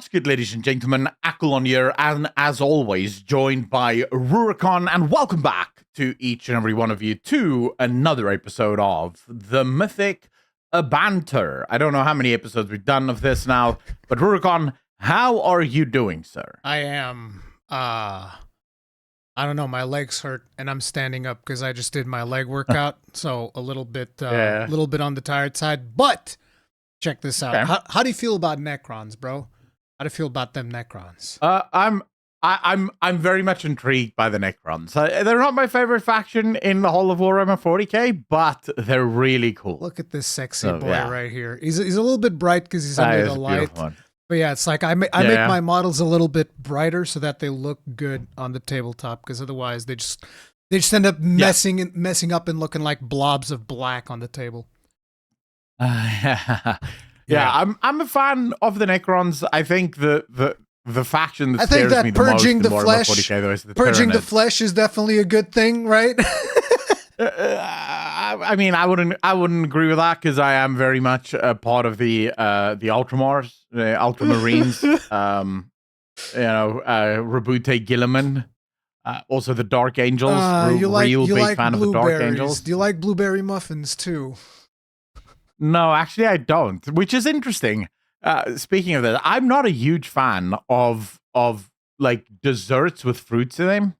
What's good, ladies and gentlemen? Accolonn here, and as always, joined by Rurikhan, and welcome back to each and every one of you to another episode of the Mythic Banter. I don't know how many episodes we've done of this now, but Rurikhan, how are you doing, sir? I am, I don't know, my legs hurt, and I'm standing up because I just did my leg workout, so a little bit on the tired side, but check this out. Okay. How do you feel about Necrons, bro? How do you feel about them Necrons? I'm very much intrigued by the Necrons. They're not my favorite faction in the whole of Warhammer 40k, but they're really cool. Look at this sexy boy right here. He's a little bit bright because he's under the light. But yeah, it's like I make my models a little bit brighter so that they look good on the tabletop, because otherwise they just end up messing up and looking like blobs of black on the table. Yeah, I'm a fan of the Necrons. I think the faction that scares me the purging most the in flesh, 40K, though, is the purging Tyranids. the flesh is definitely a good thing, right? I mean, I wouldn't agree with that, because I am very much a part of the Ultramars, the Ultramarines. Rabute Gilliman. Also the Dark Angels. Big fan of the Dark Angels. Do you like blueberry muffins too? No, actually, I don't, which is interesting. Speaking of that, I'm not a huge fan of like desserts with fruits in them.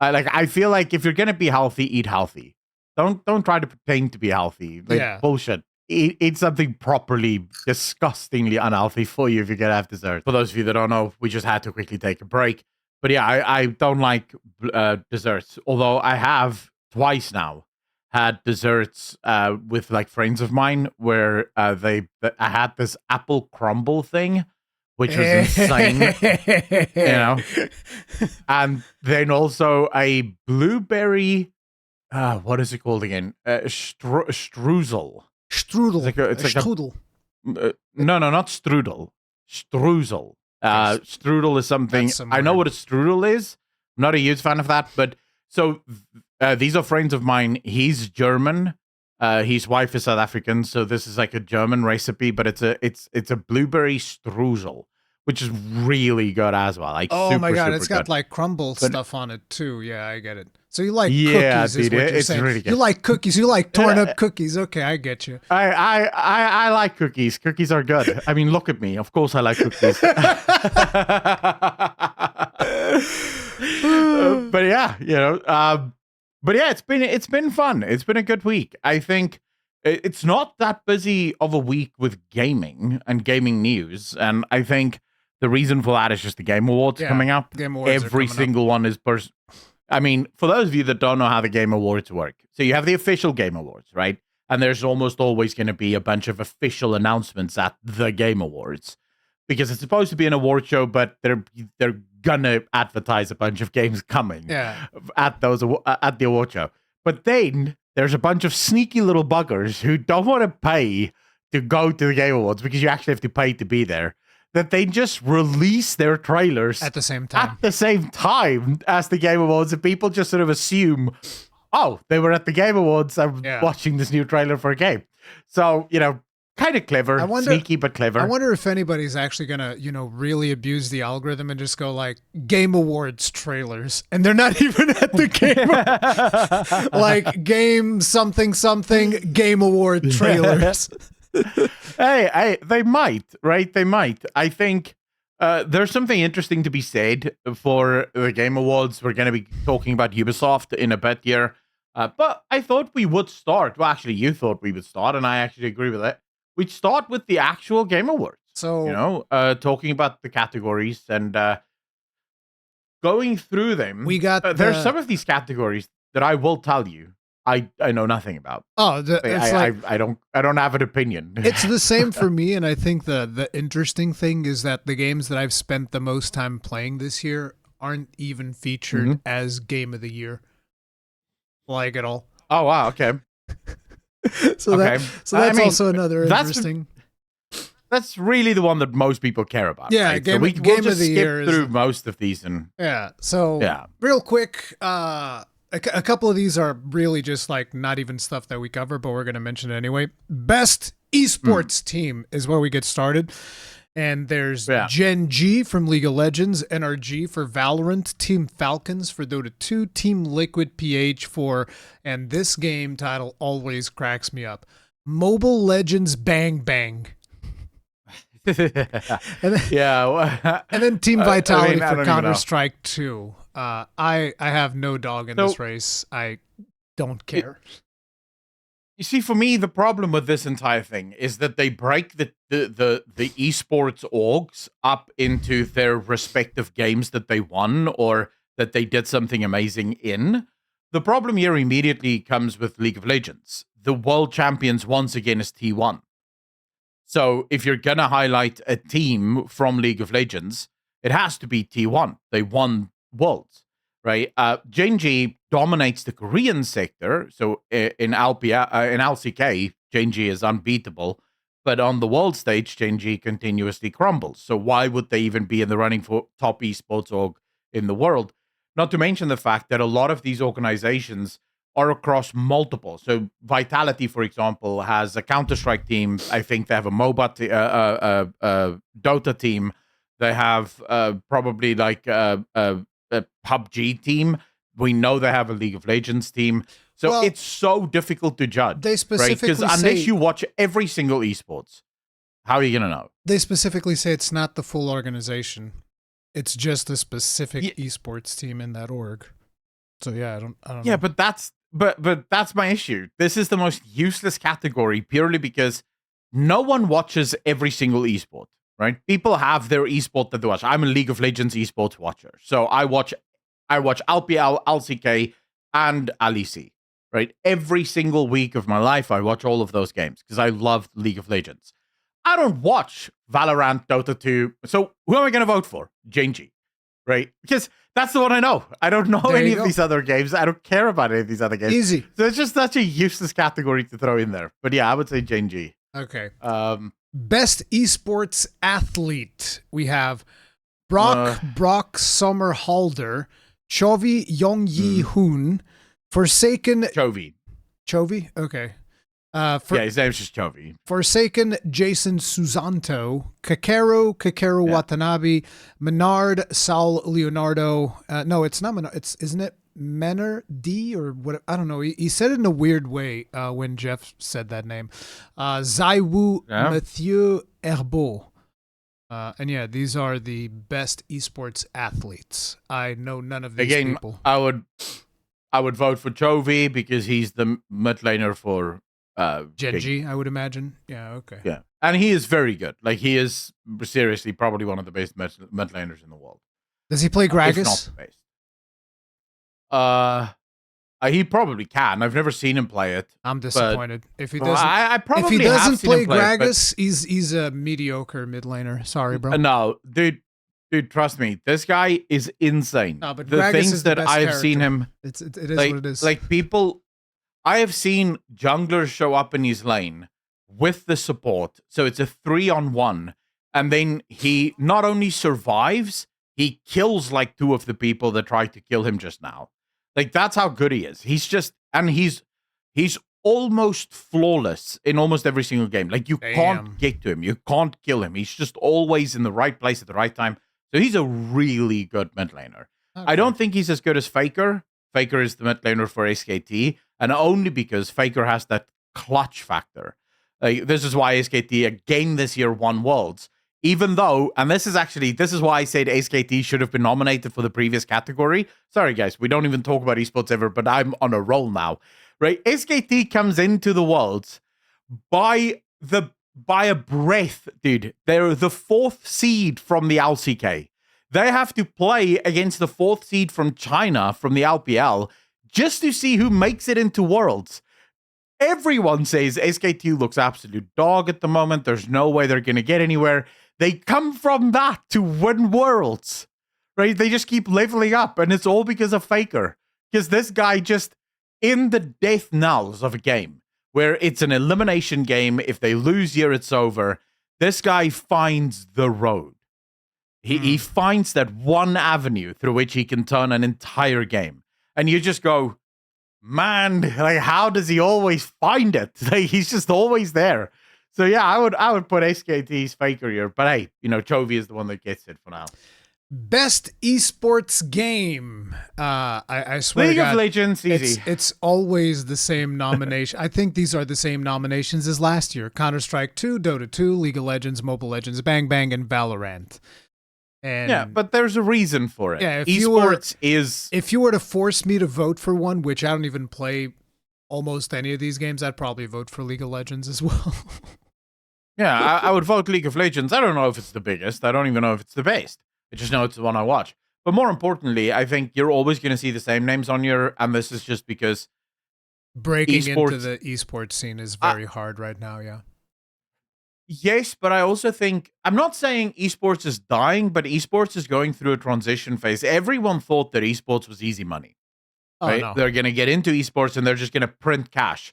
I feel like if you're gonna be healthy, eat healthy. Don't try to pretend to be healthy. Bullshit. Eat something properly disgustingly unhealthy for you if you're gonna have dessert. For those of you that don't know, we just had to quickly take a break. But yeah, I don't like desserts. Although I have twice now had desserts with like friends of mine where I had this apple crumble thing, which was insane, and then also a blueberry, what is it called again? Streusel. Strudel. It's like a strudel. No, not strudel. Streusel. Strudel is something. I know what a strudel is. I'm not a huge fan of that, but so these are friends of mine. He's German. His wife is South African, so this is like a German recipe, but it's a blueberry streusel, which is really good as well. Like, oh my god, it's got good. like crumble stuff on it too. Yeah, I get it. So you like cookies? Is what you're saying. Really good. You like cookies? You like torn up cookies? Okay, I get you. I like cookies. Cookies are good. I mean, look at me. Of course, I like cookies. But yeah, but yeah, it's been fun. It's been a good week. I think it's not that busy of a week with gaming and gaming news, and I think the reason for that is just the Game Awards coming up. Game Awards Every single one is I mean, for those of you that don't know how the Game Awards work, so you have the official Game Awards, right? And there's almost always going to be a bunch of official announcements at the Game Awards, because it's supposed to be an award show, but they're gonna advertise a bunch of games coming at the award show. But then there's a bunch of sneaky little buggers who don't want to pay to go to the Game Awards, because you actually have to pay to be there, that they just release their trailers at the same time as the Game Awards, and people just sort of assume, oh, they were at the Game Awards, I'm watching this new trailer for a game. So, kind of clever, sneaky but clever. I wonder if anybody's actually gonna, really abuse the algorithm and just go like Game Awards trailers, and they're not even at the game, like game something Game Award trailers. Hey, they might, right? They might. I think there's something interesting to be said for the Game Awards. We're going to be talking about Ubisoft in a bit here, but I thought we would start. Well, actually, you thought we would start, and I actually agree with it. We'd start with the actual Game Awards. So, talking about the categories and going through them. We got there's some of these categories that I will tell you I know nothing about. Oh, I don't have an opinion. It's the same for me, and I think the interesting thing is that the games that I've spent the most time playing this year aren't even featured as Game of the Year, like at all. Oh wow, okay. That's also another interesting. That's really the one that most people care about. Yeah, right? Game we'll of just the skip Year through most of these and real quick. A couple of these are really just like not even stuff that we cover, but we're going to mention it anyway. Best esports team is where we get started. And there's Gen G from League of Legends, NRG for Valorant, Team Falcons for Dota 2, Team Liquid PH for, and this game title always cracks me up, Mobile Legends Bang Bang. and then Team Vitality for Counter-Strike 2. I have no dog in this race. I don't care. You see, for me, the problem with this entire thing is that they break the esports orgs up into their respective games that they won or that they did something amazing in. The problem here immediately comes with League of Legends. The world champions, once again, is T1. So if you're going to highlight a team from League of Legends, it has to be T1. They won Worlds. Right, Gen G dominates the Korean sector. So in LCK, Gen G is unbeatable. But on the world stage, Gen G continuously crumbles. So why would they even be in the running for top esports org in the world? Not to mention the fact that a lot of these organizations are across multiple. So Vitality, for example, has a Counter-Strike team. I think they have a MOBA, Dota team. They have probably like a PUBG team. We know they have a League of Legends team. So it's so difficult to judge. They specifically because unless you watch every single esports, how are you going to know? They specifically say it's not the full organization. It's just a specific esports team in that org. So I don't know. Yeah, but that's my issue. This is the most useless category purely because no one watches every single esport. Right? People have their esport that they watch. I'm a League of Legends esports watcher. So I watch LPL, LCK, and LEC. Right? Every single week of my life, I watch all of those games because I love League of Legends. I don't watch Valorant, Dota 2. So who am I going to vote for? Gen G. Right? Because that's the one I know. I don't know any of these other games. I don't care about any of these other games. Easy. So it's just such a useless category to throw in there. But yeah, I would say Gen G. Okay. Best esports athlete. We have Brock Sommerhalder, Chovy Yong-Yi-Hoon, Forsaken... Chovy? Okay. His name's just Chovy. Forsaken Jason Susanto, Kakeru Watanabe, Menard Saul Leonardo. No, it's not Menard. Isn't it Menard D or what? I don't know. He said it in a weird way when Jeff said that name. Zaiwu Mathieu Herbeau. And these are the best esports athletes. I know none of these people. I would vote for Chovy because he's the mid laner for Gen G, I would imagine. Yeah, okay. Yeah. And he is very good. Like, he is seriously probably one of the best mid laners in the world. Does he play Gragas? If not the best. He probably can. I've never seen him play it. I'm disappointed. If he doesn't, if he doesn't play Gragas, he's a mediocre mid laner. Sorry, bro. No, dude, trust me. This guy is insane. No, but the Gragas things is the that best I've character. seen him, it is what it is. Like people, I have seen junglers show up in his lane with the support. So it's a 3-on-1. And then he not only survives, he kills like 2 of the people that tried to kill him just now. Like, that's how good he is. He's almost flawless in almost every single game. Like, you can't get to him. You can't kill him. He's just always in the right place at the right time. So he's a really good mid laner. Okay. I don't think he's as good as Faker. Faker is the mid laner for SKT, and only because Faker has that clutch factor. Like, this is why SKT again this year won Worlds. Even though, and this is why I said SKT should have been nominated for the previous category. Sorry, guys, we don't even talk about esports ever, but I'm on a roll now. Right? SKT comes into the Worlds by a breath, dude. They're the 4th seed from the LCK. They have to play against the 4th seed from China, from the LPL, just to see who makes it into Worlds. Everyone says SKT looks absolute dog at the moment. There's no way they're going to get anywhere. They come from that to win Worlds, right? They just keep leveling up, and it's all because of Faker. Because this guy just, in the death knells of a game, where it's an elimination game, if they lose here, it's over, this guy finds the road. He finds that one avenue through which he can turn an entire game. And you just go, man, like, how does he always find it? Like, he's just always there. So yeah, I would put SKT's Faker here, but hey, Chovy is the one that gets it for now. Best esports game. I swear League to God, of Legends, easy. It's always the same nomination. I think these are the same nominations as last year. Counter-Strike 2, Dota 2, League of Legends, Mobile Legends, Bang Bang, and Valorant. And yeah, but there's a reason for it. Yeah, esports is... If you were to force me to vote for one, which I don't even play almost any of these games, I'd probably vote for League of Legends as well. Yeah, I would vote League of Legends. I don't know if it's the biggest. I don't even know if it's the best. I just know it's the one I watch. But more importantly, I think you're always going to see the same names on your, and this is just because breaking into the esports scene is very hard right now, yeah. Yes, but I also think, I'm not saying esports is dying, but esports is going through a transition phase. Everyone thought that esports was easy money. Right? No. They're going to get into esports and they're just going to print cash.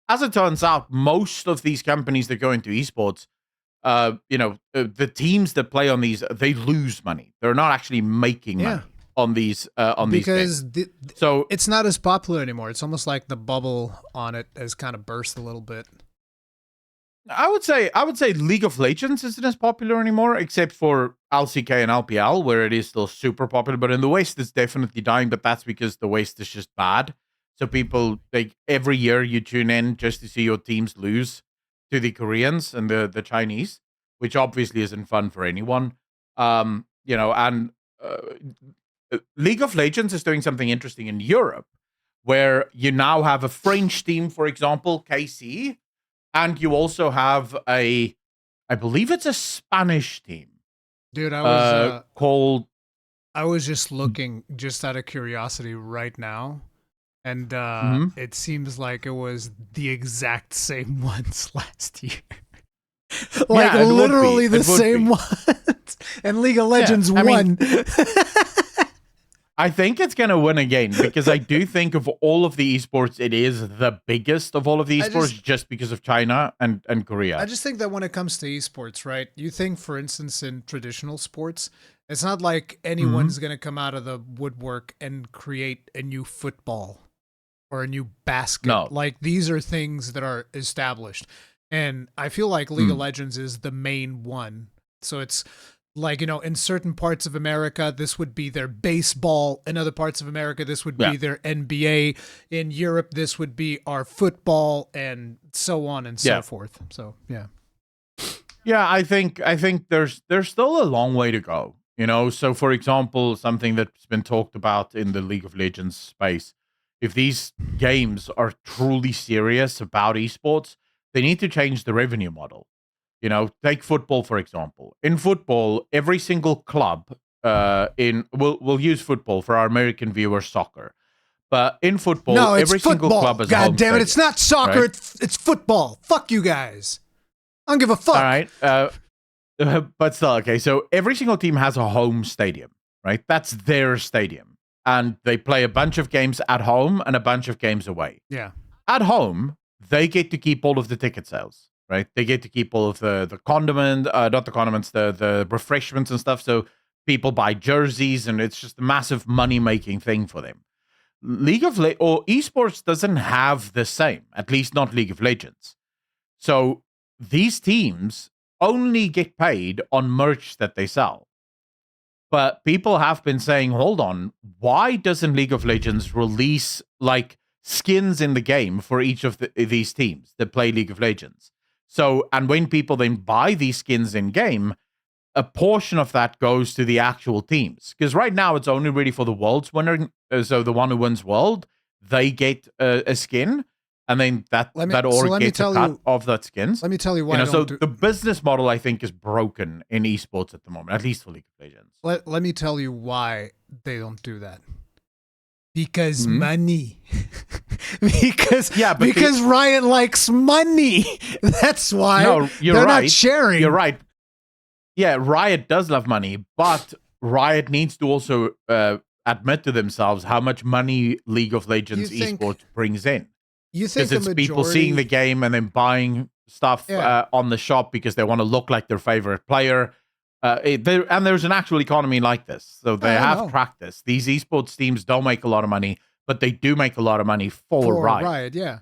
As it turns out, most of these companies that go into esports, the teams that play on these, they lose money. They're not actually making money on these because these games. So it's not as popular anymore. It's almost like the bubble on it has kind of burst a little bit. I would say League of Legends isn't as popular anymore, except for LCK and LPL, where it is still super popular. But in the West, it's definitely dying. But that's because the West is just bad. So people, like, every year you tune in just to see your teams lose to the Koreans and the Chinese, which obviously isn't fun for anyone. League of Legends is doing something interesting in Europe, where you now have a French team, for example, KC, and you also have I believe it's a Spanish team. Dude, I was just Hmm. looking just out of curiosity right now. And it seems like it was the exact same ones last year. Like literally the same ones. And League of Legends won. I think it's going to win again because I do think of all of the esports, it is the biggest of all of the esports just because of China and Korea. I just think that when it comes to esports, right, you think, for instance, in traditional sports, it's not like anyone's going to come out of the woodwork and create a new football or a new basket. No. Like, these are things that are established. And I feel like League of Legends is the main one. So it's like, in certain parts of America, this would be their baseball. In other parts of America, this would be their NBA. In Europe, this would be our football, and so on and so forth. So, yeah. Yeah, I think there's still a long way to go. So for example, something that's been talked about in the League of Legends space, if these games are truly serious about esports, they need to change the revenue model. Take football, for example. In football, every single club we'll use football for our American viewers, soccer. But in football, every single club is God damn it, it's not soccer, right? It's football. Fuck you guys. I don't give a fuck. All right. But still, okay, so every single team has a home stadium, right? That's their stadium. And they play a bunch of games at home and a bunch of games away. Yeah. At home, they get to keep all of the ticket sales, right? They get to keep all of the refreshments and stuff. So people buy jerseys, and it's just a massive money-making thing for them. Esports doesn't have the same, at least not League of Legends. So these teams only get paid on merch that they sell. But people have been saying, hold on, why doesn't League of Legends release like skins in the game for each of these teams that play League of Legends? So, and when people then buy these skins in game, a portion of that goes to the actual teams. Because right now it's only really for the world's winner. So the one who wins world, they get a skin. And then that gets a cut of that skins. Let me tell you why. The business model, I think, is broken in esports at the moment, at least for League of Legends. Let me tell you why they don't do that. Because money. because Riot likes money. That's why. No, they're not sharing. You're right. Yeah, Riot does love money, but Riot needs to also admit to themselves how much money League of Legends esports brings in. You think it's people seeing the game and then buying stuff on the shop because they want to look like their favorite player. And there's an actual economy like this. So they have tracked this. These esports teams don't make a lot of money, but they do make a lot of money for Riot. Yeah.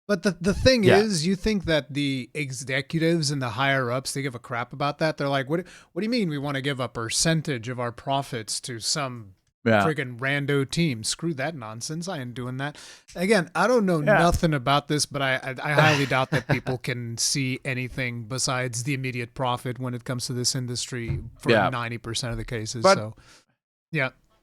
But the thing is, you think that the executives and the higher ups, they give a crap about that? They're like, what do you mean we want to give a percentage of our profits to some friggin' rando team? Screw that nonsense. I ain't doing that. Again, I don't know nothing about this, but I highly doubt that people can see anything besides the immediate profit when it comes to this industry for 90% of the cases.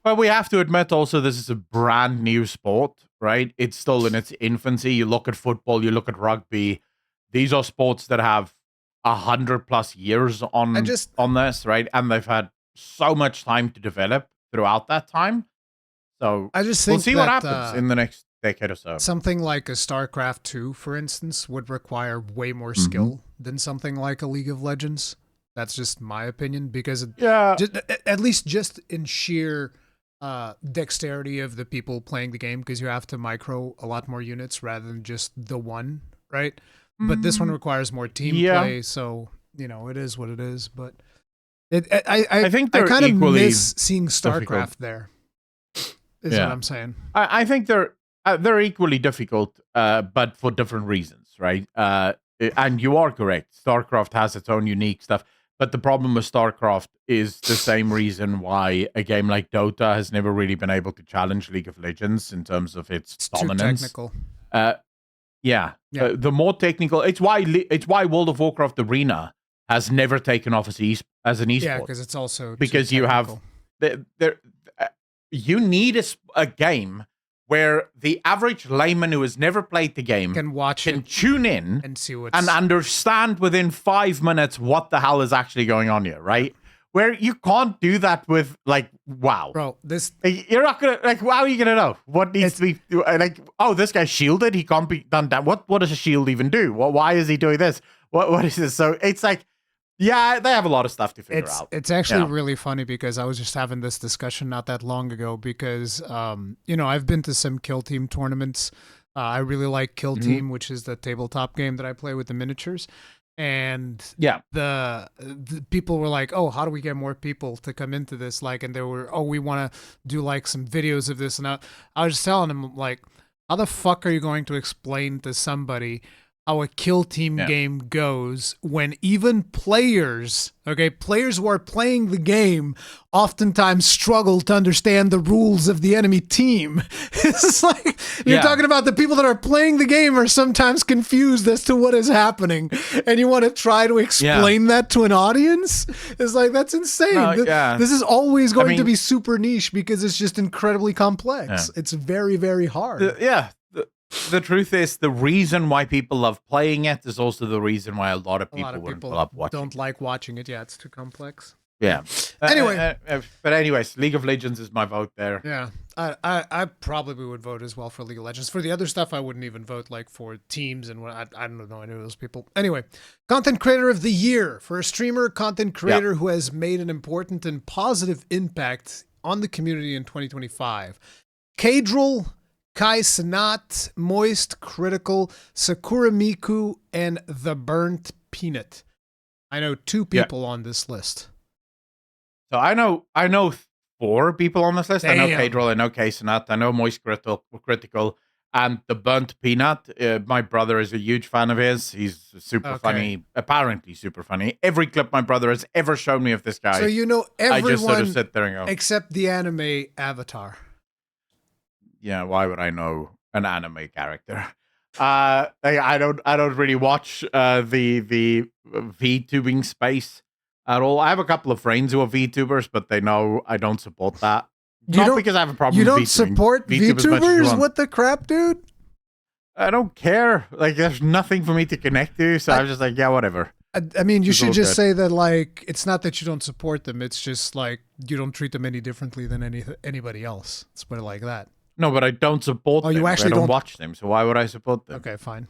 But we have to admit also this is a brand new sport, right? It's still in its infancy. You look at football, you look at rugby. These are sports that have 100+ years on this, right? And they've had so much time to develop throughout that time. So I just think we'll see what happens in the next decade or so. Something like a StarCraft 2, for instance, would require way more skill than something like a League of Legends. That's just my opinion, because at least just in sheer dexterity of the people playing the game, because you have to micro a lot more units rather than just the one, right? But this one requires more team play, so it is what it is. But I think I kind of miss seeing StarCraft there. Is what I'm saying. I think they're equally difficult, but for different reasons, right? And you are correct. StarCraft has its own unique stuff. But the problem with StarCraft is the same reason why a game like Dota has never really been able to challenge League of Legends in terms of its dominance. Too technical. The more technical. It's why World of Warcraft Arena has never taken off as an esport. Yeah, because it's also because you have you need a game where the average layman who has never played the game can tune in and see and understand within 5 minutes what the hell is actually going on here, right? Where you can't do that with WoW. Bro, you're not gonna how are you gonna know what needs to be this guy's shielded, he can't be done that. What does a shield even do? Why is he doing this? What is this? So it's they have a lot of stuff to figure out. It's actually really funny, because I was just having this discussion not that long ago, because, I've been to some Kill Team tournaments. I really like Kill Team, which is the tabletop game that I play with the miniatures. And the people were like, oh, how do we get more people to come into this? And they were, we want to do some videos of this. And I was just telling them, how the fuck are you going to explain to somebody how a Kill Team game goes when even players who are playing the game oftentimes struggle to understand the rules of the enemy team? It's you're talking about the people that are playing the game are sometimes confused as to what is happening, and you want to try to explain that to an audience? It's that's insane. This is always going to be super niche, because it's just incredibly complex. It's very, very hard. The truth is, the reason why people love playing it is also the reason why a lot of people love watching. Don't like watching it. Yeah, it's too complex. Yeah. Anyway, but anyways, League of Legends is my vote there. Yeah, I probably would vote as well for League of Legends. For the other stuff, I wouldn't even vote for teams and what. I don't know any of those people. Anyway, Content Creator of the Year for a streamer, content creator who has made an important and positive impact on the community in 2025. Kedral, Kai Sanat, Moist, Critical, Sakura Miku, and The Burnt Peanut. I know 2 people on this list. So I know 4 people on this list. Damn. I know Kedral, I know Kai Sanat, I know Moist, Critical, and The Burnt Peanut. My brother is a huge fan of his. He's super funny, apparently super funny. Every clip my brother has ever shown me of this guy. So everyone I just sort of sit there and go, except the anime Avatar. Yeah, why would I know an anime character? I don't really watch the VTubing space at all. I have a couple of friends who are VTubers, but they know I don't support that. Not because I have a problem with VTubing. You don't support VTubers? What the crap, dude? I don't care. There's nothing for me to connect to, so I'm just whatever. I mean, you should just say that, it's not that you don't support them. It's just, you don't treat them any differently than anybody else. Let's put it like that. No, but I don't support them. You actually don't watch them, so why would I support them? Okay, fine.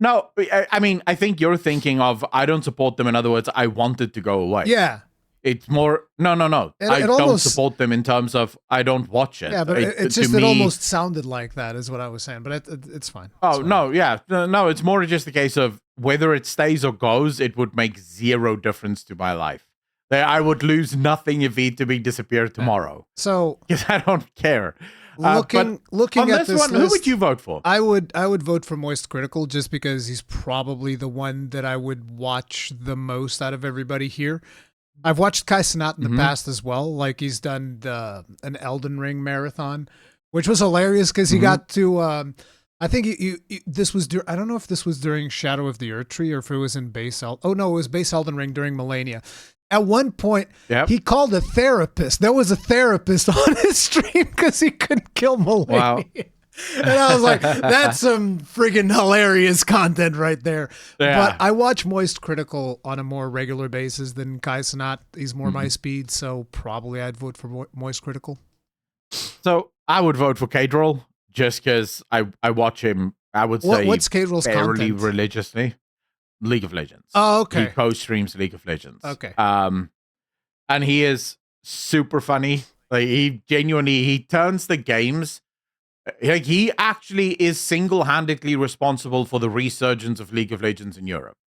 No, I mean, I think you're thinking of I don't support them. In other words, I want it to go away. Yeah. It's more, no. I don't support them in terms of I don't watch it. Yeah, but it almost sounded like that is what I was saying, but it's fine. Oh, no, yeah. No, it's more just a case of whether it stays or goes, it would make zero difference to my life. I would lose nothing if he to be disappeared tomorrow. So because I don't care. Looking at this one, list, who would you vote for? I would vote for Moist Critical just because he's probably the one that I would watch the most out of everybody here. I've watched Kai Cenat in the past as well. Like he's done an Elden Ring marathon, which was hilarious because he got to. I think this was. I don't know if this was during Shadow of the Erdtree or if it was in base. Oh no, it was base Elden Ring during Millennia. At one point, he called a therapist. There was a therapist on his stream because he couldn't kill Millennia. Wow. And I was like, that's some friggin' hilarious content right there. Yeah. But I watch Moist Critical on a more regular basis than Kai Cenat. He's more my speed, so probably I'd vote for Moist Critical. So I would vote for Kedral just because I watch him, I would say, what's Kedral's fairly content? Religiously. League of Legends. Oh, okay. He co-streams League of Legends. Okay. And he is super funny. Like he turns the games. Like he actually is single-handedly responsible for the resurgence of League of Legends in Europe.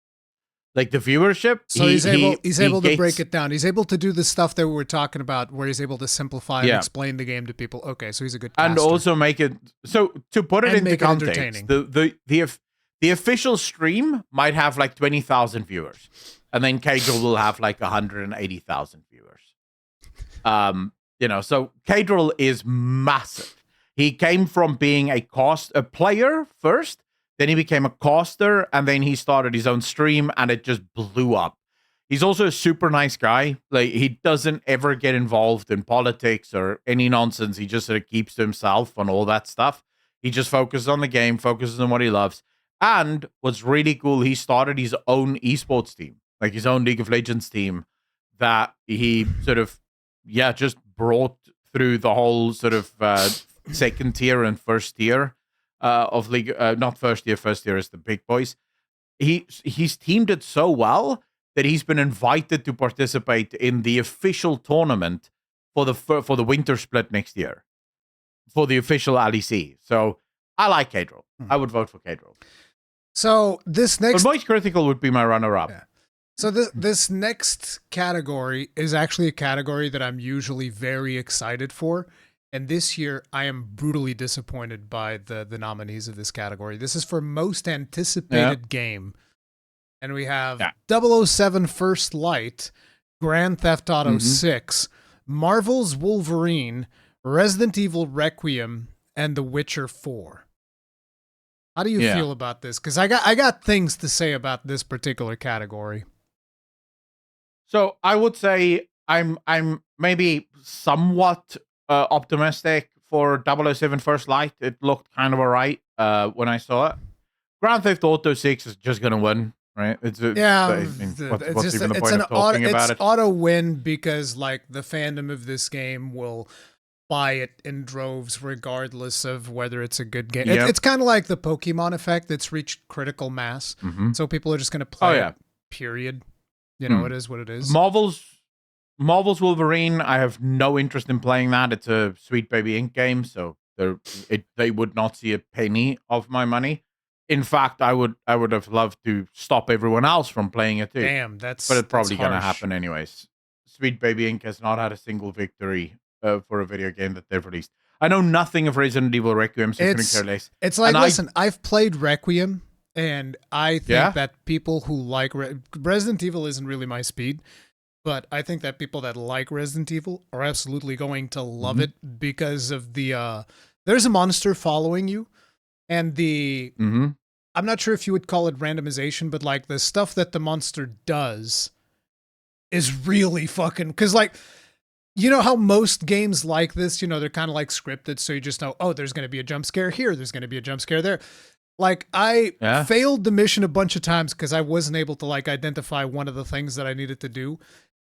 Like the viewership. So he's able to break it down. He's able to do the stuff that we were talking about, where he's able to simplify and explain the game to people. Okay, so he's a good caster. And also make it so to put it into context. The official stream might have like 20,000 viewers, and then Kedral will have like 180,000 viewers. So Kedral is massive. He came from being a player first, then he became a caster, and then he started his own stream, and it just blew up. He's also a super nice guy. Like he doesn't ever get involved in politics or any nonsense. He just sort of keeps to himself on all that stuff. He just focuses on the game, focuses on what he loves. And what's really cool, he started his own esports team, like his own League of Legends team that he sort of, just brought through the whole sort of second tier and first tier of League. Not first tier is the big boys. He's teamed it so well that he's been invited to participate in the official tournament for the winter split next year, for the official LEC. So I like Kedral. I would vote for Kedral. So this next, but Moist Critical would be my runner-up. Yeah. So this next category is actually a category that I'm usually very excited for, and this year I am brutally disappointed by the nominees of this category. This is for most anticipated game, and we have 007 First Light, Grand Theft Auto 6, Marvel's Wolverine, Resident Evil Requiem, and The Witcher 4. How do you feel about this? Because I got things to say about this particular category. So I would say I'm maybe somewhat optimistic for 007 First Light. It looked kind of alright when I saw it. Grand Theft Auto 6 is just gonna win, right? What's even the point of talking about it? It's auto win because like the fandom of this game will buy it in droves regardless of whether it's a good game. Yep. It's kind of like the Pokemon effect that's reached critical mass. So people are just going to play it, period. You know, it is what it is. Marvel's Wolverine, I have no interest in playing that. It's a Sweet Baby Inc. game, so they would not see a penny of my money. In fact, I would have loved to stop everyone else from playing it too. Damn, but it's probably going to happen anyways. Sweet Baby Inc. has not had a single victory for a video game that they've released. I know nothing of Resident Evil Requiem, so I couldn't care less. It's like, listen, I've played Requiem, and I think that people who like Resident Evil isn't really my speed, but I think that people that like Resident Evil are absolutely going to love it because of the there's a monster following you, and the I'm not sure if you would call it randomization, but like the stuff that the monster does is really fucking, because like, you know how most games like this, you know, they're kind of like scripted, so you just know, oh, there's going to be a jump scare here, there's going to be a jump scare there. Like, I failed the mission a bunch of times because I wasn't able to, like, identify one of the things that I needed to do.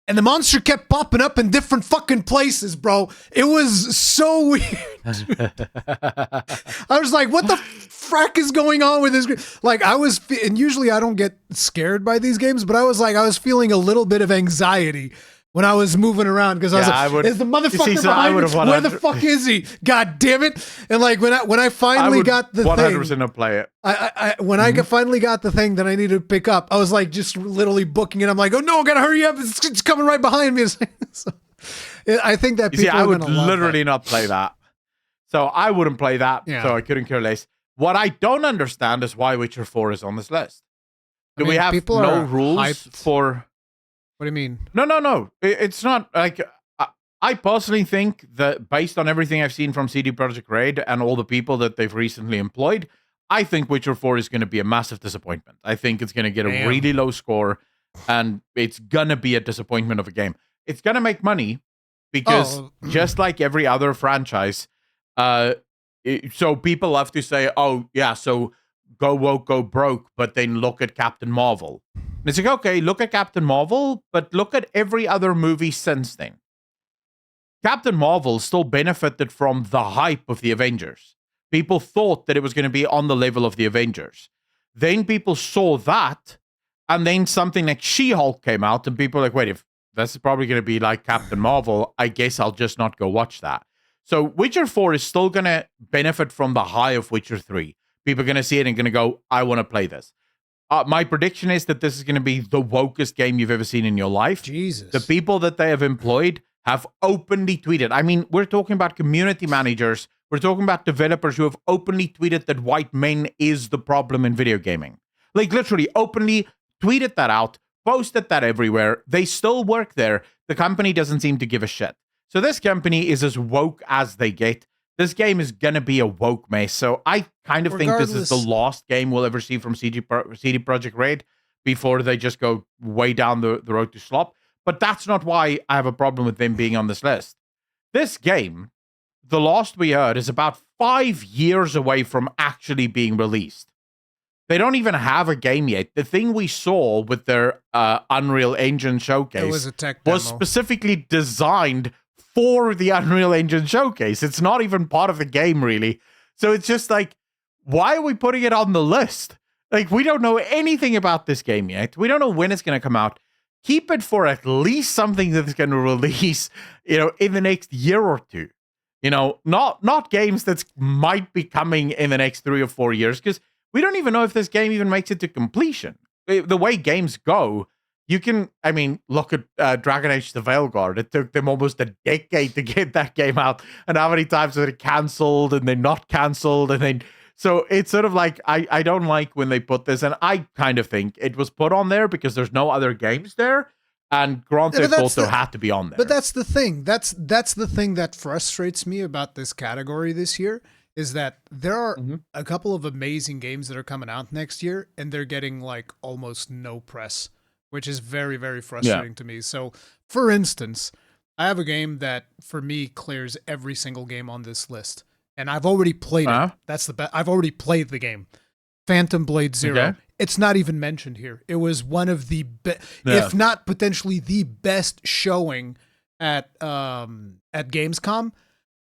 And the monster kept popping up in different fucking places, bro. It was so weird. I was like, what the frack is going on with this? Like, and usually I don't get scared by these games, but I was feeling a little bit of anxiety when I was moving around because I was like, is the motherfucker behind me? Where the fuck is he? God damn it. And like when I finally got the 100% thing, play it. When I finally got the thing that I needed to pick up, I was like just literally booking it. I'm like, oh no, I gotta hurry up. It's coming right behind me. So, I think that people I would literally not play that. So I wouldn't play that. Yeah. So I couldn't care less. What I don't understand is why Witcher 4 is on this list. Do we have no rules for... What do you mean? No. It's not like... I personally think that based on everything I've seen from CD Projekt Red and all the people that they've recently employed, I think Witcher 4 is going to be a massive disappointment. I think it's going to get a really low score, and it's going to be a disappointment of a game. It's going to make money because just like every other franchise... so people love to say, oh, yeah, so go woke, go broke, but then look at Captain Marvel. And it's like, okay, look at Captain Marvel, but look at every other movie since then. Captain Marvel still benefited from the hype of the Avengers. People thought that it was going to be on the level of the Avengers. Then people saw that, and then something like She-Hulk came out, and people were like, wait, if that's probably going to be like Captain Marvel, I guess I'll just not go watch that. So Witcher 4 is still going to benefit from the high of Witcher 3. People are going to see it and going to go, I want to play this. My prediction is that this is going to be the wokest game you've ever seen in your life. Jesus. The people that they have employed have openly tweeted. I mean, we're talking about community managers. We're talking about developers who have openly tweeted that white men is the problem in video gaming. Like literally openly tweeted that out, posted that everywhere. They still work there. The company doesn't seem to give a shit. So this company is as woke as they get. This game is going to be a woke mess. So I kind of think this is the last game we'll ever see from CD Projekt Red before they just go way down the road to slop. But that's not why I have a problem with them being on this list. This game, the last we heard, is about 5 years away from actually being released. They don't even have a game yet. The thing we saw with their Unreal Engine showcase was specifically designed for the Unreal Engine showcase. It's not even part of the game, really. So it's just like, why are we putting it on the list? Like, we don't know anything about this game yet. We don't know when it's going to come out. Keep it for at least something that's going to release, in the next year or two. Not games that might be coming in the next 3 or 4 years, because we don't even know if this game even makes it to completion. The way games go, you can, look at Dragon Age the Veilguard. It took them almost a decade to get that game out. And how many times was it canceled and then not canceled? And then, so it's sort of like, I don't like when they put this. And I kind of think it was put on there because there's no other games there. And Grand Theft Auto had to be on there. But that's the thing. That's the thing that frustrates me about this category this year, is that there are a couple of amazing games that are coming out next year, and they're getting like almost no press, which is very, very frustrating to me. So, for instance, I have a game that, for me, clears every single game on this list. And I've already played it. That's the best. I've already played the game. Phantom Blade Zero. Okay. It's not even mentioned here. It was one of the if not potentially the best showing at Gamescom.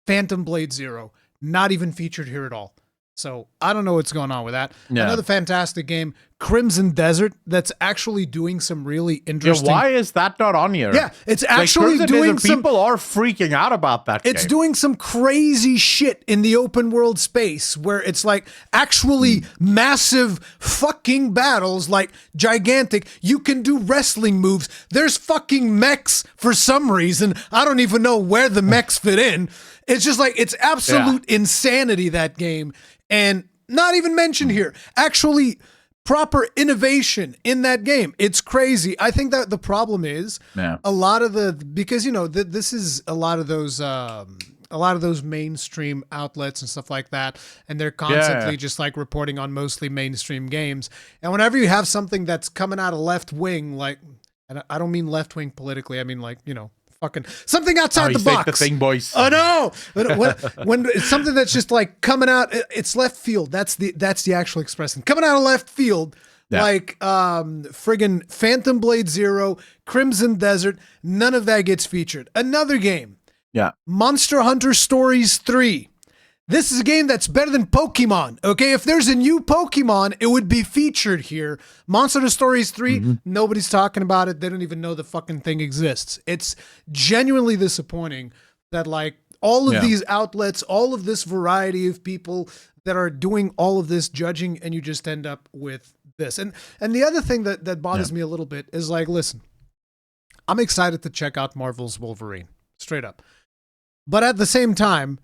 Phantom Blade Zero. Not even featured here at all. So I don't know what's going on with that. Yeah. Another fantastic game, Crimson Desert, that's actually doing some really interesting... Yeah, why is that not on here? Yeah, it's actually doing some... People are freaking out about that It's doing some crazy shit in the open world space where it's like actually massive fucking battles, like gigantic. You can do wrestling moves. There's fucking mechs for some reason. I don't even know where the mechs fit in. It's just like, it's absolute insanity, that game. And not even mentioned here. Actually, proper innovation in that game. It's crazy. I think that the problem is a lot of because this is a lot of those mainstream outlets and stuff like that, and they're constantly just like reporting on mostly mainstream games. And whenever you have something that's coming out of left wing, like, and I don't mean left wing politically, I mean like, fucking something outside the box. The thing, boys. Oh no! When it's something that's just like coming out, it's left field. That's the actual expression. Coming out of left field, like friggin' Phantom Blade Zero, Crimson Desert. None of that gets featured. Another game, Monster Hunter Stories 3. This is a game that's better than Pokemon, okay? If there's a new Pokemon, it would be featured here. Monster Hunter Stories 3, nobody's talking about it. They don't even know the fucking thing exists. It's genuinely disappointing that, like, all of these outlets, all of this variety of people that are doing all of this judging, and you just end up with this. And the other thing that bothers me a little bit is, like, listen, I'm excited to check out Marvel's Wolverine, straight up. But at the same time,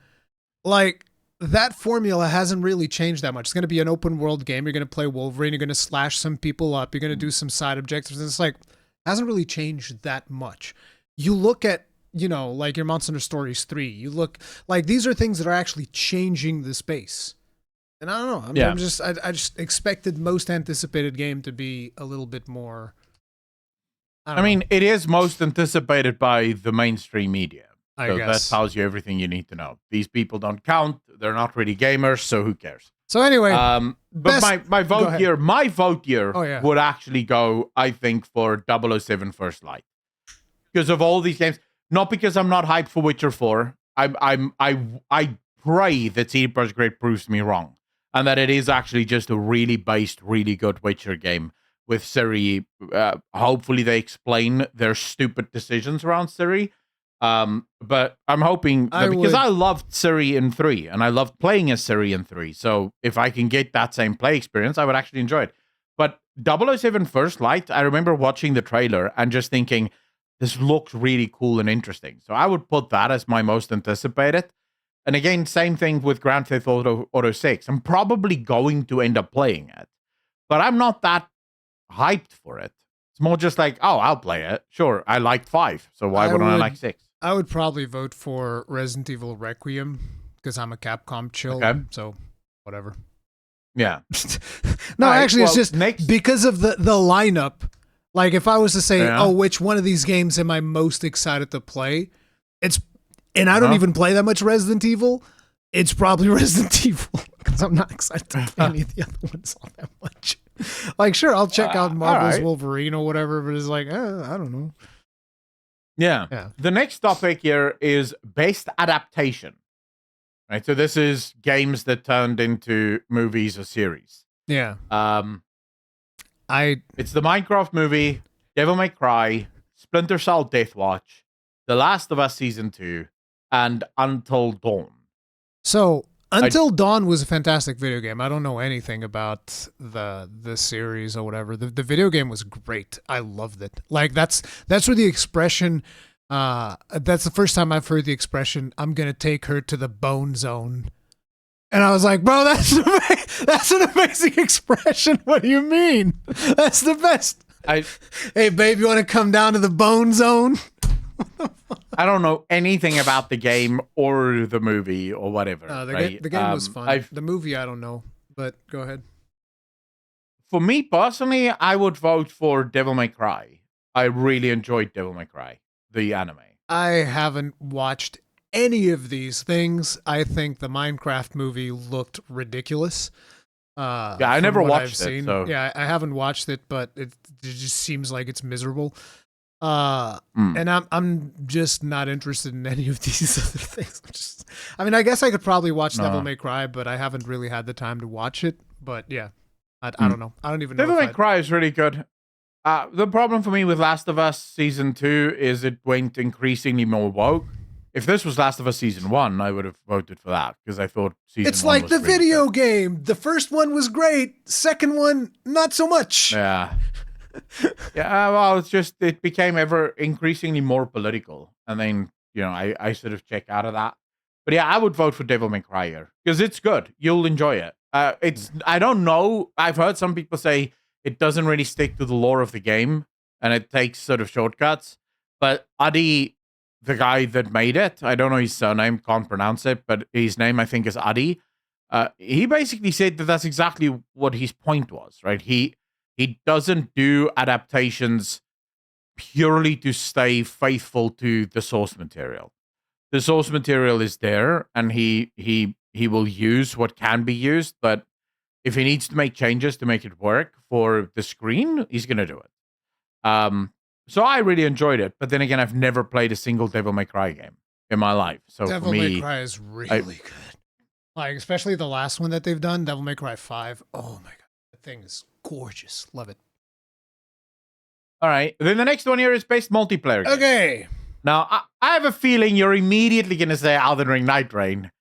like, that formula hasn't really changed that much. It's going to be an open world game. You're going to play Wolverine. You're going to slash some people up. You're going to do some side objectives. And it's like, hasn't really changed that much. You look at, you know, like your Monster Hunter Stories 3. You look, like, these are things that are actually changing the space. And I don't know. I just expected most anticipated game to be a little bit more. I mean, it is most anticipated by the mainstream media. I guess. That tells you everything you need to know. These people don't count. They're not really gamers, so who cares? So anyway, but my vote here would actually go, I think, for 007 First Light. Because of all these games, not because I'm not hyped for Witcher 4. I pray that CD Projekt Red proves me wrong, and that it is actually just a really based, really good Witcher game with Ciri. Hopefully they explain their stupid decisions around Ciri. But I'm hoping that because I loved Ciri in 3 and I loved playing as Ciri in 3. So if I can get that same play experience, I would actually enjoy it. But 007 First Light, I remember watching the trailer and just thinking, this looks really cool and interesting. So I would put that as my most anticipated. And again, same thing with Grand Theft Auto 6. I'm probably going to end up playing it, but I'm not that hyped for it. It's more just like, oh, I'll play it. Sure, I liked 5, so why wouldn't I like 6? I would probably vote for Resident Evil Requiem because I'm a Capcom chill, so whatever. Yeah. No, actually, it's just because of the lineup. Like, if I was to say, which one of these games am I most excited to play? And I don't even play that much Resident Evil. It's probably Resident Evil because I'm not excited to play any of the other ones all that much. Like, sure, I'll check out Marvel's Wolverine or whatever, but it's like, I don't know. Yeah. The next topic here is best adaptation. Right. So this is games that turned into movies or series. Yeah. It's the Minecraft movie, Devil May Cry, Splinter Cell Death Watch, The Last of Us Season 2, and Until Dawn. So Until Dawn was a fantastic video game. I don't know anything about the series or whatever. The video game was great. I loved it. Like, that's where the expression, that's the first time I've heard the expression, I'm going to take her to the bone zone. And I was like, bro, that's an amazing expression. What do you mean? That's the best. Hey, babe, you want to come down to the bone zone? I don't know anything about the game or the movie or whatever. The game was fun. The movie, I don't know, but go ahead. For me personally, I would vote for Devil May Cry. I really enjoyed Devil May Cry, the anime. I haven't watched any of these things. I think the Minecraft movie looked ridiculous. I never watched it. So. Yeah, I haven't watched it, but it just seems like it's miserable. And I'm just not interested in any of these other things. I guess I could probably watch Devil May Cry, but I haven't really had the time to watch it. But yeah, I don't know. I don't even know. Devil May Cry is really good. The problem for me with Last of Us Season 2 is it went increasingly more woke. If this was Last of Us Season 1, I would have voted for that because I thought Season 1 It's like was the really video good. game. The first one was great. Second one, not so much. Yeah. Well, it's just, it became ever increasingly more political. And then, I sort of check out of that. But yeah, I would vote for Devil May Cry here because it's good. You'll enjoy it. I don't know. I've heard some people say it doesn't really stick to the lore of the game and it takes sort of shortcuts. But Adi, the guy that made it, I don't know his surname, can't pronounce it, but his name I think is Adi. He basically said that that's exactly what his point was, right? He doesn't do adaptations purely to stay faithful to the source material. The source material is there, and he will use what can be used, but if he needs to make changes to make it work for the screen, he's going to do it. So I really enjoyed it, but then again, I've never played a single Devil May Cry game in my life. So Devil for me, May Cry is really good. Like, especially the last one that they've done, Devil May Cry 5. Oh my god, that thing is gorgeous. Love it. All right. Then the next one here is based multiplayer game. Okay. Now, I have a feeling you're immediately going to say Elden Ring Nightreign.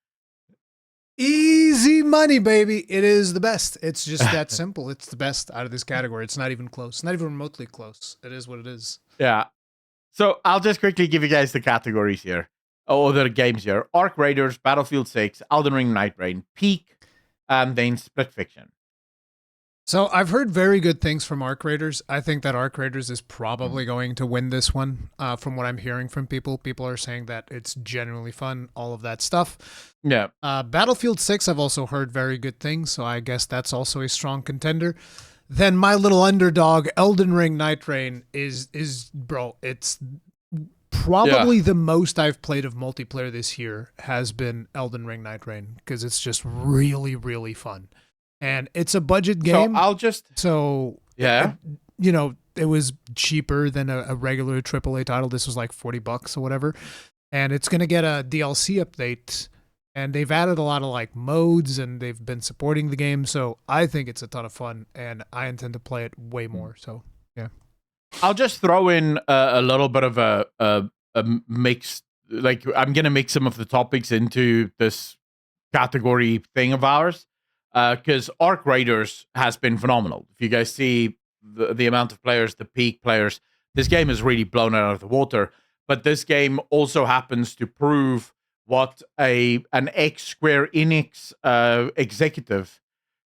Easy money, baby. It is the best. It's just that simple. It's the best out of this category. It's not even close. Not even remotely close. It is what it is. Yeah. So I'll just quickly give you guys the categories here. Oh, the games here. Arc Raiders, Battlefield 6, Elden Ring Nightreign, Peak, and then Split Fiction. So I've heard very good things from Arc Raiders. I think that Arc Raiders is probably going to win this one. From what I'm hearing from people are saying that it's genuinely fun, all of that stuff. Yeah. Battlefield 6, I've also heard very good things, so I guess that's also a strong contender. Then my little underdog, Elden Ring Nightreign, is bro, it's probably the most I've played of multiplayer this year has been Elden Ring Nightreign, because it's just really, really fun. And it's a budget game. It was cheaper than a regular AAA title. This was like $40 or whatever. And it's going to get a DLC update. And they've added a lot of like modes, and they've been supporting the game. So I think it's a ton of fun, and I intend to play it way more. So, yeah. I'll just throw in a little bit of a mix. Like, I'm going to mix some of the topics into this category thing of ours. Because Arc Raiders has been phenomenal. If you guys see the amount of players, the peak players, this game is really blown out of the water. But this game also happens to prove what an ex-Square Enix executive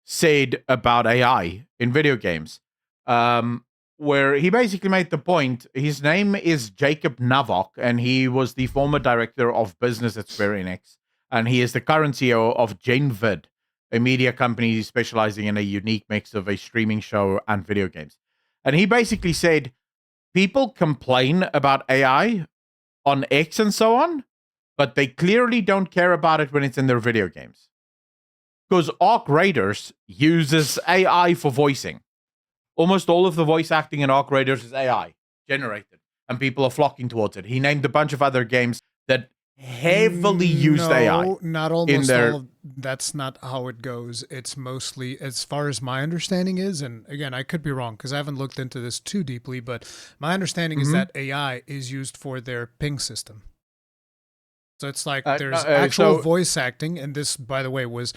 said about AI in video games. Where he basically made the point, his name is Jacob Navok, and he was the former director of business at Square Enix. And he is the current CEO of Genvid, a media company specializing in a unique mix of a streaming show and video games. And he basically said, people complain about AI on X and so on, but they clearly don't care about it when it's in their video games. Because Arc Raiders uses AI for voicing. Almost all of the voice acting in Arc Raiders is AI generated, and people are flocking towards it. He named a bunch of other games that heavily used AI. Not almost all. That's not how it goes. It's mostly, as far as my understanding is, and again, I could be wrong because I haven't looked into this too deeply, but my understanding is that AI is used for their ping system. So it's like there's actual voice acting, and this, by the way, was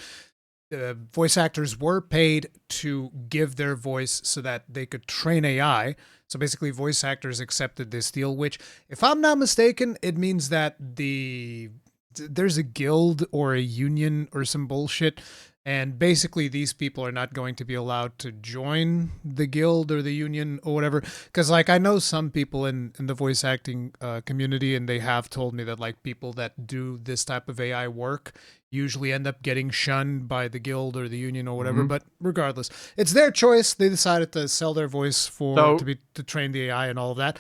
voice actors were paid to give their voice so that they could train AI. So basically, voice actors accepted this deal, which, if I'm not mistaken, it means that there's a guild or a union or some bullshit, and basically these people are not going to be allowed to join the guild or the union or whatever. Because, like, I know some people in the voice acting community, and they have told me that, like, people that do this type of AI work usually end up getting shunned by the guild or the union or whatever. But regardless, it's their choice. They decided to sell their voice to train the AI and all of that.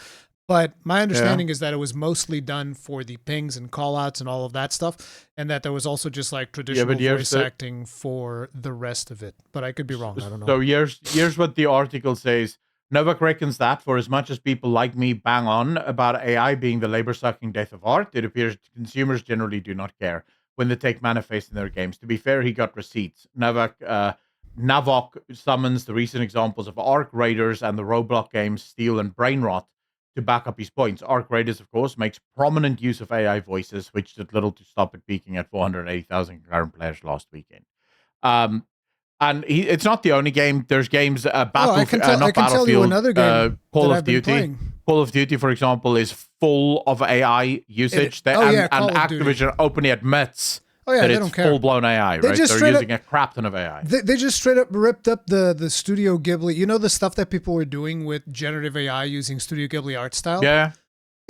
But my understanding is that it was mostly done for the pings and callouts and all of that stuff, and that there was also just like traditional voice acting for the rest of it. But I could be wrong. I don't know. So here's what the article says. Novak reckons that for as much as people like me bang on about AI being the labor-sucking death of art, it appears consumers generally do not care when they take manifest in their games. To be fair, he got receipts. Navok summons the recent examples of Arc Raiders and the Roblox games Steel and Brainrot to back up his points. Arc Raiders, of course, makes prominent use of AI voices, which did little to stop it peaking at 480,000 concurrent players last weekend. And it's not the only game. There's games, I can tell you another game Call of Duty. Call of Duty, for example, is full of AI usage. And Activision openly admits that it's full-blown AI, right? They're using a crap ton of AI. They just straight up ripped up the Studio Ghibli. You know the stuff that people were doing with generative AI using Studio Ghibli art style? Yeah.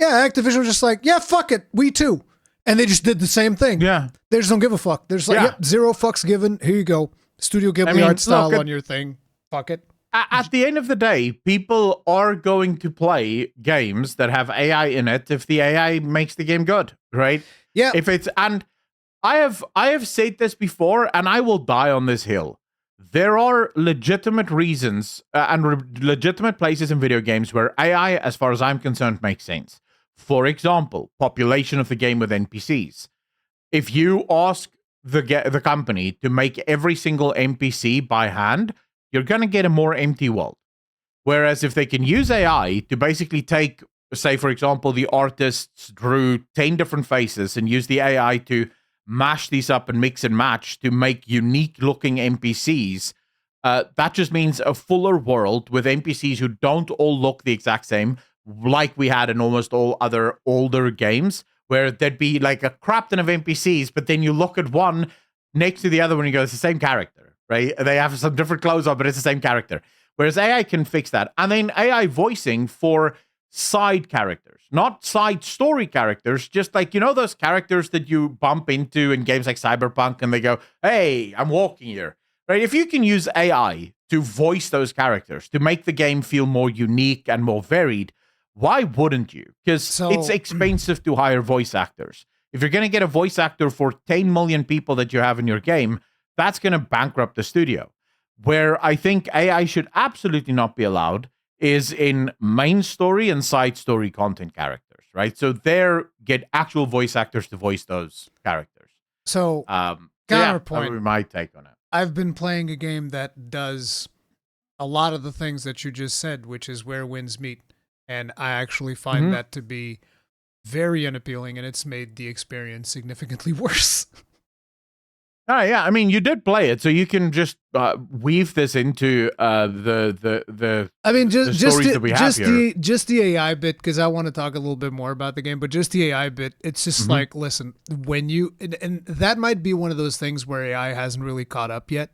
Yeah, Activision was just like, yeah, fuck it, we too. And they just did the same thing. Yeah. They just don't give a fuck. There's like, yep, zero fucks given. Here you go. Studio Ghibli art style on your thing. Fuck it. At the end of the day, people are going to play games that have AI in it if the AI makes the game good, right? Yeah. I have said this before, and I will die on this hill. There are legitimate reasons and legitimate places in video games where AI, as far as I'm concerned, makes sense. For example, population of the game with NPCs. If you ask the company to make every single NPC by hand, you're going to get a more empty world. Whereas if they can use AI to basically take, say, for example, the artists drew 10 different faces and use the AI to mash these up and mix and match to make unique looking NPCs, that just means a fuller world with NPCs who don't all look the exact same, like we had in almost all other older games, where there'd be like a crap ton of NPCs, but then you look at one next to the other one and you go, it's the same character, right? They have some different clothes on, but it's the same character. Whereas AI can fix that. And then AI voicing for side characters, not side story characters, just like, those characters that you bump into in games like Cyberpunk and they go, hey, I'm walking here, right? If you can use AI to voice those characters, to make the game feel more unique and more varied, why wouldn't you? Because it's expensive to hire voice actors. If you're going to get a voice actor for 10 million people that you have in your game, that's going to bankrupt the studio. Where I think AI should absolutely not be allowed is in main story and side story content characters, right? So get actual voice actors to voice those characters. So, counterpoint, that would be my take on it. I've been playing a game that does a lot of the things that you just said, which is where winds meet. And I actually find that to be very unappealing, and it's made the experience significantly worse. Oh, yeah. I mean, you did play it, so you can just weave this into the. I mean, just the AI bit, because I want to talk a little bit more about the game. But just the AI bit, it's just like, listen, when you and that might be one of those things where AI hasn't really caught up yet.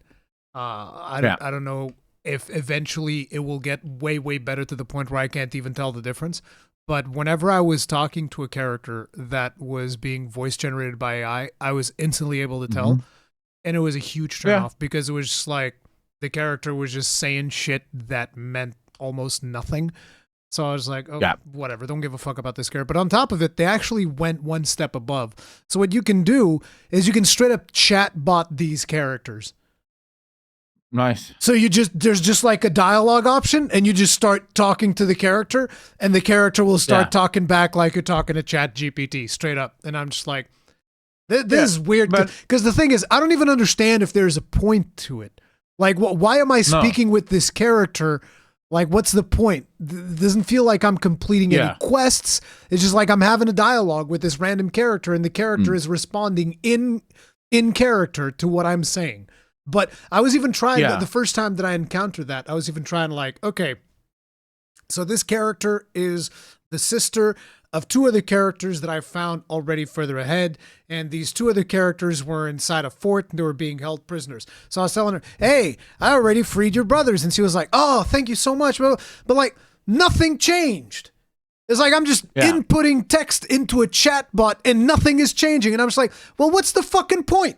I don't know if eventually it will get way, way better to the point where I can't even tell the difference. But whenever I was talking to a character that was being voice generated by AI, I was instantly able to tell. And it was a huge turnoff because it was just like the character was just saying shit that meant almost nothing. So I was like, whatever, don't give a fuck about this character. But on top of it, they actually went one step above. So what you can do is you can straight up chat bot these characters. Nice. So there's just like a dialogue option, and you just start talking to the character, and the character will start talking back like you're talking to Chat GPT, straight up. And I'm just like, this is weird. Because the thing is, I don't even understand if there's a point to it. Like, why am I speaking with this character? Like, what's the point? It doesn't feel like I'm completing any quests. It's just like I'm having a dialogue with this random character, and the character is responding in character to what I'm saying. But I was even trying, the first time that I encountered that, I was even trying like, okay, so this character is the sister of two other characters that I found already further ahead, and these two other characters were inside a fort and they were being held prisoners. So I was telling her, hey, I already freed your brothers. And she was like, oh, thank you so much. But like, nothing changed. It's like I'm just inputting text into a chat bot and nothing is changing. And I'm just like, well, what's the fucking point?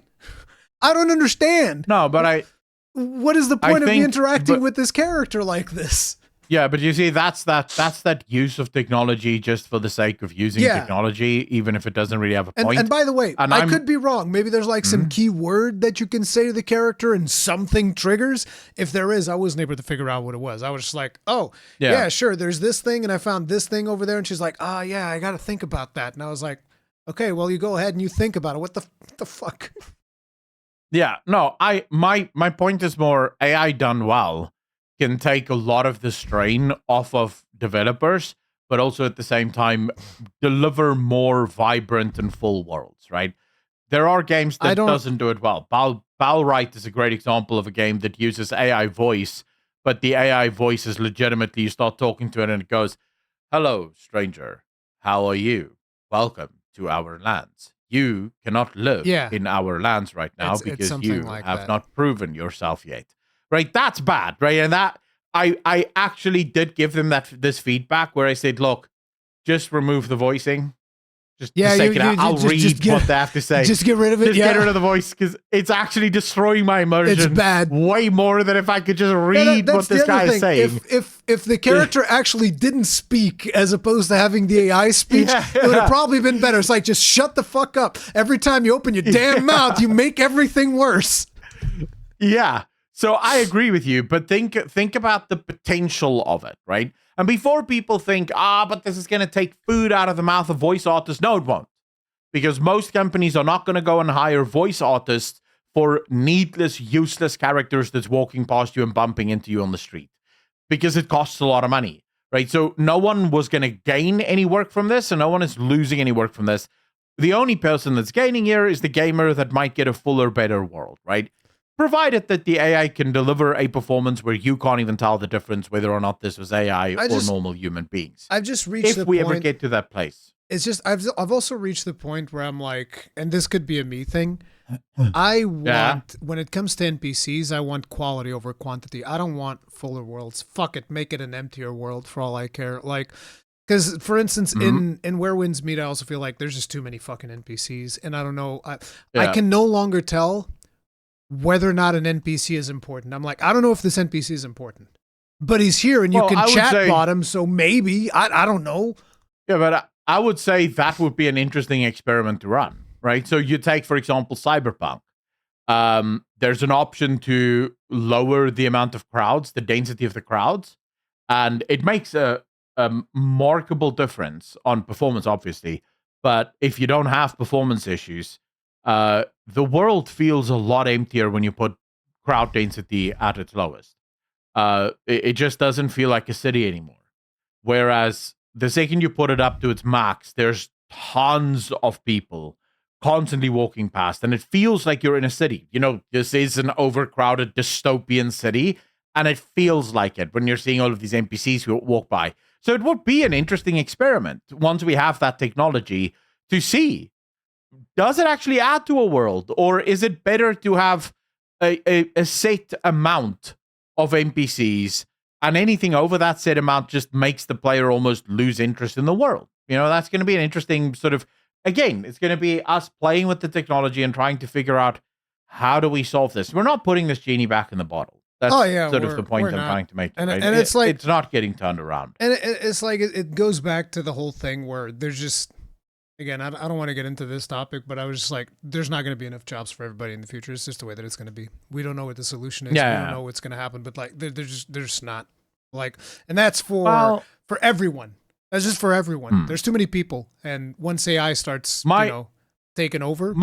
I don't understand. No, but what is the point of me interacting with this character like this? Yeah, but you see, that's that use of technology just for the sake of using technology, even if it doesn't really have a point. And by the way, I could be wrong. Maybe there's like some key word that you can say to the character and something triggers. If there is, I wasn't able to figure out what it was. I was just like, oh, yeah, sure, there's this thing, and I found this thing over there. And she's like, oh, yeah, I got to think about that. And I was like, okay, well, you go ahead and you think about it. What the fuck? Yeah, no, my point is more AI done well can take a lot of the strain off of developers, but also at the same time deliver more vibrant and full worlds, right? There are games that doesn't do it well. Balright is a great example of a game that uses AI voice, but the AI voice is legitimately, you start talking to it and it goes, hello, stranger, how are you? Welcome to our lands. You cannot live in our lands right now because you have not proven yourself yet. Right? That's bad, right? And that I actually did give them this feedback where I said, look, just remove the voicing. Just take it out. I'll read what they have to say. Just get rid of it. Just get rid of the voice because it's actually destroying my immersion. It's bad. Way more than if I could just read what this guy is saying. If the character actually didn't speak as opposed to having the AI speech, it would have probably been better. It's like, just shut the fuck up. Every time you open your damn mouth, you make everything worse. Yeah. So I agree with you, but think about the potential of it, right? And before people think, but this is going to take food out of the mouth of voice artists, no, it won't. because most companies are not going to go and hire voice artists for needless, useless characters that's walking past you and bumping into you on the street, because it costs a lot of money, right? So no one was going to gain any work from this, and no one is losing any work from this. The only person that's gaining here is the gamer that might get a fuller, better world, right? Provided that the AI can deliver a performance where you can't even tell the difference whether or not this was AI or normal human beings. I've just reached the point. If we ever get to that place. It's just, I've also reached the point where I'm like, and this could be a me thing, I want, when it comes to NPCs, I want quality over quantity. I don't want fuller worlds. Fuck it, make it an emptier world for all I care. Like, because, for instance, in Where Winds Meet, I also feel like there's just too many fucking NPCs, and I don't know, I can no longer tell whether or not an NPC is important. I'm like, I don't know if this NPC is important, but he's here and you can chatbot him, so maybe, I don't know. Yeah, but I would say that would be an interesting experiment to run, right? So you take, for example, Cyberpunk. There's an option to lower the amount of crowds, the density of the crowds, and it makes a markable difference on performance, obviously. But if you don't have performance issues, the world feels a lot emptier when you put crowd density at its lowest. It just doesn't feel like a city anymore. Whereas the second you put it up to its max, there's tons of people constantly walking past, and it feels like you're in a city. You know, this is an overcrowded dystopian city, and it feels like it when you're seeing all of these NPCs who walk by. So it would be an interesting experiment once we have that technology to see, does it actually add to a world, or is it better to have a set amount of NPCs, and anything over that set amount just makes the player almost lose interest in the world? You know, that's going to be an interesting sort of, again, it's going to be us playing with the technology and trying to figure out, how do we solve this? We're not putting this genie back in the bottle. That's sort of the point I'm trying to make. And, right? and it's like, it's not getting turned around. And it's like, it goes back to the whole thing where there's just, again, I don't want to get into this topic, but I was just like, there's not going to be enough jobs for everybody in the future. It's just the way that it's going to be. We don't know what the solution is. We don't know what's going to happen, but like, there's just not, like, and that's for everyone. That's just for everyone. There's too many people, and once AI starts, taking over,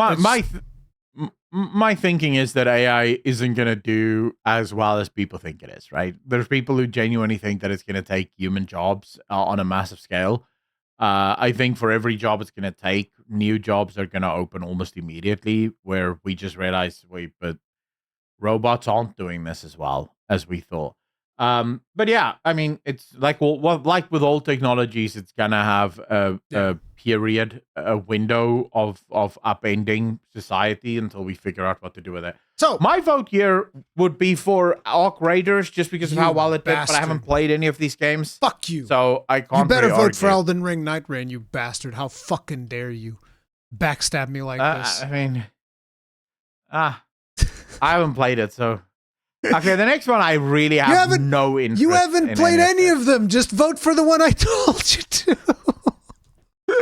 my thinking is that AI isn't going to do as well as people think it is, right? There's people who genuinely think that it's going to take human jobs on a massive scale. I think for every job it's going to take, new jobs are going to open almost immediately, where we just realize, wait, but robots aren't doing this as well as we thought. But yeah, I mean, it's like, like with all technologies, it's gonna have a period, a window of upending society until we figure out what to do with it. So my vote here would be for Arc Raiders, just because of how well it did, but I haven't played any of these games. Fuck you. So I can't. You better vote for Elden Ring Nightreign, you bastard. How fucking dare you backstab me like this? I mean, I haven't played it, so. Okay, the next one I really have no interest. You haven't played any of them. Just vote for the one I told you to.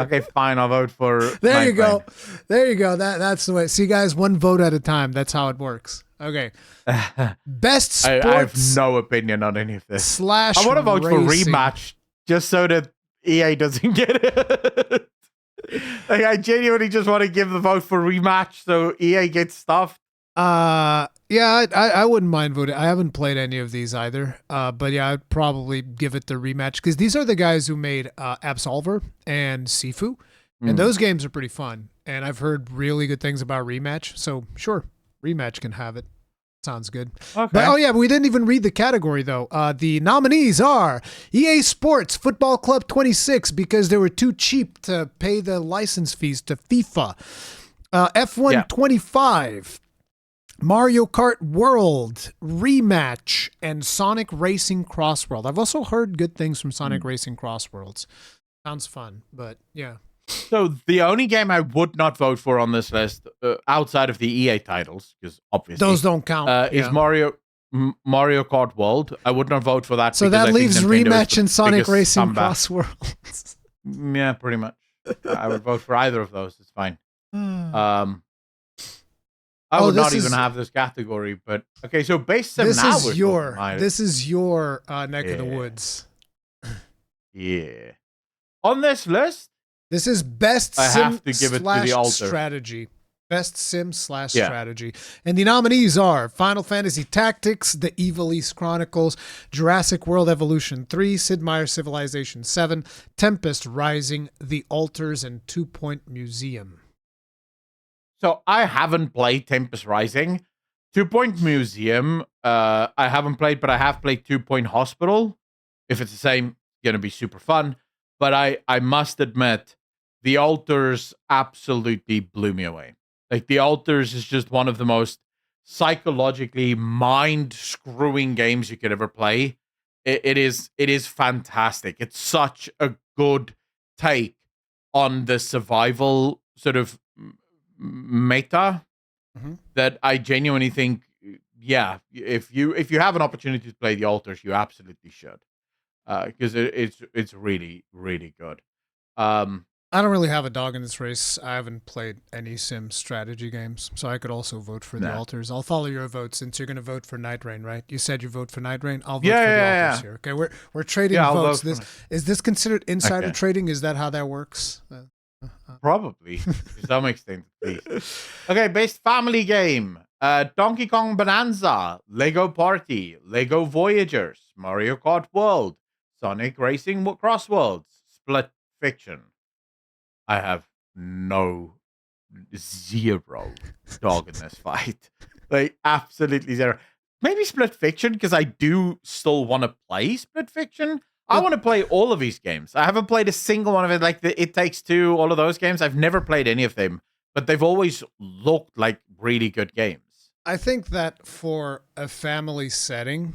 Okay, fine. I'll vote for. There you go. There you go. That's the way. See, guys, one vote at a time. That's how it works. Okay. Best sports. I have no opinion on any of this. I want to vote for rematch just so that EA doesn't get it. Like, I genuinely just want to give the vote for rematch so EA gets stuffed. Yeah, I wouldn't mind voting. I haven't played any of these either. But yeah, I'd probably give it the rematch, because these are the guys who made Absolver and Sifu, and those games are pretty fun. And I've heard really good things about rematch, so sure, rematch can have it. Sounds good. Okay. But, we didn't even read the category though. The nominees are EA Sports Football Club 26, because they were too cheap to pay the license fees to FIFA. F1 25. Mario Kart World, Rematch, and Sonic Racing Crossworld. I've also heard good things from Sonic Racing Crossworlds. Sounds fun, but yeah. So the only game I would not vote for on this list, outside of the EA titles, because obviously those don't count, is Mario Kart World. I would not vote for that. So that leaves Rematch and Sonic Racing Crossworlds. Yeah, pretty much. I would vote for either of those. It's fine. I would not even have this category, but okay. So base them now. This is your neck of the woods. Yeah. On this list, This is best I sim have to give it to the altar. strategy. Best sim / strategy. And the nominees are Final Fantasy Tactics, The Evil East Chronicles, Jurassic World Evolution 3, Sid Meier's Civilization 7, Tempest Rising, The Altars, and 2 Point Museum. So I haven't played Tempest Rising. 2 Point Museum, I haven't played, but I have played 2 Point Hospital. If it's the same, it's going to be super fun. But I must admit, The Altars absolutely blew me away. Like, The Altars is just one of the most psychologically mind-screwing games you could ever play. It is fantastic. It's such a good take on the survival sort of meta that I genuinely think, yeah, if you have an opportunity to play The Altars, you absolutely should, because it's really, really good. I don't really have a dog in this race. I haven't played any sim strategy games, so I could also vote for The Altars. I'll follow your vote since you're going to vote for Nightreign, right? You said you vote for Nightreign. I'll vote for The Altars here. Okay, we're trading votes. Is this considered insider trading? Is that how that works? Probably, to some extent, at least. Okay, best family game. Donkey Kong Bonanza, Lego Party, Lego Voyagers, Mario Kart World, Sonic Racing Cross Worlds, Split Fiction. I have zero dog in this fight. Like, absolutely zero. Maybe Split Fiction, because I do still want to play Split Fiction. I want to play all of these games. I haven't played a single one of it, like the It Takes Two, all of those games. I've never played any of them, but they've always looked like really good games. I think that for a family setting,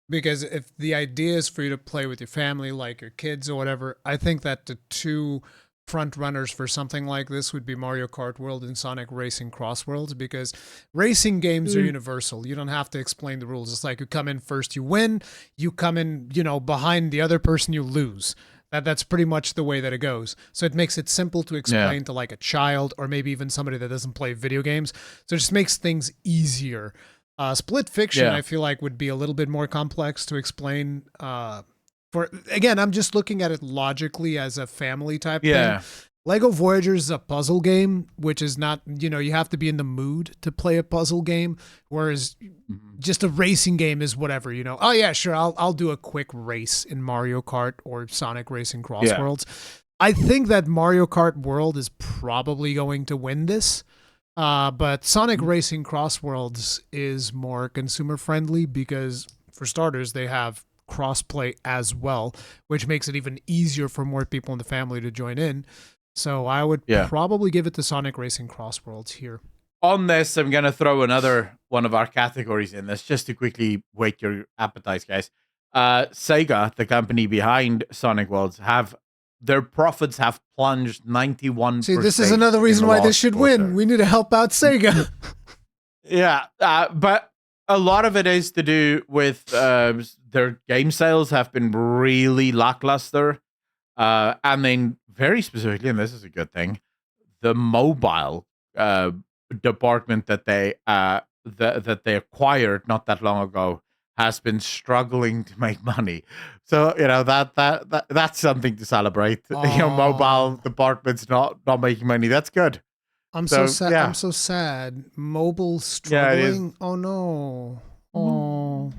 because if the idea is for you to play with your family, like your kids or whatever, I think that the two front runners for something like this would be Mario Kart World and Sonic Racing Cross Worlds, because racing games are universal. You don't have to explain the rules. It's like you come in first, you win. You come in, behind the other person, you lose. That's pretty much the way that it goes. So it makes it simple to explain to like a child or maybe even somebody that doesn't play video games. So it just makes things easier. Split Fiction, I feel like, would be a little bit more complex to explain. Again, I'm just looking at it logically as a family type thing. Lego Voyagers is a puzzle game, which is not, you have to be in the mood to play a puzzle game, whereas just a racing game is whatever, Oh yeah, sure, I'll do a quick race in Mario Kart or Sonic Racing Cross Worlds. I think that Mario Kart World is probably going to win this, but Sonic Racing Cross Worlds is more consumer friendly because, for starters, they have crossplay as well, which makes it even easier for more people in the family to join in. So I would probably give it to Sonic Racing Cross Worlds here. On this, I'm going to throw another one of our categories in this just to quickly whet your appetites, guys. Sega, the company behind Sonic Worlds, their profits have plunged 91%. See, this is another reason why this should win. We need to help out Sega. But a lot of it is to do with their game sales have been really lackluster. And then very specifically, and this is a good thing, the mobile department that they acquired not that long ago has been struggling to make money. So that's something to celebrate. Mobile department's not making money. That's good. I'm so sad. Yeah. I'm so sad. Mobile struggling. Oh no. Oh,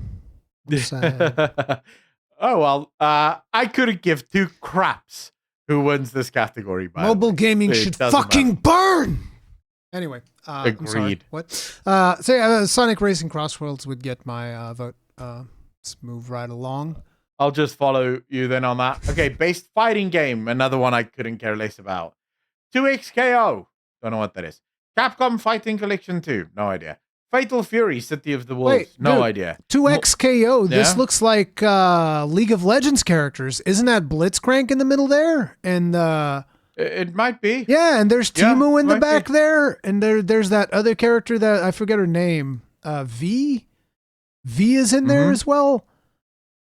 I'm sad. Oh well. I couldn't give two craps who wins this category. Mobile gaming should fucking burn. Anyway, agreed. I'm sorry. What? Sonic Racing Cross Worlds would get my vote. Let's move right along. I'll just follow you then on that. Okay, based fighting game. Another one I couldn't care less about. 2XKO. Don't know what that is. Capcom Fighting Collection 2. No idea. Fatal Fury, City of the Wolves. No idea. 2XKO. This looks like League of Legends characters. Isn't that Blitzcrank in the middle there? And it might be. Yeah, and there's Timu in the back there. And there's that other character that I forget her name. V? V is in there as well.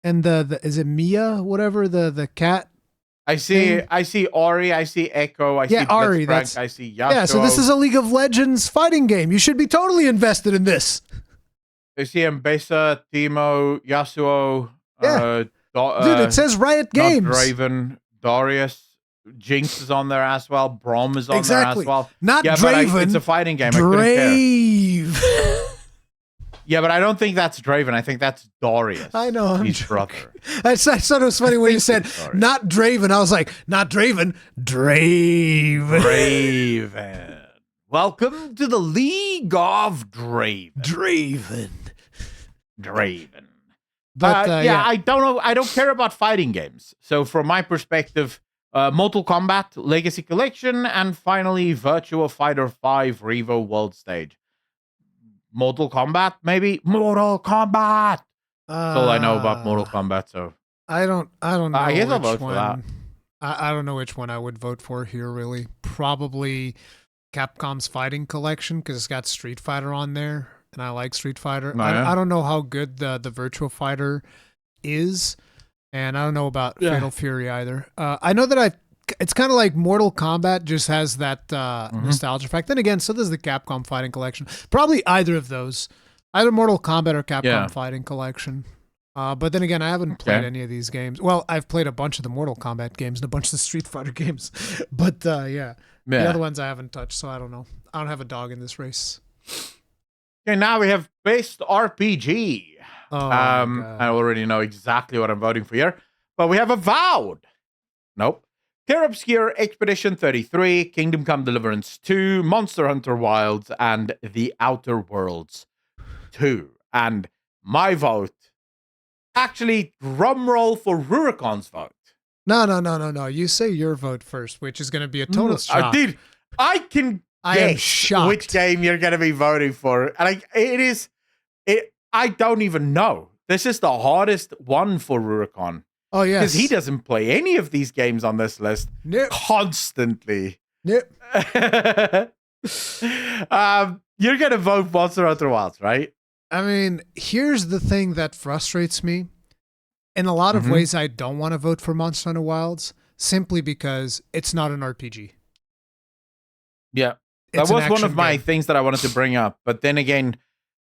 And the is it Mia? Whatever, the cat. I see Ori, I see Echo, I see Ari, Blitzcrank, I see Yasuo. Yeah, so this is a League of Legends fighting game. You should be totally invested in this. I see Mbesa, Teemo, Yasuo, dude, it says Riot Games. Raven, Darius, Jinx is on there as well. Brom is on there as well. Not Draven. But it's a fighting game. Drave. Yeah, but I don't think that's Draven. I think that's Darius. I know. His brother. I thought it was funny when you said not Draven. I was like, not Draven, Draven. Draven. Welcome to the League of Draven. Draven. But yeah, I don't know. I don't care about fighting games. So from my perspective, Mortal Kombat Legacy Collection, and finally Virtua Fighter 5 Revo World Stage. Mortal Kombat, maybe Mortal Kombat. That's all I know about Mortal Kombat. So I don't know. I guess I'll vote for that. I don't know which one I would vote for here. Really, probably Capcom's Fighting Collection because it's got Street Fighter on there, and I like Street Fighter. I don't know how good the Virtua Fighter is, and I don't know about Fatal Fury either. I know that it's kind of like Mortal Kombat just has that nostalgia fact. Then again, so does the Capcom Fighting Collection. Probably either of those. Either Mortal Kombat or Capcom Fighting Collection. But then again, I haven't played any of these games. Well, I've played a bunch of the Mortal Kombat games and a bunch of the Street Fighter games. But the other ones I haven't touched, so I don't know. I don't have a dog in this race. Okay, now we have Best RPG. I already know exactly what I'm voting for here. But we have Avowed. Nope. Clair Obscur Expedition 33, Kingdom Come Deliverance 2, Monster Hunter Wilds, and The Outer Worlds 2. And my vote, actually, drum roll for Rurikhan's vote. No. You say your vote first, which is going to be a total shock. Dude, I can guess which game you're going to be voting for. And I don't even know. This is the hardest one for Rurikhan. Oh, yes. Because he doesn't play any of these games on this list constantly. Nope. You're going to vote Monster Hunter Wilds, right? I mean, here's the thing that frustrates me. In a lot of ways, I don't want to vote for Monster Hunter Wilds simply because it's not an RPG. Yeah. That was one of my things that I wanted to bring up. But then again,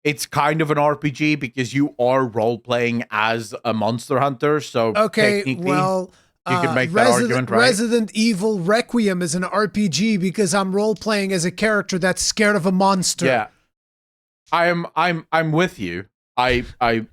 it's kind of an RPG because you are role-playing as a monster hunter. So technically, you can make that argument, right? Resident Evil Requiem is an RPG because I'm role-playing as a character that's scared of a monster. Yeah. I'm with you. I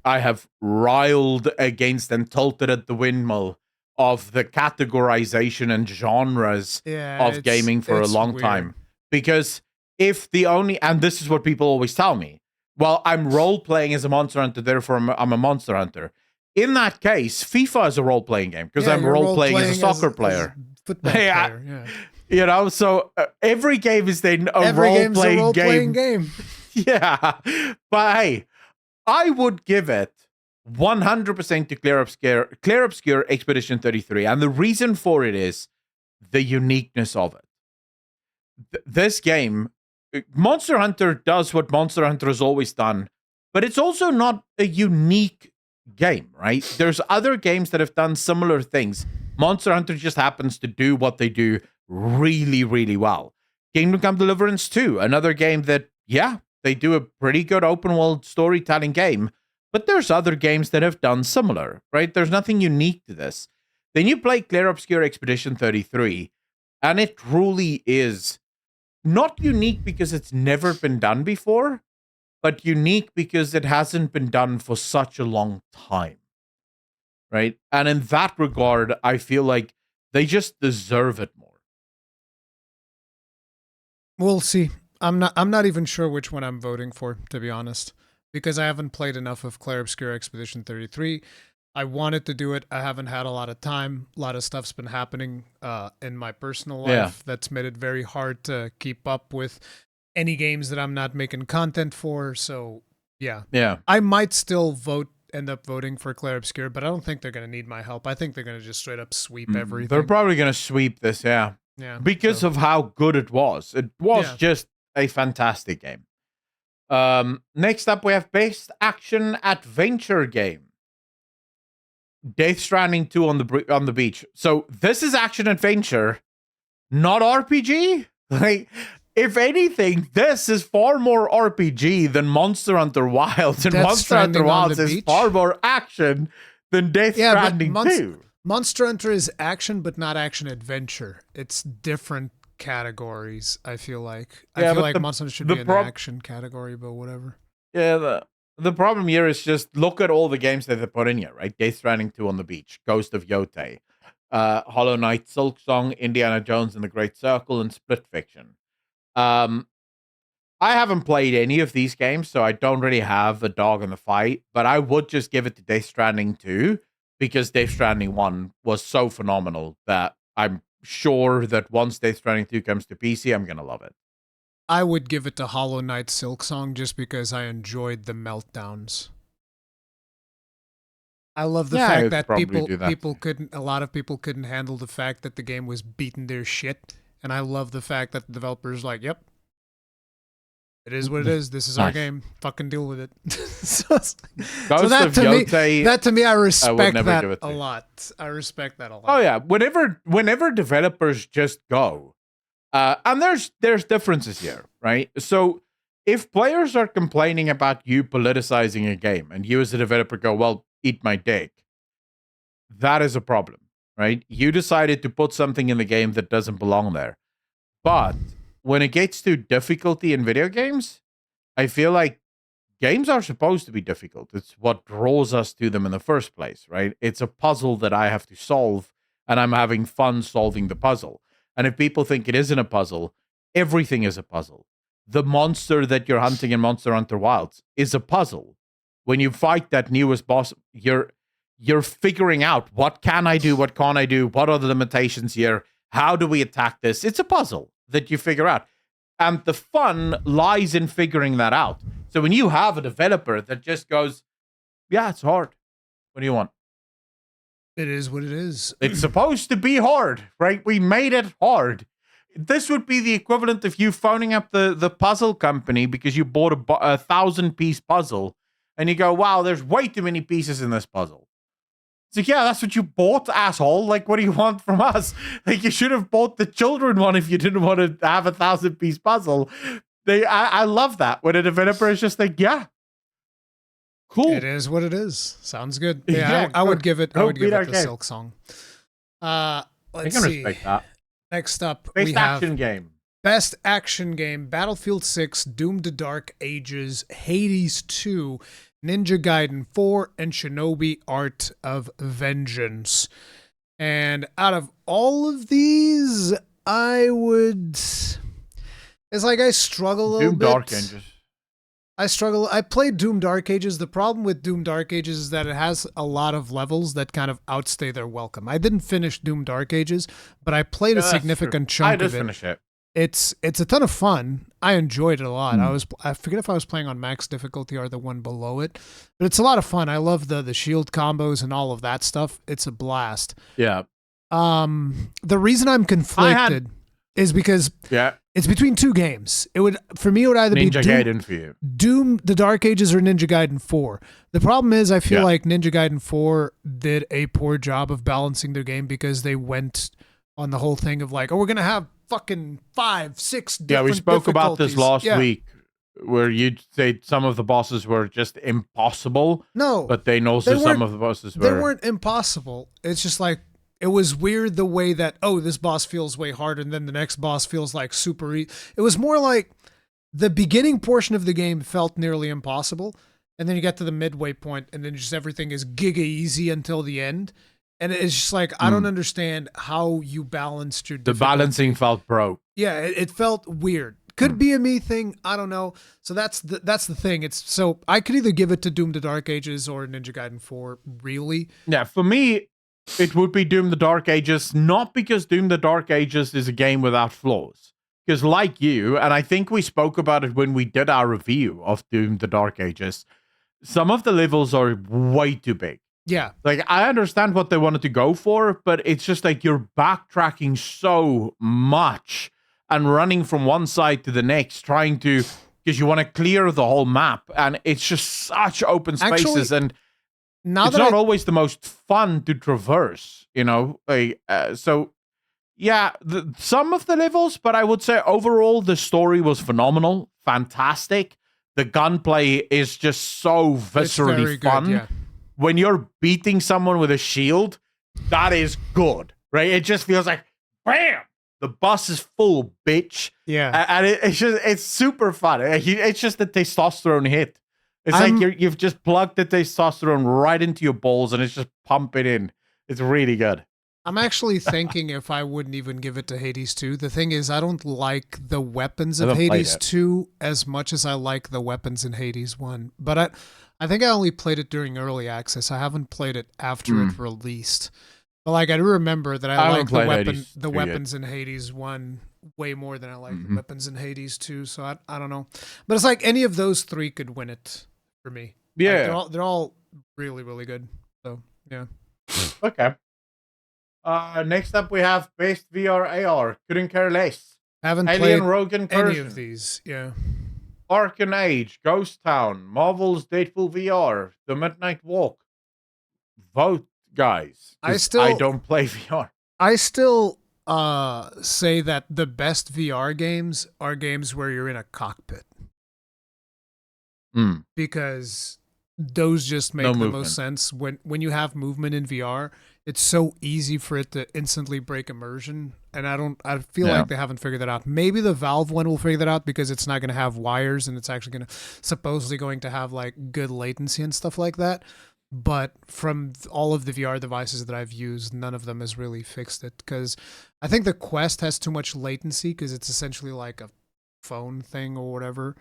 have riled against and tilted at the windmill of the categorization and genres of gaming for a long time. Because if the only, and this is what people always tell me, well, I'm role-playing as a monster hunter, therefore I'm a monster hunter. In that case, FIFA is a role-playing game because I'm role-playing as a soccer player. Football player, yeah. You know, so every game is then a role-playing game. Yeah. But hey, I would give it 100% to Clair Obscur Expedition 33. And the reason for it is the uniqueness of it. This game, Monster Hunter does what Monster Hunter has always done, but it's also not a unique game, right? There's other games that have done similar things. Monster Hunter just happens to do what they do really, really well. Kingdom Come Deliverance 2, another game that, they do a pretty good open world storytelling game, but there's other games that have done similar, right? There's nothing unique to this. Then you play Clair Obscur Expedition 33, and it truly is not unique because it's never been done before, but unique because it hasn't been done for such a long time, right? And in that regard, I feel like they just deserve it more. We'll see. I'm not even sure which one I'm voting for, to be honest, because I haven't played enough of Clair Obscur Expedition 33. I wanted to do it. I haven't had a lot of time. A lot of stuff's been happening in my personal life that's made it very hard to keep up with any games that I'm not making content for. So, yeah. I might still end up voting for Clair Obscur, but I don't think they're going to need my help. I think they're going to just straight up sweep everything. They're probably going to sweep this, yeah. Because of how good it was. It was just a fantastic game. Next up, we have Best Action Adventure Game. Death Stranding 2 on the beach. So this is action adventure, not RPG. Like, if anything, this is far more RPG than Monster Hunter Wilds, and Monster Hunter Wilds is far more action than Death Stranding 2. Monster Hunter is action, but not action adventure. It's different categories. I feel like Monster Hunter should be in the action category, but whatever. Yeah, the problem here is just look at all the games that they put in here, right? Death Stranding 2 on the Beach, Ghost of Yotei, Hollow Knight, Silk Song, Indiana Jones and the Great Circle, and Split Fiction. I haven't played any of these games, so I don't really have a dog in the fight, but I would just give it to Death Stranding 2 because Death Stranding 1 was so phenomenal that I'm sure that once Death Stranding 2 comes to PC, I'm going to love it. I would give it to Hollow Knight Silk Song just because I enjoyed the meltdowns. I love the fact that a lot of people couldn't handle the fact that the game was beating their shit. And I love the fact that the developers like, yep, it is what it is. This is our game. Fucking deal with it. so that to me, I respect that a lot. I respect that a lot. Oh yeah, whenever developers just go, and there's differences here, right? So if players are complaining about you politicizing a game, and you as a developer go, well, eat my dick, that is a problem, right? You decided to put something in the game that doesn't belong there, but when it gets to difficulty in video games, I feel like games are supposed to be difficult. It's what draws us to them in the first place, right? It's a puzzle that I have to solve, and I'm having fun solving the puzzle. And if people think it isn't a puzzle, everything is a puzzle. The monster that you're hunting in Monster Hunter Wilds is a puzzle. When you fight that newest boss, you're figuring out what can I do, what can't I do, what are the limitations here, how do we attack this? It's a puzzle that you figure out. And the fun lies in figuring that out. So when you have a developer that just goes, yeah, it's hard. What do you want? It is what it is. It's supposed to be hard, right? We made it hard. This would be the equivalent of you phoning up the puzzle company because you bought a 1,000-piece puzzle and you go, wow, there's way too many pieces in this puzzle. It's like, yeah, that's what you bought, asshole. Like, what do you want from us? Like, you should have bought the children one if you didn't want to have a 1,000-piece puzzle. I love that when a developer is just like, yeah, cool. It is what it is. Sounds good. Yeah, I would give it. I would give it the Silk Song. Let's see. Respect that. Next up, Best action game. Best action game: Battlefield 6, Doom: The Dark Ages, Hades 2, Ninja Gaiden 4, and Shinobi Art of Vengeance. And out of all of these, I would... It's like I struggle a little bit. Doom Dark Ages. I played Doom Dark Ages. The problem with Doom Dark Ages is that it has a lot of levels that kind of outstay their welcome. I didn't finish Doom Dark Ages, but I played a significant chunk of it. I did finish it. It's a ton of fun. I enjoyed it a lot. I forget if I was playing on max difficulty or the one below it, but it's a lot of fun. I love the shield combos and all of that stuff. It's a blast. Yeah. The reason I'm conflicted is because it's between two games. It would either be Ninja Gaiden for you. Doom: The Dark Ages or Ninja Gaiden 4. The problem is I feel like Ninja Gaiden 4 did a poor job of balancing their game because they went on the whole thing of like, oh, we're going to have fucking 5, 6 different we spoke about this last week where you said some of the bosses were just impossible. No. But then also some of the bosses were... They weren't impossible. It's just like, it was weird the way that, oh, this boss feels way harder, and then the next boss feels like super easy. It was more like the beginning portion of the game felt nearly impossible, and then you get to the midway point, and then just everything is giga easy until the end. And it's just like, I don't understand how you balanced your difficulty. The balancing felt broke. Yeah, it felt weird. Could be a me thing. I don't know. So that's the thing. So I could either give it to Doom: The Dark Ages or Ninja Gaiden 4, really. Yeah, for me, it would be Doom: The Dark Ages, not because Doom: The Dark Ages is a game without flaws. Because like you, and I think we spoke about it when we did our review of Doom: The Dark Ages, some of the levels are way too big. Yeah. Like, I understand what they wanted to go for, but it's just like you're backtracking so much and running from one side to the next, trying to, because you want to clear the whole map. And it's just such open spaces. And it's not always the most fun to traverse, you know? So, yeah, some of the levels, but I would say overall, the story was phenomenal, fantastic. The gunplay is just so viscerally fun. Good, yeah. When you're beating someone with a shield, that is good, right? It just feels like, bam, the bus is full, bitch. Yeah. And it's super fun. It's just the testosterone hit. It's like you've just plugged the testosterone right into your balls and it's just pumping in. It's really good. I'm actually thinking if I wouldn't even give it to Hades 2. The thing is, I don't like the weapons of Hades 2 as much as I like the weapons in Hades 1. But I think I only played it during early access. I haven't played it after it released. But like I do remember that I like the weapons in Hades 1 way more than I like the weapons in Hades 2. So I don't know. But it's like any of those three could win it for me. Yeah. Like they're all really, really good. So yeah. Okay. Next up we have Best VR AR. Couldn't care less. Haven't Alien played Rogue Incursion, any of these. Yeah. Arcane Age, Ghost Town, Marvel's Deadpool VR, The Midnight Walk. Vote, guys. I don't play VR. I still say that the best VR games are games where you're in a cockpit. Because those just make the most sense. When you have movement in VR, it's so easy for it to instantly break immersion, and I feel like they haven't figured that out. Maybe the Valve one will figure that out because it's not going to have wires and it's actually supposedly going to have like good latency and stuff like that. But from all of the VR devices that I've used, none of them has really fixed it, because I think the Quest has too much latency because it's essentially like a phone thing or whatever.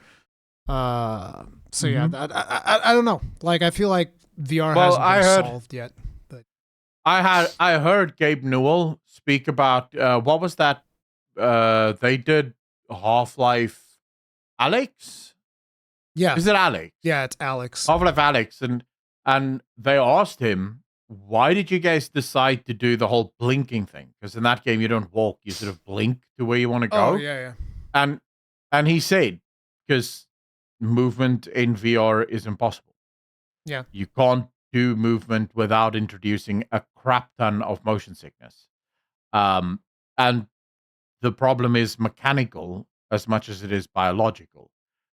So yeah, I don't know. Like I feel like VR hasn't been solved yet. I heard Gabe Newell speak about what was that? They did Half-Life Alyx. Yeah, is it Alyx? Yeah, it's Alyx. Half-Life Alyx, and they asked him, why did you guys decide to do the whole blinking thing? Because in that game you don't walk, you sort of blink to where you want to go. Oh yeah. And he said, because movement in VR is impossible. Yeah, you can't do movement without introducing a crap ton of motion sickness. And the problem is mechanical as much as it is biological.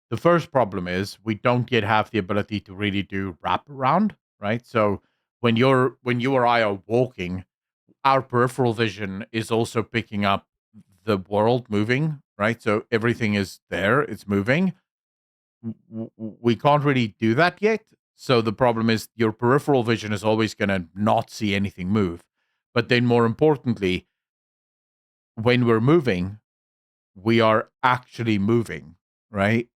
The first problem is we don't yet have the ability to really do wraparound, right? So when you or I are walking, our peripheral vision is also picking up the world moving, right? So everything is there, it's moving. We can't really do that yet. So the problem is your peripheral vision is always going to not see anything move. But then more importantly, when we're moving, we are actually moving, right?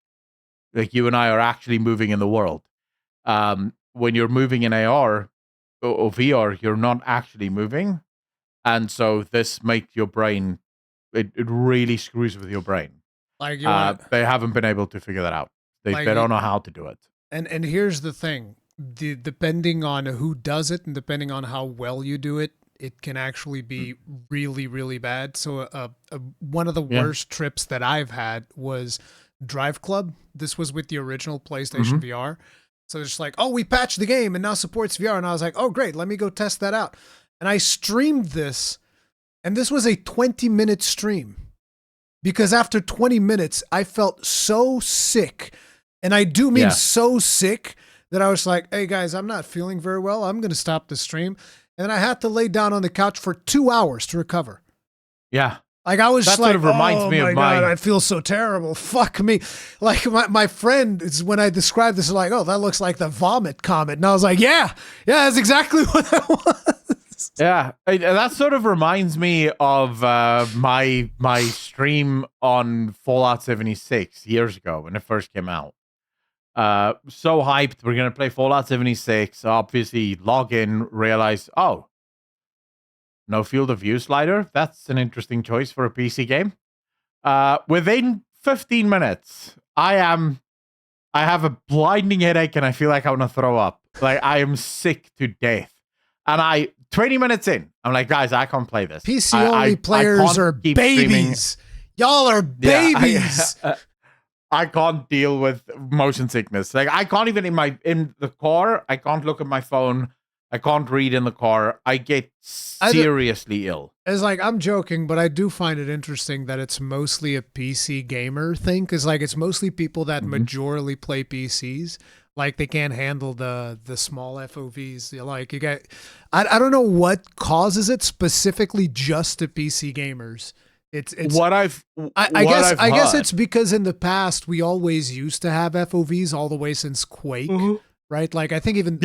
Like you and I are actually moving in the world. When you're moving in AR or VR, you're not actually moving. And so this makes your brain, it really screws with your brain. Like they haven't been able to figure that out. They don't know how to do it. And here's the thing. Depending on who does it and depending on how well you do it, it can actually be really, really bad. So one of the worst trips that I've had was Drive Club. This was with the original PlayStation VR. So it's just like, oh, we patched the game and now supports VR. And I was like, oh, great. Let me go test that out. And I streamed this. And this was a 20-minute stream. Because after 20 minutes, I felt so sick. And I do mean so sick that I was like, hey, guys, I'm not feeling very well. I'm going to stop the stream. And then I had to lay down on the couch for 2 hours to recover. Yeah. Like I was that just like, sort of reminds me of God, I feel so terrible. Fuck me. Like my friend, is when I described this, like, oh, that looks like the vomit comet. And I was like, yeah, that's exactly what that was. Yeah. That sort of reminds me of my stream on Fallout 76 years ago when it first came out. So hyped. We're going to play Fallout 76. Obviously, log in, realize, oh, no field of view slider. That's an interesting choice for a PC game. Within 15 minutes, I have a blinding headache and I feel like I want to throw up. Like I am sick to death. And 20 minutes in, I'm like, guys, I can't play this. PC only players are babies. Streaming. Y'all are babies. I can't deal with motion sickness. Like I can't even in the car. I can't look at my phone. I can't read in the car. I get seriously ill. It's like, I'm joking, but I do find it interesting that it's mostly a PC gamer thing. Because like it's mostly people that majorly play PCs. Like they can't handle the small FOVs. Like you get, I don't know what causes it specifically just to PC gamers. It's what I've I guess I guess it's because in the past we always used to have FOVs all the way since Quake. Mm-hmm. Right? Like I think even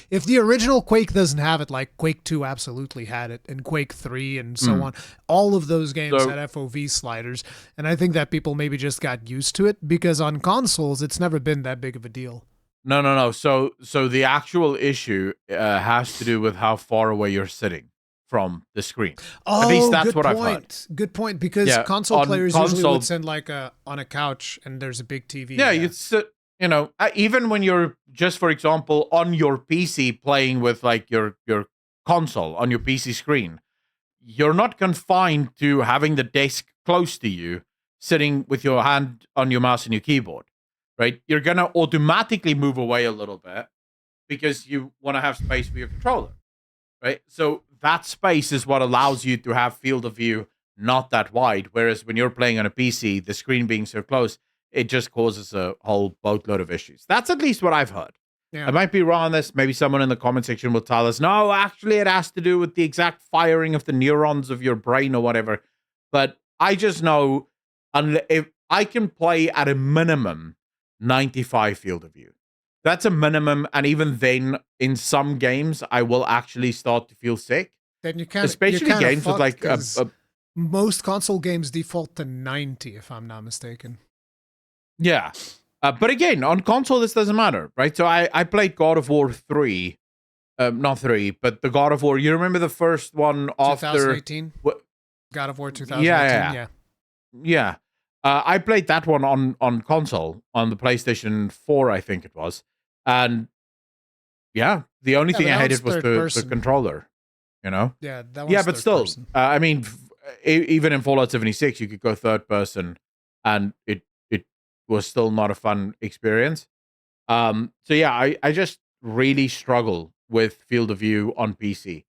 if the original Quake doesn't have it, like Quake 2 absolutely had it, and Quake 3 and so on. All of those games had FOV sliders, and I think that people maybe just got used to it because on consoles it's never been that big of a deal. No. So the actual issue has to do with how far away you're sitting from the screen. Oh, at least that's what I've heard. Good point, because console players usually would send like on a couch and there's a big TV. Yeah, you'd sit, even when you're just, for example, on your PC playing with like your console on your PC screen, you're not confined to having the desk close to you, sitting with your hand on your mouse and your keyboard, right? You're going to automatically move away a little bit because you want to have space for your controller, right? So that space is what allows you to have field of view not that wide. Whereas when you're playing on a PC, the screen being so close, it just causes a whole boatload of issues. That's at least what I've heard. Yeah. I might be wrong on this. Maybe someone in the comment section will tell us, no, actually it has to do with the exact firing of the neurons of your brain or whatever. But I just know if I can play at a minimum 95 field of view. That's a minimum. And even then, in some games, I will actually start to feel sick. Then you can't, especially games with like most console games default to 90, if I'm not mistaken. Yeah. But again, on console, this doesn't matter, right? So I played God of War 3. Not 3, but the God of War. You remember the first one after... 2018? God of War 2018, yeah. I played that one on console, on the PlayStation 4, I think it was. And yeah, the only thing I hated was the controller, Yeah, that was but still, I mean, even in Fallout 76, you could go third person, and it was still not a fun experience. So yeah, I just really struggle with field of view on PC.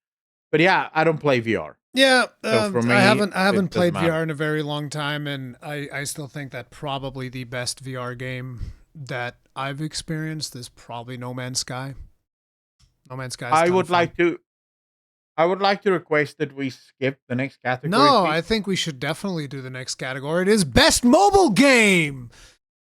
But yeah, I don't play VR. Yeah, so for me, I haven't played VR in a very long time, and I still think that probably the best VR game that I've experienced is probably No Man's Sky. No Man's Sky. I would like to request that we skip the next category. No, I think we should definitely do the next category. It is best mobile game.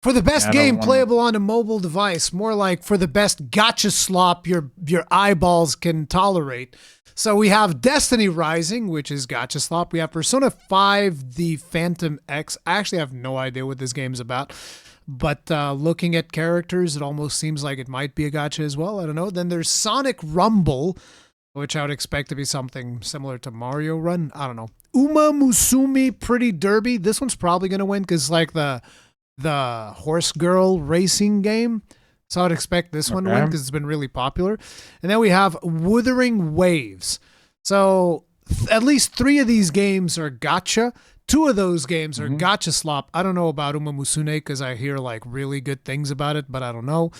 For the best game playable on a mobile device, more like for the best gotcha slop your eyeballs can tolerate. So we have Destiny Rising, which is gotcha slop. We have Persona 5, The Phantom X. I actually have no idea what this game's about. But looking at characters, it almost seems like it might be a gotcha as well. I don't know. Then there's Sonic Rumble, which I would expect to be something similar to Mario Run. I don't know. Uma Musume Pretty Derby. This one's probably going to win because like the horse girl racing game. So I'd expect this one to win because it's been really popular. And then we have Wuthering Waves. So at least 3 of these games are gotcha. 2 of those games are gotcha slop. I don't know about Uma Musume because I hear like really good things about it, but I don't know.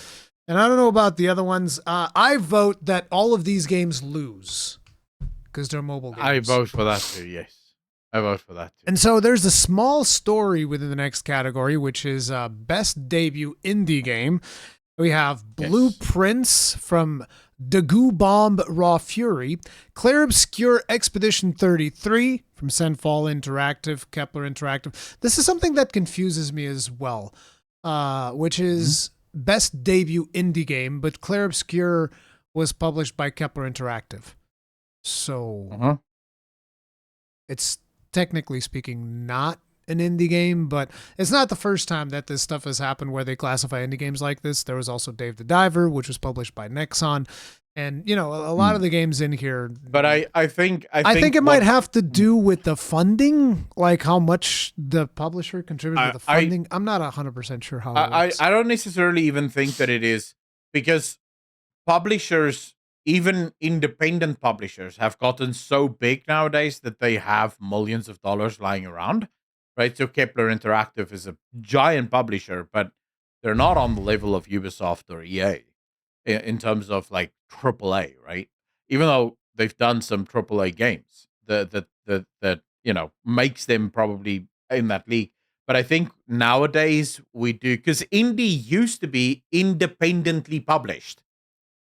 And I don't know about the other ones. I vote that all of these games lose because they're mobile games. I vote for that too, yes. I vote for that too. And so there's a small story within the next category, which is best debut indie game. We have Blueprints from Dagu Bomb Raw Fury, Clair Obscur Expedition 33 from Senfall Interactive, Kepler Interactive. This is something that confuses me as well, which is best debut indie game, but Clair Obscur was published by Kepler Interactive. So it's technically speaking not an indie game, but it's not the first time that this stuff has happened where they classify indie games like this. There was also Dave the Diver, which was published by Nexon. And, a lot of the games in here. But I think it might have to do with the funding, like how much the publisher contributed to the funding. I'm not 100% sure how it works. I don't necessarily even think that it is, because publishers, even independent publishers, have gotten so big nowadays that they have millions of dollars lying around. Right, so Kepler Interactive is a giant publisher, but they're not on the level of Ubisoft or EA in terms of like AAA, right? Even though they've done some AAA games that makes them probably in that league. But I think nowadays we do, because indie used to be independently published,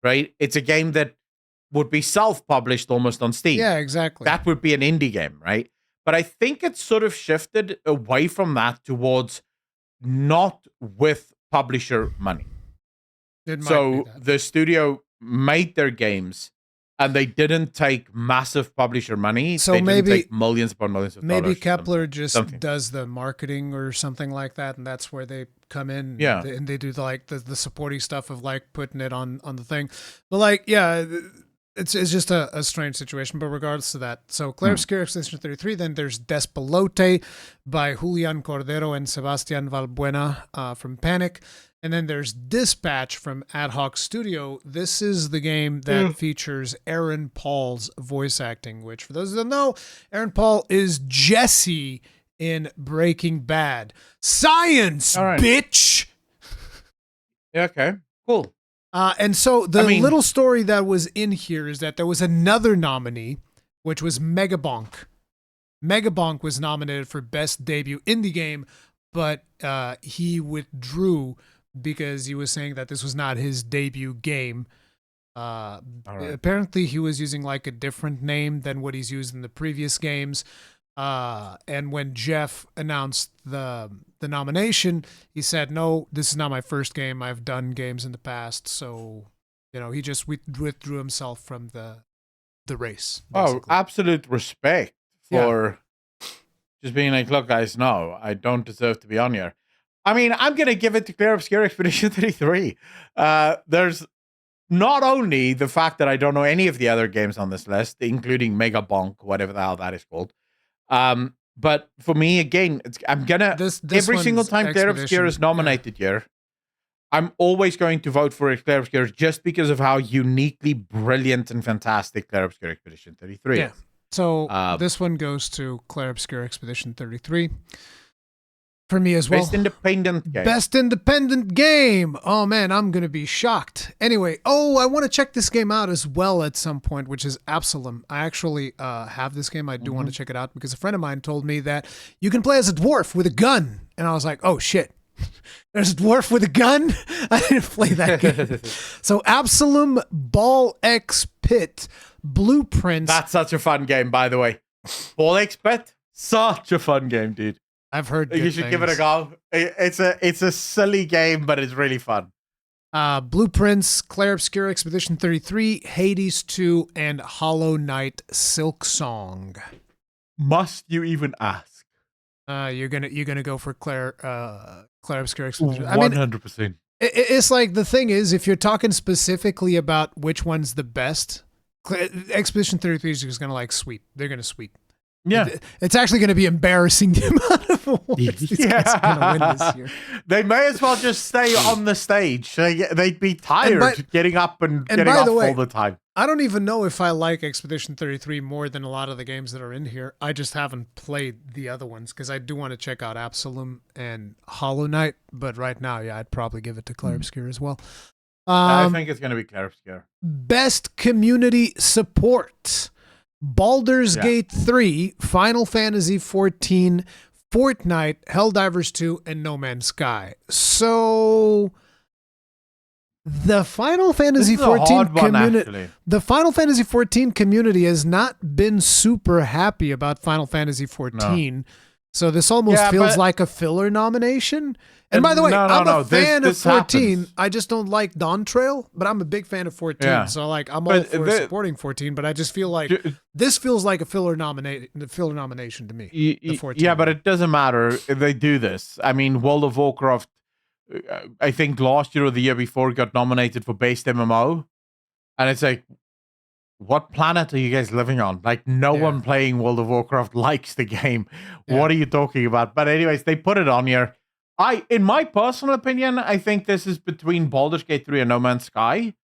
right? It's a game that would be self-published almost on Steam. Yeah, exactly. That would be an indie game, right? But I think it's sort of shifted away from that towards not with publisher money. So the studio made their games and they didn't take massive publisher money. So they maybe didn't take millions upon millions of dollars. Maybe Kepler just does the marketing or something like that, and that's where they come in. Yeah, and they do like the supporting stuff of like putting it on the thing. But like, yeah, it's just a strange situation. But regardless of that, so Clair Obscur Expedition 33. Then there's Despolote by Julian Cordero and Sebastian Valbuena from Panic. And then there's Dispatch from Ad Hoc Studio. This is the game that features Aaron Paul's voice acting, which for those who don't know, Aaron Paul is Jesse in Breaking Bad. Science, bitch! Yeah, okay, cool. And so the little story that was in here is that there was another nominee, which was Megabonk. Megabonk was nominated for Best Debut Indie Game, but he withdrew because he was saying that this was not his debut game. Apparently he was using like a different name than what he's used in the previous games. And when Jeff announced the nomination, he said, no, this is not my first game. I've done games in the past. So, he just withdrew himself from the race. Basically. Oh, absolute respect for just being like, look, guys, no, I don't deserve to be on here. I mean, I'm going to give it to Clair Obscur Expedition 33. There's not only the fact that I don't know any of the other games on this list, including Mega Bonk, whatever the hell that is called. But for me, again, I'm going to... Every single time Clair Obscur is nominated here, I'm always going to vote for Clair Obscur just because of how uniquely brilliant and fantastic Clair Obscur Expedition 33 is. So this one goes to Clair Obscur Expedition 33. For me as well. Best independent game. Best independent game. Oh, man, I'm going to be shocked. Anyway, I want to check this game out as well at some point, which is Absalom. I actually have this game. I do want to check it out because a friend of mine told me that you can play as a dwarf with a gun. And I was like, oh, shit. There's a dwarf with a gun? I didn't play that game. So Absalom, Ball X Pit, Blueprints. That's such a fun game, by the way. Ball X Pit? Such a fun game, dude. I've heard you should give it a go. It's a silly game, but it's really fun. Blueprints, Clair Obscur Expedition 33, Hades 2, and Hollow Knight Silk Song. Must you even ask? You're gonna go for Clair Obscur Expedition. 100%. It's like the thing is, if you're talking specifically about which one's the best, Expedition 33 is just gonna sweep. They're gonna sweep. Yeah, it's actually going to be embarrassing the amount of awards these guys are going to win this year. They may as well just stay on the stage. They'd be tired getting up and getting off all the time. I don't even know if I like Expedition 33 more than a lot of the games that are in here. I just haven't played the other ones because I do want to check out Absalom and Hollow Knight. But right now, I'd probably give it to Clair Obscur as well. I think it's going to be Clair Obscur. Best community support. Baldur's Gate 3, Final Fantasy 14, Fortnite, Helldivers 2, and No Man's Sky. So the Final Fantasy 14 community, the Final Fantasy 14 community has not been super happy about Final Fantasy 14. No. So this almost feels like a filler nomination. And by the way, I'm a fan of 14. Happens. I just don't like Dawn Trail, but I'm a big fan of 14. Yeah. So I'm all for supporting 14, but I just feel like this feels like a filler nomination to me. Yeah, but it doesn't matter if they do this. I mean, World of Warcraft, I think last year or the year before, got nominated for Best MMO. And it's like, what planet are you guys living on? No one playing World of Warcraft likes the game. Yeah. What are you talking about? But anyways, they put it on here. In my personal opinion, I think this is between Baldur's Gate 3 and No Man's Sky.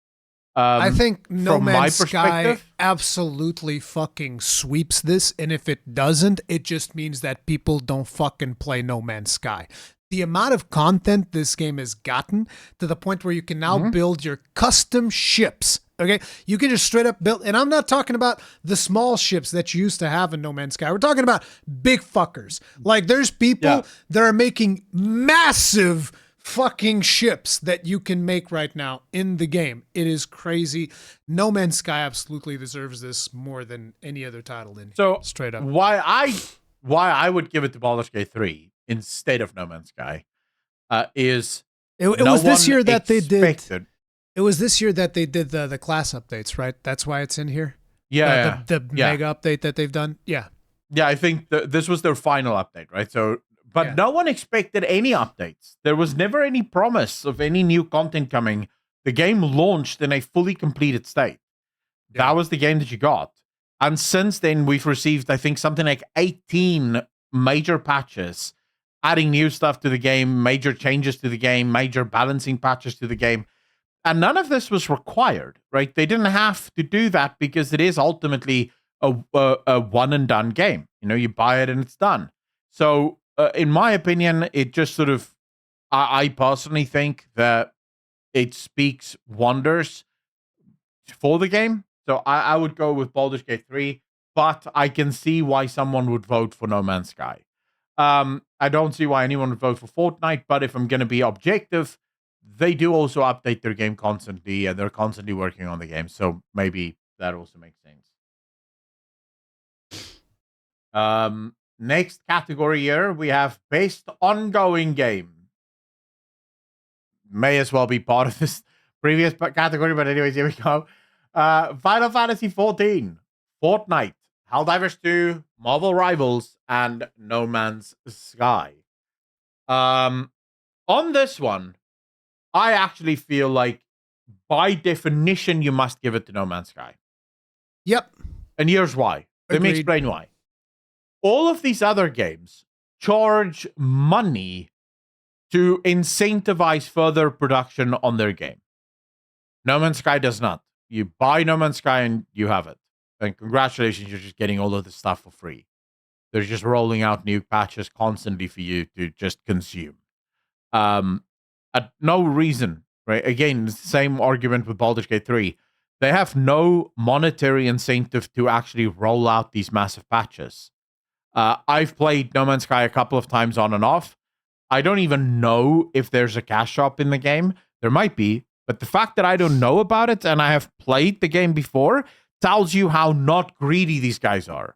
I think No Man's Sky absolutely fucking sweeps this. And if it doesn't, it just means that people don't fucking play No Man's Sky. The amount of content this game has gotten to the point where you can now build your custom ships Okay, you can just straight up build, and I'm not talking about the small ships that you used to have in No Man's Sky. We're talking about big fuckers. Like there's people that are making massive fucking ships that you can make right now in the game. It is crazy. No Man's Sky absolutely deserves this more than any other title in here. Straight up. Why I would give it to Baldur's Gate 3 instead of No Man's Sky is it was this year that they did. It was this year that they did the class updates, right? That's why it's in here. Yeah, the mega update that they've done. Yeah, I think this was their final update, right? So, but no one expected any updates. There was never any promise of any new content coming. The game launched in a fully completed state. Yeah. That was the game that you got, and since then we've received, I think, something like 18 major patches, adding new stuff to the game, major changes to the game, major balancing patches to the game. And none of this was required, right? They didn't have to do that because it is ultimately a one and done game. You know, you buy it and it's done. So, in my opinion, it just sort of, I personally think that it speaks wonders for the game. So I would go with Baldur's Gate 3, but I can see why someone would vote for No Man's Sky. I don't see why anyone would vote for Fortnite, but if I'm going to be objective, they do also update their game constantly, and they're constantly working on the game. So maybe that also makes sense. Next category here, we have Best Ongoing Game. May as well be part of this previous category, but anyways, here we go. Final Fantasy XIV, Fortnite, Helldivers 2, Marvel Rivals, and No Man's Sky. On this one, I actually feel like, by definition, you must give it to No Man's Sky. Yep. And here's why. Let me explain why. All of these other games charge money to incentivize further production on their game. No Man's Sky does not. You buy No Man's Sky and you have it. And congratulations, you're just getting all of this stuff for free. They're just rolling out new patches constantly for you to just consume. At no reason, right? Again, it's the same argument with Baldur's Gate 3. They have no monetary incentive to actually roll out these massive patches. I've played No Man's Sky a couple of times on and off. I don't even know if there's a cash shop in the game. There might be, but the fact that I don't know about it and I have played the game before tells you how not greedy these guys are.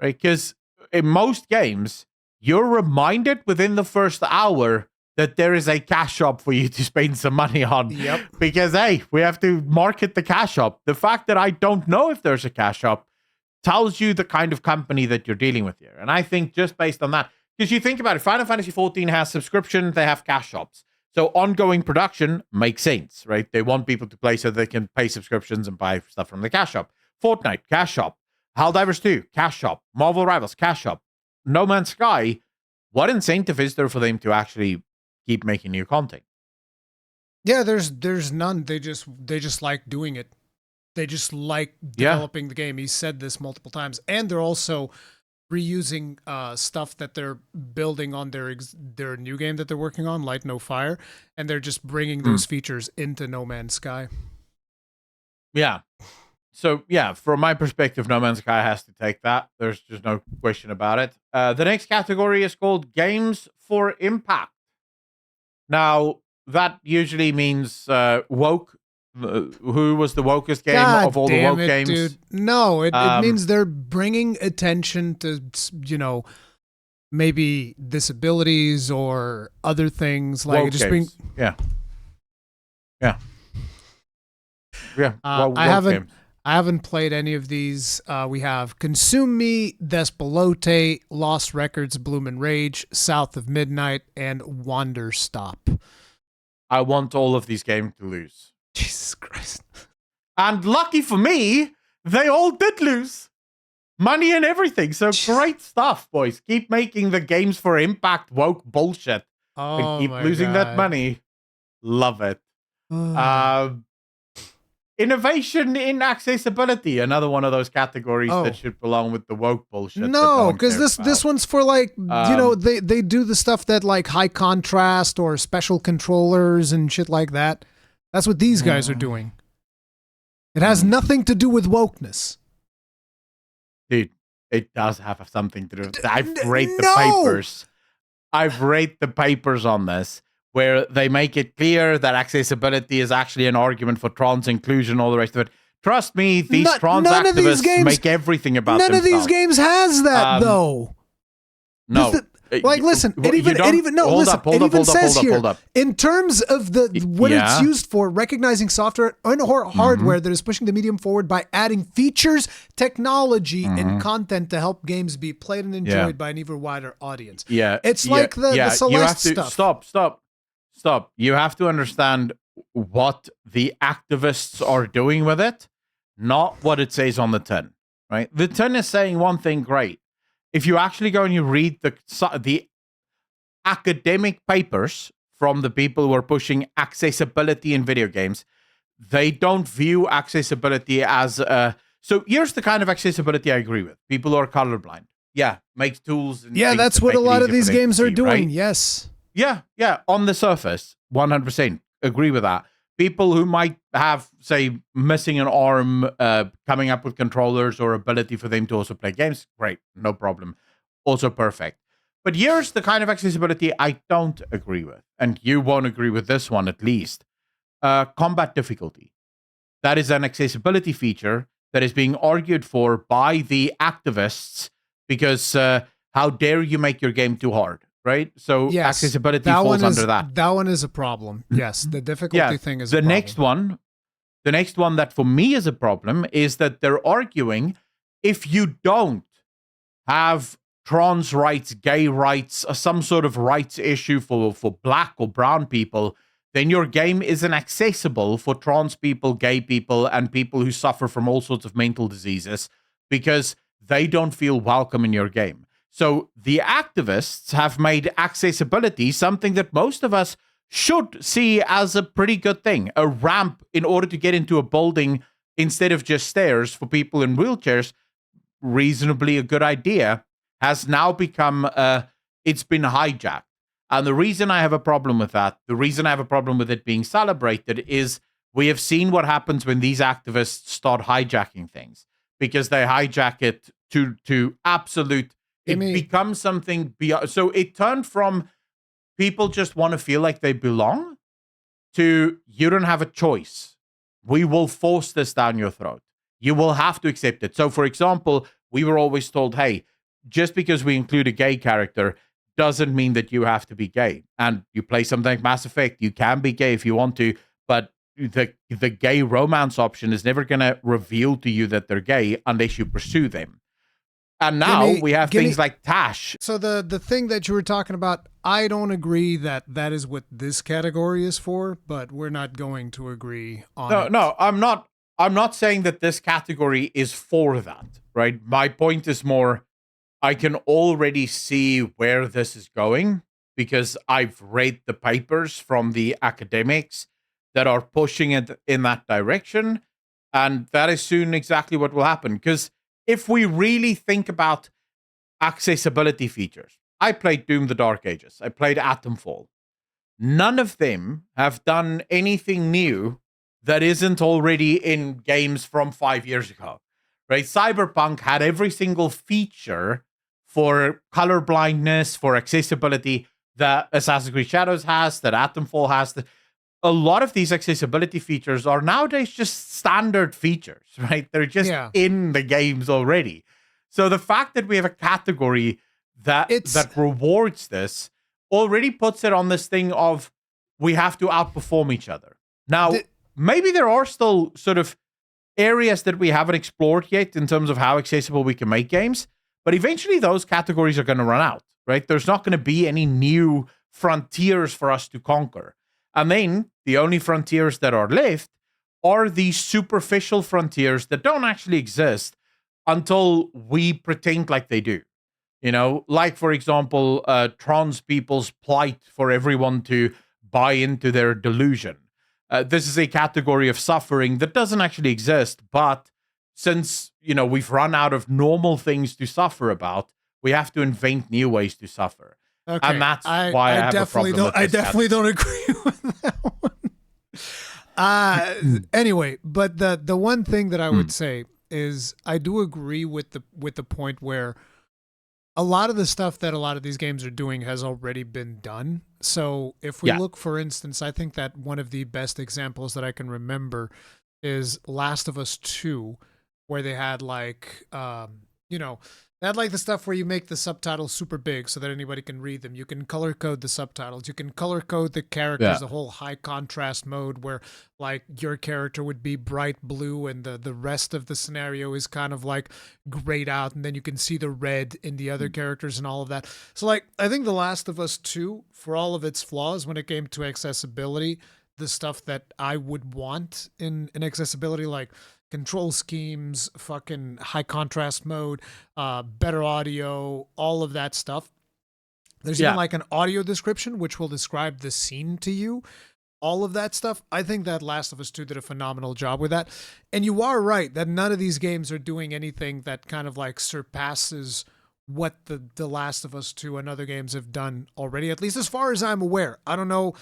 Right? Because in most games, you're reminded within the first hour that there is a cash shop for you to spend some money on. Yep. Because, hey, we have to market the cash shop. The fact that I don't know if there's a cash shop tells you the kind of company that you're dealing with here. And I think just based on that, because you think about it, Final Fantasy XIV has subscription, they have cash shops. So ongoing production makes sense, right? They want people to play so they can pay subscriptions and buy stuff from the cash shop. Fortnite, cash shop. Helldivers 2, cash shop. Marvel Rivals, cash shop. No Man's Sky, what incentive is there for them to actually keep making new content? Yeah, there's none. They just like doing it. They just like developing the game. He said this multiple times, and they're also reusing stuff that they're building on their new game that they're working on, Light No Fire, and they're just bringing those features into No Man's Sky. Yeah. So, yeah, from my perspective, No Man's Sky has to take that. There's just no question about it. The next category is called Games for Impact. Now, that usually means woke. Who was the wokest game of all the woke games? Dude. No, it means they're bringing attention to, maybe disabilities or other things. Like woke just games. Yeah. I haven't played any of these. We have Consume Me, Despelote, Lost Records, Bloom and Rage, South of Midnight, and Wander Stop. I want all of these games to lose. Jesus Christ. And lucky for me, they all did lose. Money and everything. So great stuff, boys. Keep making the games for impact woke bullshit. And keep losing that money. Love it. Innovation in accessibility. Another one of those categories that should belong with the woke bullshit. No, because this one's for like, they do the stuff that like high contrast or special controllers and shit like that. That's what these guys are doing. It has nothing to do with wokeness. Dude, it does have something to do with I've read the papers. I've read the papers on this where they make it clear that accessibility is actually an argument for trans inclusion, all the rest of it. Trust me, these trans activists make everything about themselves. None of these games has that, though. No. Listen, it even says here, in terms of what it's used for, recognizing software and hardware that is pushing the medium forward by adding features, technology, and content to help games be played and enjoyed by an even wider audience. It's like the Celeste stuff. Stop. You have to understand what the activists are doing with it, not what it says on the tin, right? The tin is saying one thing great. If you actually go and you read the academic papers from the people who are pushing accessibility in video games, they don't view accessibility as so here's the kind of accessibility I agree with. People who are colorblind. Yeah, make tools. And that's what a lot of these games are doing. Right? Yes. Yeah. On the surface, 100% agree with that. People who might have, say, missing an arm, coming up with controllers or ability for them to also play games, great, no problem. Also perfect. But here's the kind of accessibility I don't agree with, and you won't agree with this one at least. Combat difficulty. That is an accessibility feature that is being argued for by the activists because how dare you make your game too hard? Right? So accessibility falls under that. That one is a problem. Yes, the difficulty thing is a problem. The next one that for me is a problem is that they're arguing if you don't have trans rights, gay rights, or some sort of rights issue for black or brown people, then your game isn't accessible for trans people, gay people, and people who suffer from all sorts of mental diseases because they don't feel welcome in your game. So the activists have made accessibility something that most of us should see as a pretty good thing. A ramp in order to get into a building instead of just stairs for people in wheelchairs, reasonably a good idea, has now become, it's been hijacked. And the reason I have a problem with that, the reason I have a problem with it being celebrated is we have seen what happens when these activists start hijacking things because they hijack it to absolute. It becomes something beyond. So it turned from people just want to feel like they belong to you don't have a choice. We will force this down your throat. You will have to accept it. So, for example, we were always told, hey, just because we include a gay character doesn't mean that you have to be gay. And you play something like Mass Effect, you can be gay if you want to, but the gay romance option is never going to reveal to you that they're gay unless you pursue them. And now we have things like Tash. So the thing that you were talking about, I don't agree that is what this category is for, but we're not going to agree on it. No, I'm not saying that this category is for that, right? My point is more, I can already see where this is going because I've read the papers from the academics that are pushing it in that direction. And that is soon exactly what will happen. Because if we really think about accessibility features, I played Doom the Dark Ages. I played Atomfall. None of them have done anything new that isn't already in games from 5 years ago, right? Cyberpunk had every single feature for color blindness, for accessibility that Assassin's Creed Shadows has, that Atomfall has. A lot of these accessibility features are nowadays just standard features, right? They're just in the games already. So the fact that we have a category that rewards this already puts it on this thing of we have to outperform each other. Now, maybe there are still sort of areas that we haven't explored yet in terms of how accessible we can make games, but eventually those categories are going to run out, right? There's not going to be any new frontiers for us to conquer. And then the only frontiers that are left are these superficial frontiers that don't actually exist until we pretend like they do. You know, like, for example, trans people's plight for everyone to buy into their delusion. This is a category of suffering that doesn't actually exist, but since, you know, we've run out of normal things to suffer about, we have to invent new ways to suffer. Okay. And that's why I have a problem with this. I definitely don't agree with that one. Anyway, but the one thing that I would say is I do agree with the point where a lot of the stuff that a lot of these games are doing has already been done. So if we look, for instance, I think that one of the best examples that I can remember is Last of Us 2, where they had like, they had like the stuff where you make the subtitles super big so that anybody can read them. You can color code the subtitles. You can color code the characters, the whole high contrast mode where like your character would be bright blue and the rest of the scenario is kind of like grayed out. And then you can see the red in the other characters and all of that. So like, I think The Last of Us 2, for all of its flaws when it came to accessibility, the stuff that I would want in accessibility, like control schemes, fucking high contrast mode, better audio, all of that stuff. There's even like an audio description, which will describe the scene to you. All of that stuff. I think that Last of Us 2 did a phenomenal job with that. And you are right that none of these games are doing anything that kind of like surpasses what the Last of Us 2 and other games have done already, at least as far as I'm aware. I don't know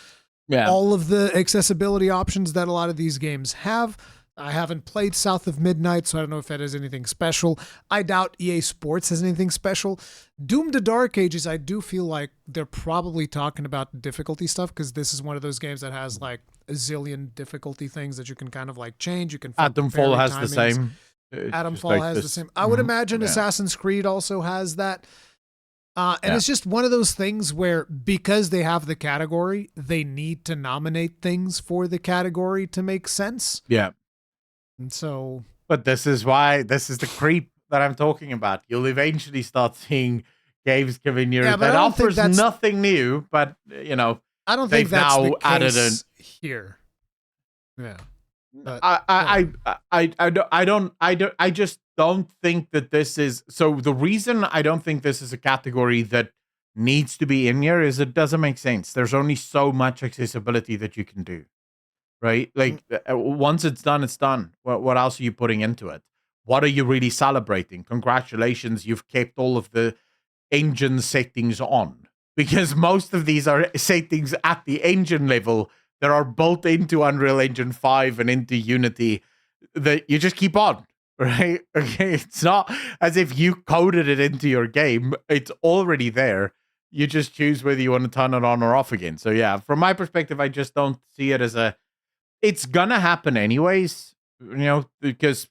all of the accessibility options that a lot of these games have. I haven't played South of Midnight, so I don't know if that has anything special. I doubt EA Sports has anything special. Doom the Dark Ages, I do feel like they're probably talking about difficulty stuff, because this is one of those games that has like a zillion difficulty things that you can kind of like change. You can Atomfall has timings. The same. Atomfall has the same. I would imagine Assassin's Creed also has that. And it's just one of those things where, because they have the category, they need to nominate things for the category to make sense. Yeah. And so, but this is the creep that I'm talking about. You'll eventually start seeing games coming here that offers nothing new, but I don't think that's now the case here. Yeah, but, I just don't think that this is. So the reason I don't think this is a category that needs to be in here is it doesn't make sense. There's only so much accessibility that you can do. Right? Like once it's done, it's done. What else are you putting into it? What are you really celebrating? Congratulations, you've kept all of the engine settings on, because most of these are settings at the engine level that are built into Unreal Engine 5 and into Unity that you just keep on, right? Okay, it's not as if you coded it into your game. It's already there. You just choose whether you want to turn it on or off again. So yeah, from my perspective, I just don't see it as it's gonna happen anyways, because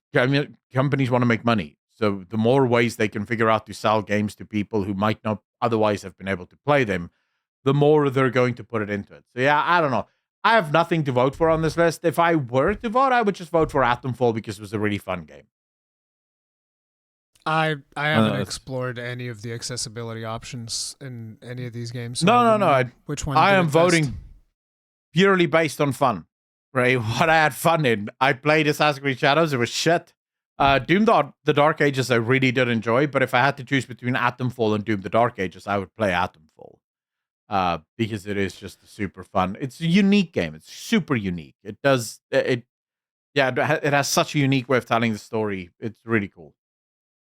companies want to make money. So the more ways they can figure out to sell games to people who might not otherwise have been able to play them, the more they're going to put it into it. So yeah, I don't know. I have nothing to vote for on this list. If I were to vote, I would just vote for Atomfall because it was a really fun game. I haven't explored any of the accessibility options in any of these games. So No. Which one? I am voting purely based on fun. Right, what I had fun in. I played Assassin's Creed Shadows. It was shit. Doom the Dark Ages I really did enjoy, but if I had to choose between Atomfall and Doom the Dark Ages, I would play Atomfall. Because it is just super fun. It's a unique game. It's super unique. It has such a unique way of telling the story. It's really cool.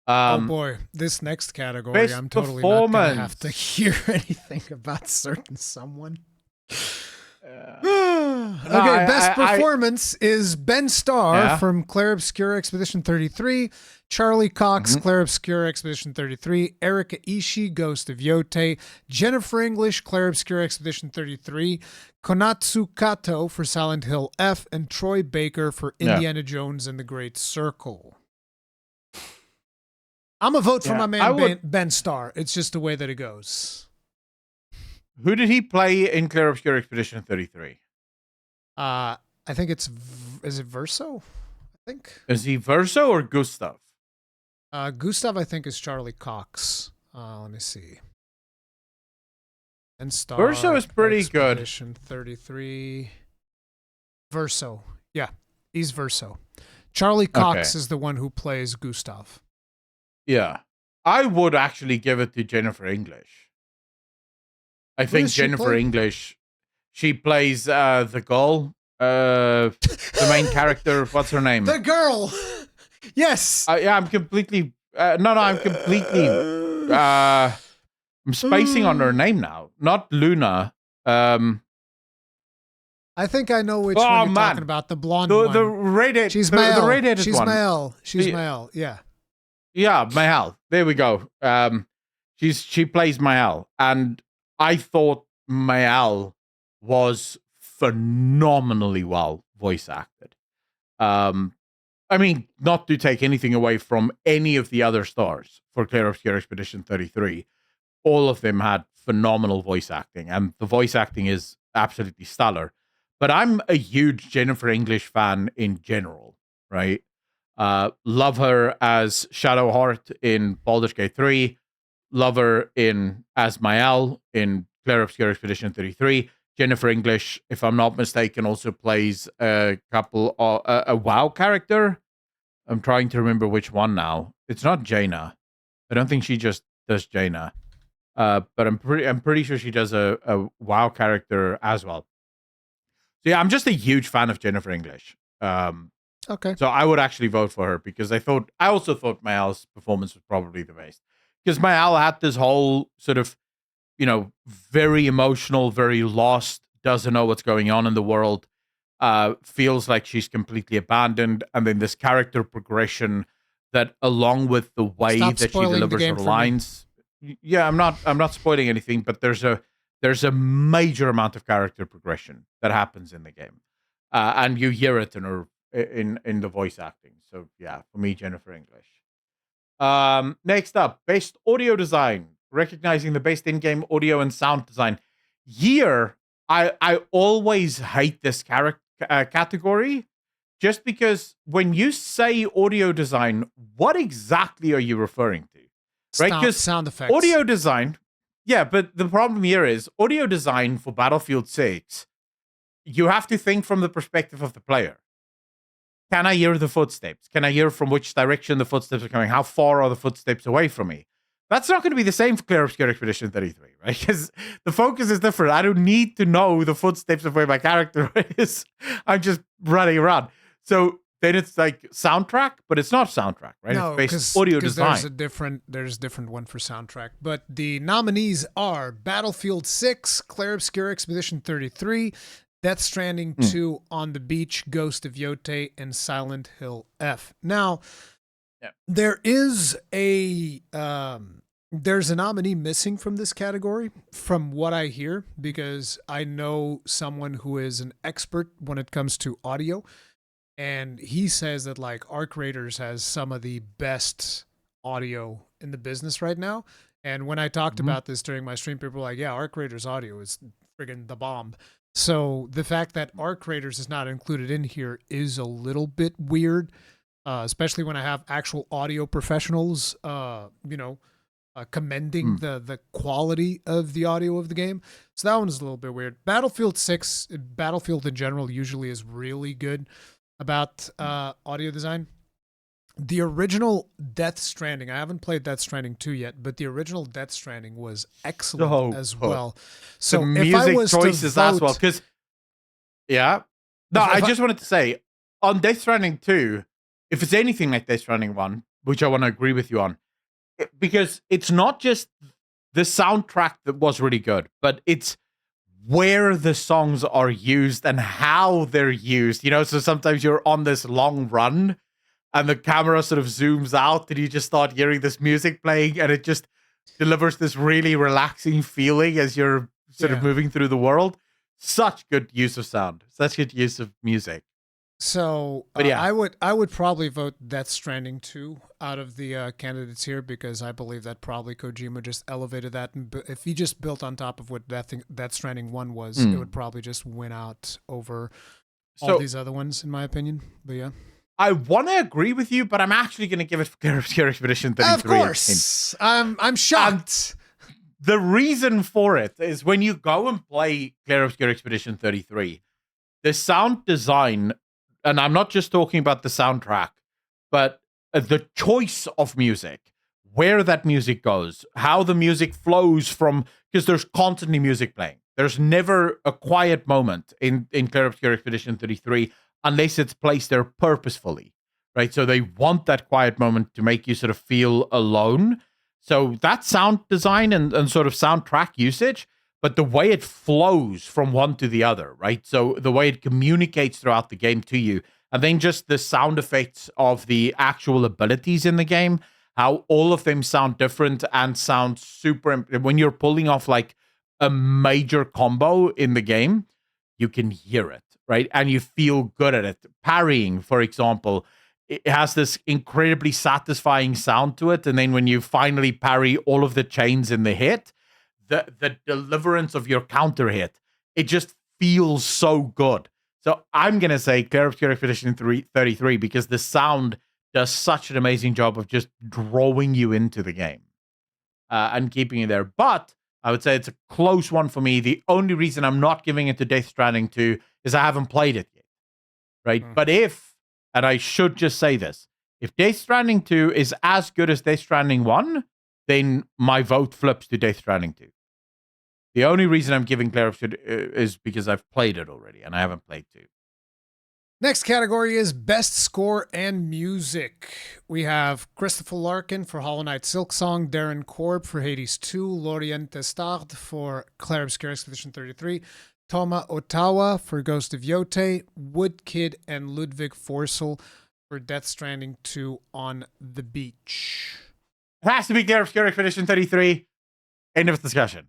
Oh boy, this next category, I'm totally not gonna have to hear anything about certain someone. Okay, best performance is Ben Starr from Clair Obscur Expedition 33, Charlie Cox, Clair Obscur Expedition 33, Erika Ishii, Ghost of Yote, Jennifer English, Clair Obscur Expedition 33, Konatsu Kato for Silent Hill F, and Troy Baker for Indiana Jones and the Great Circle. I'm a vote for my man Ben Starr. It's just the way that it goes. Who did he play in Clair Obscur Expedition 33? I think is it Verso? I think. Is he Verso or Gustav? Gustav, I think, is Charlie Cox. Let me see. And Star. Verso is pretty Expedition 33. Verso. Yeah, he's Verso. Charlie Cox is the one who plays Gustav. Yeah. I would actually give it to Jennifer English. I think Jennifer English, she plays the girl, the main character. What's her name? The girl. Yes. Yeah, I'm completely. I'm completely. I'm spacing on her name now. Not Luna. I I think I know which one you're talking about. The blonde one. The radiated. She's male. The radiated She's one. male. She's male. Yeah. Yeah, Mahal. There we go. She plays Mahal, and I thought Mahal was phenomenally well voice acted. I mean, not to take anything away from any of the other stars for Clair Obscur Expedition 33, all of them had phenomenal voice acting, and the voice acting is absolutely stellar. But I'm a huge Jennifer English fan in general, right? Love her as Shadowheart in Baldur's Gate 3. Love her as Mael in Clair Obscur Expedition 33. Jennifer English, if I'm not mistaken, also plays a WoW character. I'm trying to remember which one now. It's not Jaina. I don't think she just does Jaina. But I'm pretty sure she does a WoW character as well. So yeah, I'm just a huge fan of Jennifer English. Okay. So I would actually vote for her because I also thought Mael's performance was probably the best. Because Mael had this whole sort of, very emotional, very lost, doesn't know what's going on in the world, feels like she's completely abandoned, and then this character progression that, along with the way that she delivers her lines. Yeah, I'm not spoiling anything, but there's a major amount of character progression that happens in the game, and you hear it in her in the voice acting. So yeah, for me, Jennifer English. Next up, best audio design, recognizing the best in-game audio and sound design. Here, I always hate this category, just because when you say audio design, what exactly are you referring to? Right? Because sound effects. Audio design, yeah, but the problem here is audio design for Battlefield 6, you have to think from the perspective of the player. Can I hear the footsteps? Can I hear from which direction the footsteps are coming? How far are the footsteps away from me? That's not going to be the same for Clair Obscur Expedition 33, right? Because the focus is different. I don't need to know the footsteps of where my character is. I'm just running around. So then it's like soundtrack, but it's not soundtrack, right? No, it's based audio design. There's a different one for soundtrack. But the nominees are Battlefield 6, Clair Obscur Expedition 33, Death Stranding 2, On the Beach, Ghost of Yotei, and Silent Hill F. Now, there is there's a nominee missing from this category, from what I hear, because I know someone who is an expert when it comes to audio, and he says that like Arc Raiders has some of the best audio in the business right now. And when I talked about this during my stream, people were like, yeah, Arc Raiders audio is friggin' the bomb. So the fact that Arc Raiders is not included in here is a little bit weird, especially when I have actual audio professionals, commending the quality of the audio of the game. So that one is a little bit weird. Battlefield in general usually is really good about audio design. The original Death Stranding, I haven't played Death Stranding 2 yet, but the original Death Stranding was excellent as well. So the music choices as well, because I just wanted to say, on Death Stranding 2, if it's anything like Death Stranding 1, which I want to agree with you on, because it's not just the soundtrack that was really good, but it's where the songs are used and how they're used. So sometimes you're on this long run, and the camera sort of zooms out and you just start hearing this music playing, and it just delivers this really relaxing feeling as you're sort of moving through the world. Such good use of sound, such good use of music. So I would probably vote Death Stranding 2 out of the candidates here, because I believe that probably Kojima just elevated that. And if he just built on top of what Death Stranding 1 was, it would probably just win out over all these other ones, in my opinion. But yeah. I want to agree with you, but I'm actually going to give it Clair Obscur Expedition 33. Of course. I'm shocked. The reason for it is when you go and play Clair Obscur Expedition 33, the sound design, and I'm not just talking about the soundtrack, but the choice of music, where that music goes, how the music flows from, because there's constantly music playing. There's never a quiet moment in Clair Obscur Expedition 33, unless it's placed there purposefully, right? So they want that quiet moment to make you sort of feel alone. So that sound design and sort of soundtrack usage, but the way it flows from one to the other, right? So the way it communicates throughout the game to you, and then just the sound effects of the actual abilities in the game, how all of them sound different and sound super. When you're pulling off like a major combo in the game, you can hear it, right? And you feel good at it. Parrying, for example, it has this incredibly satisfying sound to it. And then when you finally parry all of the chains in the hit, the deliverance of your counter hit, it just feels so good. So I'm going to say Clair Obscur Expedition 33 because the sound does such an amazing job of just drawing you into the game and keeping you there. But I would say it's a close one for me. The only reason I'm not giving it to Death Stranding 2 is I haven't played it yet, right? But and I should just say this, if Death Stranding 2 is as good as Death Stranding 1, then my vote flips to Death Stranding 2. The only reason I'm giving Clair Obscur is because I've played it already, and I haven't played 2. Next category is Best Score and Music. We have Christopher Larkin for Hollow Knight Silksong, Darren Korb for Hades 2, Lorient Testard for Clair Obscur Expedition 33, Toma Ottawa for Ghost of Yote, Woodkid and Ludwig Forsell for Death Stranding 2 on the Beach. It has to be Clair Obscur Expedition 33. End of discussion.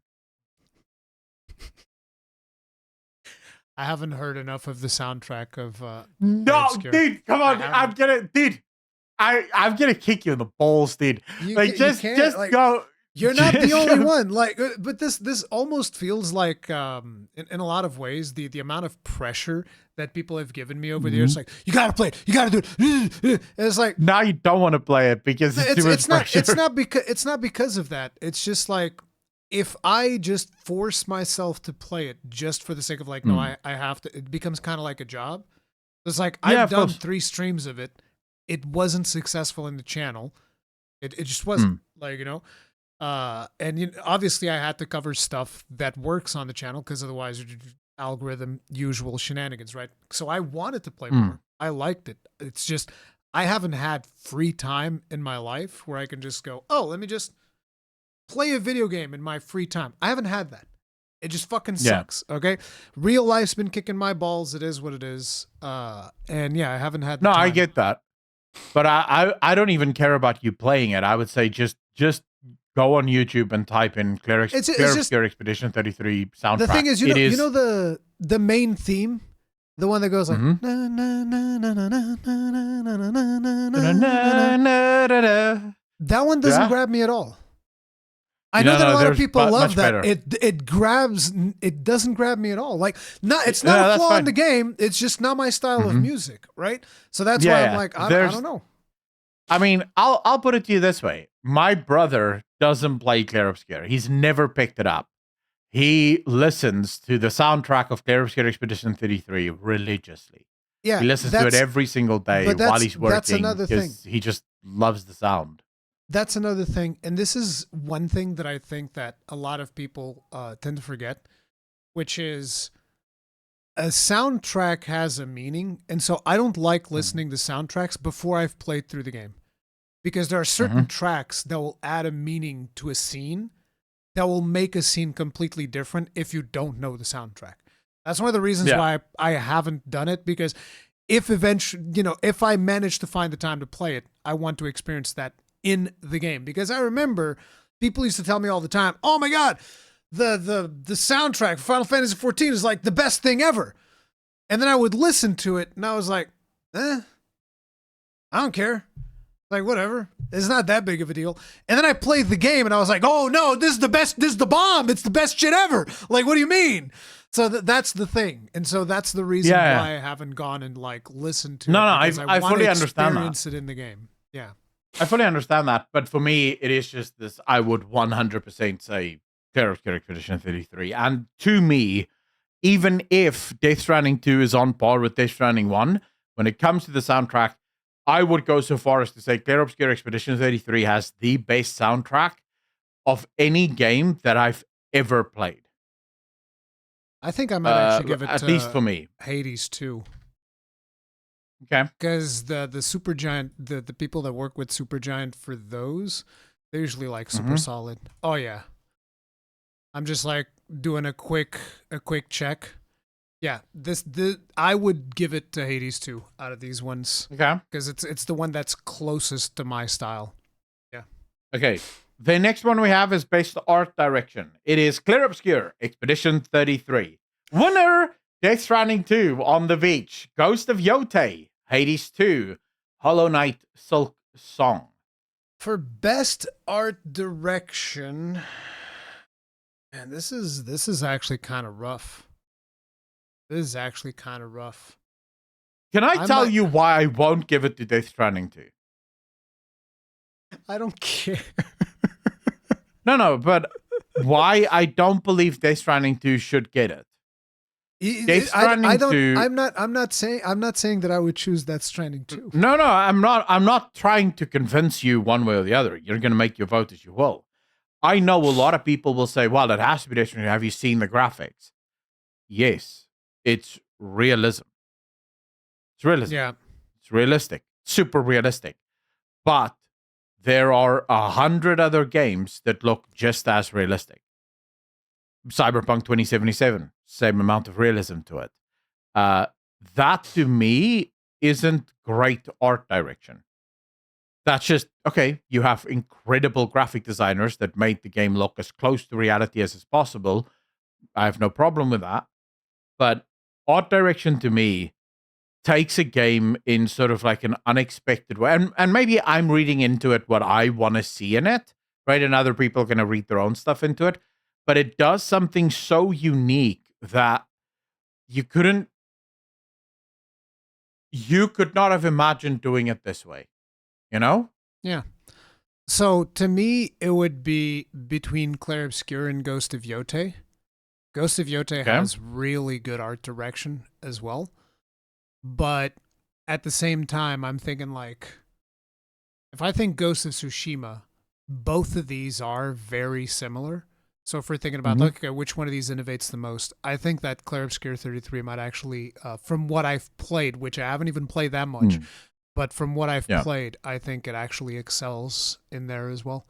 I haven't heard enough of the soundtrack of No, dude, come on. I'm gonna kick you in the balls, dude. Just go. You're not the only one. Like, but this almost feels like, in a lot of ways, the amount of pressure that people have given me over the years. Like, you gotta play it, you gotta do it. And it's like now you don't want to play it because it's not because of that. It's just like, if I just force myself to play it just for the sake of like, no, I have to, it becomes kind of like a job. It's like, I've done 3 streams of it. It wasn't successful in the channel. It just wasn't, like, you know. And obviously I had to cover stuff that works on the channel because otherwise algorithm usual shenanigans, right? So I wanted to play more. I liked it. It's just, I haven't had free time in my life where I can just go, oh, let me just play a video game in my free time. I haven't had that. It just fucking sucks. Okay. Real life's been kicking my balls. It is what it is. And yeah, I haven't had the time. I get that. But I don't even care about you playing it. I would say just go on YouTube and type in Clair Obscur Expedition 33 soundtrack. The thing is, you know the main theme, the one that goes like na, na, na, na, na, na, na, na, na, na. That one doesn't grab me at all. I know that a lot of people love that. It doesn't grab me at all. Like, it's not a flaw in the game. It's just not my style of music, right? So that's why I'm like, I don't know. I mean, I'll put it to you this way. My brother doesn't play Clair Obscur. He's never picked it up. He listens to the soundtrack of Clair Obscur Expedition 33 religiously. Yeah, he listens to it every single day while he's working. That's another thing. He just loves the sound. That's another thing. And this is one thing that I think that a lot of people tend to forget, which is a soundtrack has a meaning. And so I don't like listening to soundtracks before I've played through the game, because there are certain tracks that will add a meaning to a scene that will make a scene completely different if you don't know the soundtrack. That's one of the reasons why I haven't done it, because if I manage to find the time to play it, I want to experience that in the game. Because I remember people used to tell me all the time, oh my God, the soundtrack for Final Fantasy XIV is like the best thing ever. And then I would listen to it and I was like, I don't care. Like, whatever. It's not that big of a deal. And then I played the game and I was like, oh no, this is the best, this is the bomb. It's the best shit ever. Like, what do you mean? So that's the thing. And so that's the reason why I haven't gone and like listened to it. I fully understand that. Experience it in the game. Yeah. I fully understand that, but for me, it is just this. I would 100% say Clair Obscur Expedition 33. And to me, even if Death Stranding 2 is on par with Death Stranding 1, when it comes to the soundtrack, I would go so far as to say Clair Obscur Expedition 33 has the best soundtrack of any game that I've ever played. I think I might actually give it at least for me. Hades 2. Okay. Because the Supergiant, the people that work with Supergiant for those, they're usually like super solid. Oh yeah. I'm just like, doing a quick check. Yeah, I would give it to Hades 2 out of these ones. Okay. Because it's the one that's closest to my style. Yeah. Okay. The next one we have is based art direction. It is Clair Obscur, Expedition 33. Winner, Death Stranding 2, On the Beach, Ghost of Yotei, Hades 2, Hollow Knight, Silk Song. For best art direction, man, this is actually kind of rough. This is actually kind of rough. Can I tell you why I won't give it to Death Stranding 2? I don't care. No, but why I don't believe Death Stranding 2 should get it. Death Stranding 2. I'm not saying that I would choose Death Stranding 2. No, I'm not trying to convince you one way or the other. You're going to make your vote as you will. I know a lot of people will say, well, it has to be Death Stranding. Have you seen the graphics? Yes, it's realism. It's realism. Yeah. It's realistic. Super realistic. But there are 100 other games that look just as realistic. Cyberpunk 2077, same amount of realism to it. That to me isn't great art direction. That's just, okay, you have incredible graphic designers that made the game look as close to reality as is possible. I have no problem with that. But art direction to me takes a game in sort of like an unexpected way. And maybe I'm reading into it what I want to see in it, right? And other people are going to read their own stuff into it. But it does something so unique that you could not have imagined doing it this way, you know? Yeah. So to me, it would be between Clair Obscur and Ghost of Yotei. Ghost of Yotei has really good art direction as well. But at the same time, I'm thinking like, if I think Ghost of Tsushima, both of these are very similar. So if we're thinking about okay, which one of these innovates the most, I think that Clair Obscur 33 might actually, from what I've played, which I haven't even played that much, but from what I've played, I think it actually excels in there as well.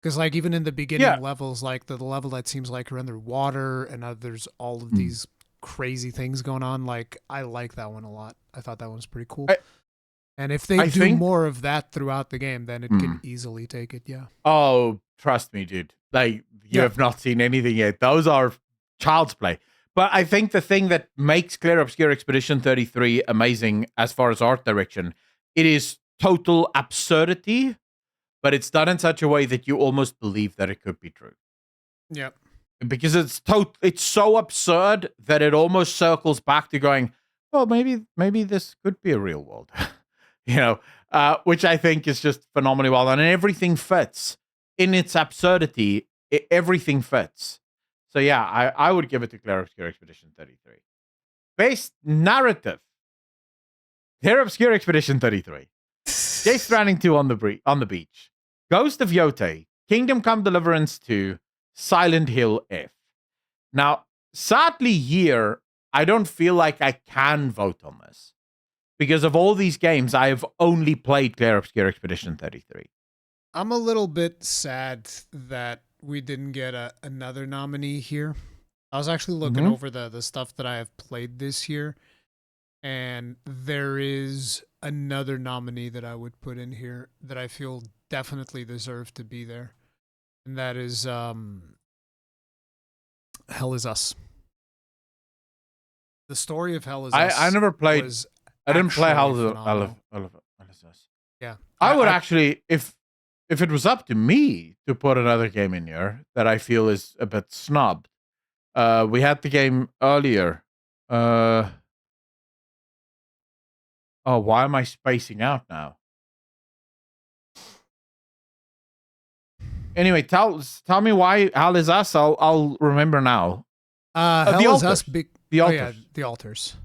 Because like even in the beginning levels, like the level that seems like you're underwater and there's all of these crazy things going on, like I like that one a lot. I thought that one was pretty cool. And if they do more of that throughout the game, then it can easily take it, Oh, trust me, dude. Like, you have not seen anything yet. Those are child's play. But I think the thing that makes Clair Obscur Expedition 33 amazing as far as art direction, it is total absurdity, but it's done in such a way that you almost believe that it could be true. Yep. Because it's so absurd that it almost circles back to going, well, maybe this could be a real world. You know, which I think is just phenomenally well done. And everything fits. In its absurdity, everything fits. So yeah, I would give it to Clair Obscur Expedition 33. Best narrative. Clair Obscur Expedition 33. Death Stranding 2 on the Beach. Ghost of Yotei. Kingdom Come Deliverance 2. Silent Hill F. Now, sadly here, I don't feel like I can vote on this. Because of all these games, I have only played Clair Obscur Expedition 33. I'm a little bit sad that we didn't get another nominee here. I was actually looking over the stuff that I have played this year, and there is another nominee that I would put in here that I feel definitely deserved to be there, and that is Hell Is Us. The story of Hell Is Us. I never played. I didn't play Hell Is Us. Yeah, I would actually, if it was up to me to put another game in here that I feel is a bit snubbed, we had the game earlier. Oh, why am I spacing out now? Anyway, tell me why Hell Is Us. I'll remember now. Hell Is Us. The altars. The altars.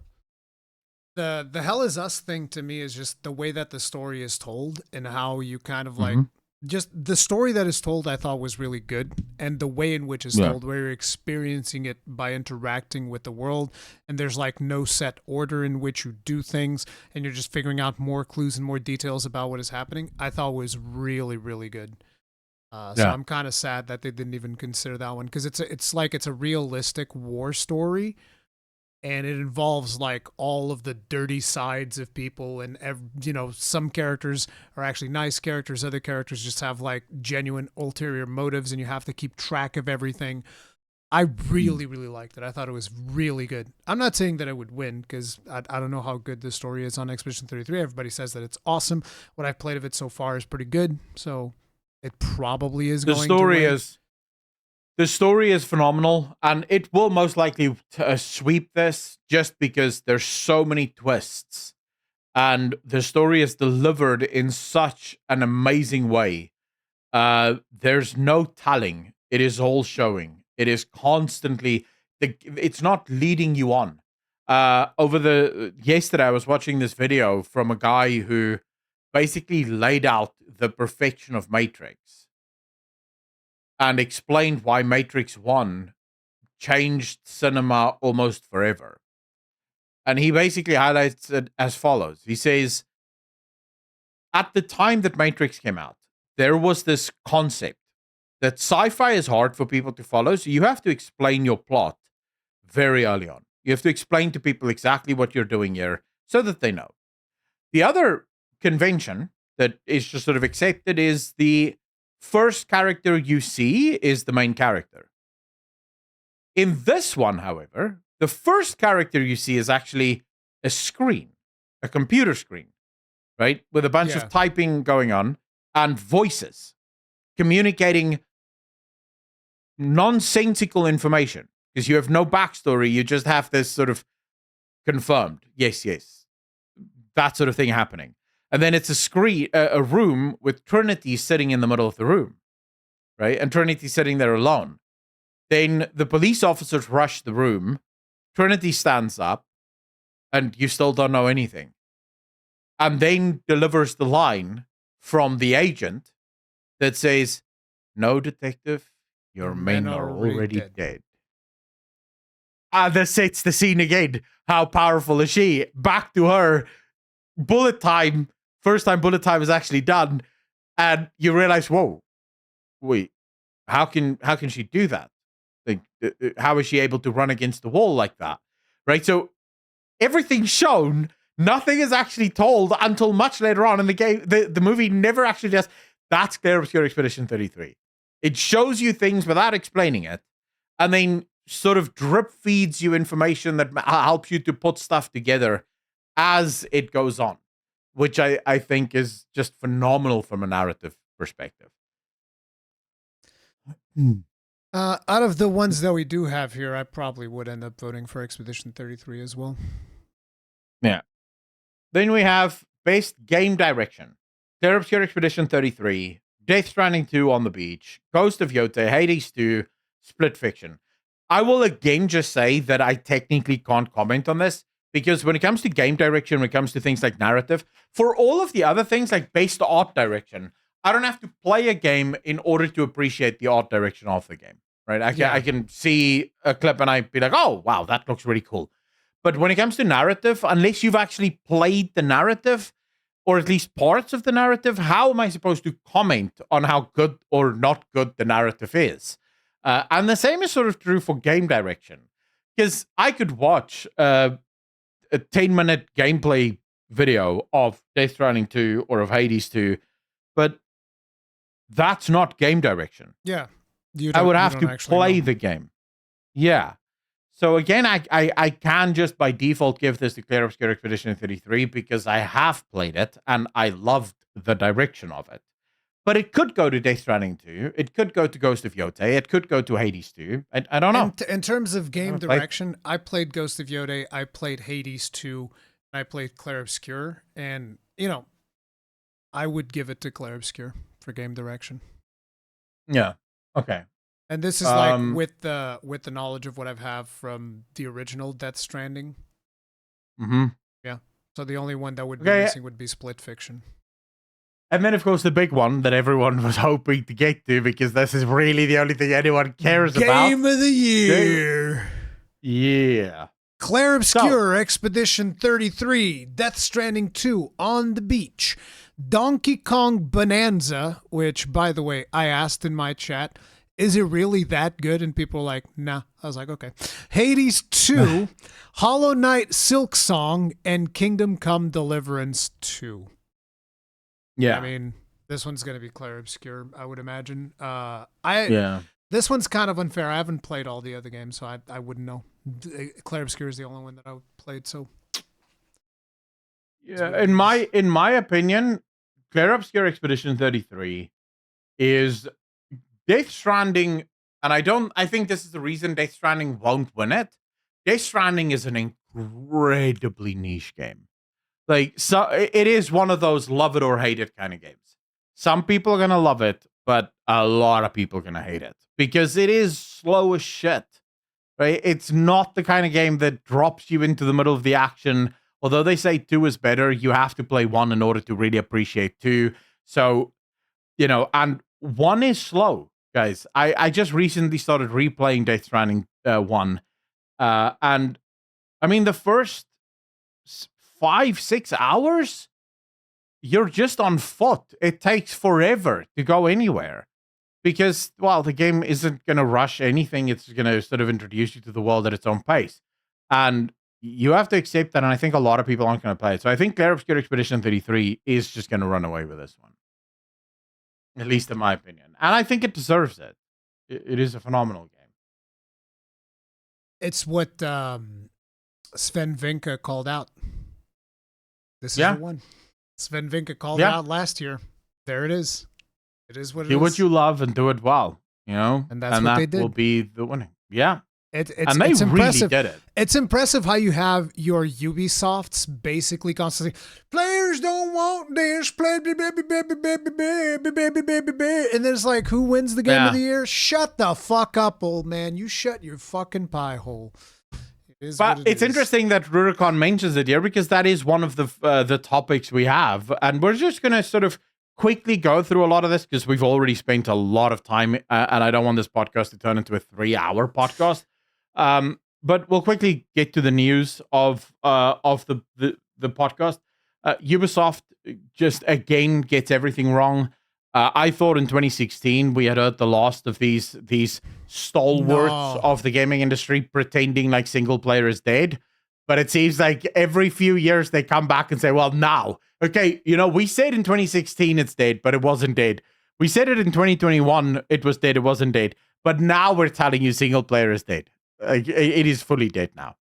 The Hell Is Us thing to me is just the way that the story is told and how you kind of like just the story that is told I thought was really good, and the way in which it's told, where you're experiencing it by interacting with the world, and there's like no set order in which you do things, and you're just figuring out more clues and more details about what is happening, I thought was really, really good. So I'm kind of sad that they didn't even consider that one, because it's a realistic war story, and it involves like all of the dirty sides of people, and some characters are actually nice characters, other characters just have like genuine ulterior motives, and you have to keep track of everything. I really, really liked it. I thought it was really good. I'm not saying that it would win, because I don't know how good this story is on Expedition 33. Everybody says that it's awesome. What I've played of it so far is pretty good, so it probably is going to win. The story is phenomenal, and it will most likely sweep this, just because there's so many twists, and the story is delivered in such an amazing way. There's no telling. It is all showing. It is constantly, it's not leading you on. Yesterday I was watching this video from a guy who basically laid out the perfection of Matrix and explained why Matrix 1 changed cinema almost forever. And he basically highlights it as follows. He says, at the time that Matrix came out, there was this concept that sci-fi is hard for people to follow, so you have to explain your plot very early on. You have to explain to people exactly what you're doing here so that they know. The other convention that is just sort of accepted is the first character you see is the main character. In this one, however, the first character you see is actually a screen, a computer screen, right? With a bunch of typing going on and voices communicating nonsensical information, because you have no backstory. You just have this sort of confirmed. Yes. That sort of thing happening. And then it's a room with Trinity sitting in the middle of the room, right? And Trinity sitting there alone. Then the police officers rush the room. Trinity stands up, and you still don't know anything. And then delivers the line from the agent that says, "No, detective, your men are already dead." That sets the scene again. How powerful is she? Back to her. Bullet time. First time bullet time is actually done. And you realize, whoa, wait, how can she do that? Like, how is she able to run against the wall like that? Right? So everything's shown. Nothing is actually told until much later on in the game. The movie never actually does. That's Clair Obscur Expedition 33. It shows you things without explaining it, and then sort of drip feeds you information that helps you to put stuff together as it goes on, which I think is just phenomenal from a narrative perspective. Out of the ones that we do have here, I probably would end up voting for Expedition 33 as well. Yeah. Then we have Best Game Direction. Clair Obscur Expedition 33, Death Stranding 2 on the Beach, Ghost of Yotei, Hades 2, Split Fiction. I will again just say that I technically can't comment on this, because when it comes to game direction, when it comes to things like narrative, for all of the other things like best art direction, I don't have to play a game in order to appreciate the art direction of the game, right? I can see a clip and I'd be like, oh, wow, that looks really cool. But when it comes to narrative, unless you've actually played the narrative, or at least parts of the narrative, how am I supposed to comment on how good or not good the narrative is? And the same is sort of true for game direction. Because I could watch a 10-minute gameplay video of Death Stranding 2 or of Hades 2, but that's not game direction. Yeah. I would have to play the game. Yeah. So again, I can just by default give this to Clair Obscur Expedition 33 because I have played it and I loved the direction of it. But it could go to Death Stranding 2. It could go to Ghost of Yotei. It could go to Hades 2. I don't know. In terms of game direction, I played Ghost of Yotei. I played Hades 2. I played Clair Obscur. And, I would give it to Clair Obscur for game direction. Yeah. Okay. And this is like with the knowledge of what I've have from the original Death Stranding. Mm-hmm. Yeah. So the only one that would be missing would be Split Fiction. And then, of course, the big one that everyone was hoping to get to, because this is really the only thing anyone cares about. Game of the year. Yeah. Clair Obscur, Expedition 33, Death Stranding 2, On the Beach, Donkey Kong Bonanza, which, by the way, I asked in my chat, is it really that good? And people were like, nah. I was like, okay. Hades 2, Hollow Knight Silk Song, and Kingdom Come Deliverance 2. Yeah. I mean, this one's going to be Clair Obscur, I would imagine. This one's kind of unfair. I haven't played all the other games, so I wouldn't know. Clair Obscur is the only one that I played, so. Yeah, in my opinion, Clair Obscur Expedition 33 is Death Stranding, and I think this is the reason Death Stranding won't win it. Death Stranding is an incredibly niche game. Like, so it is one of those love it or hate it kind of games. Some people are going to love it, but a lot of people are going to hate it because it is slow as shit, right? It's not the kind of game that drops you into the middle of the action. Although they say 2 is better, you have to play 1 in order to really appreciate 2. So, and 1 is slow, guys. I just recently started replaying Death Stranding 1. And, I mean, the first 5-6 hours, you're just on foot. It takes forever to go anywhere. Because, well, the game isn't going to rush anything. It's going to sort of introduce you to the world at its own pace. And you have to accept that, and I think a lot of people aren't going to play it. So I think Clair Obscur Expedition 33 is just going to run away with this one. At least in my opinion. And I think it deserves it. It is a phenomenal game. It's what Sven Vinke called out. This is the one. Sven Vinke called it out last year. There it is. It is what it is. Do what you love and do it well, And that's what they did. Will be the winning. Yeah. It's impressive. Really did it. It's impressive how you have your Ubisofts basically constantly, players don't want this, and there's like, who wins the game of the year? Shut the fuck up, old man. You shut your fucking pie hole. But it's interesting that Rurikhan mentions it here because that is one of the topics we have, and we're just going to sort of quickly go through a lot of this because we've already spent a lot of time, and I don't want this podcast to turn into a 3-hour podcast. But we'll quickly get to the news of the podcast. Ubisoft just again gets everything wrong. I thought in 2016 we had heard the last of these stalwarts of the gaming industry pretending like single player is dead. But it seems like every few years they come back and say, well, now, okay, we said in 2016 it's dead, but it wasn't dead. We said it in 2021, it was dead, it wasn't dead. But now we're telling you single player is dead. It is fully dead now.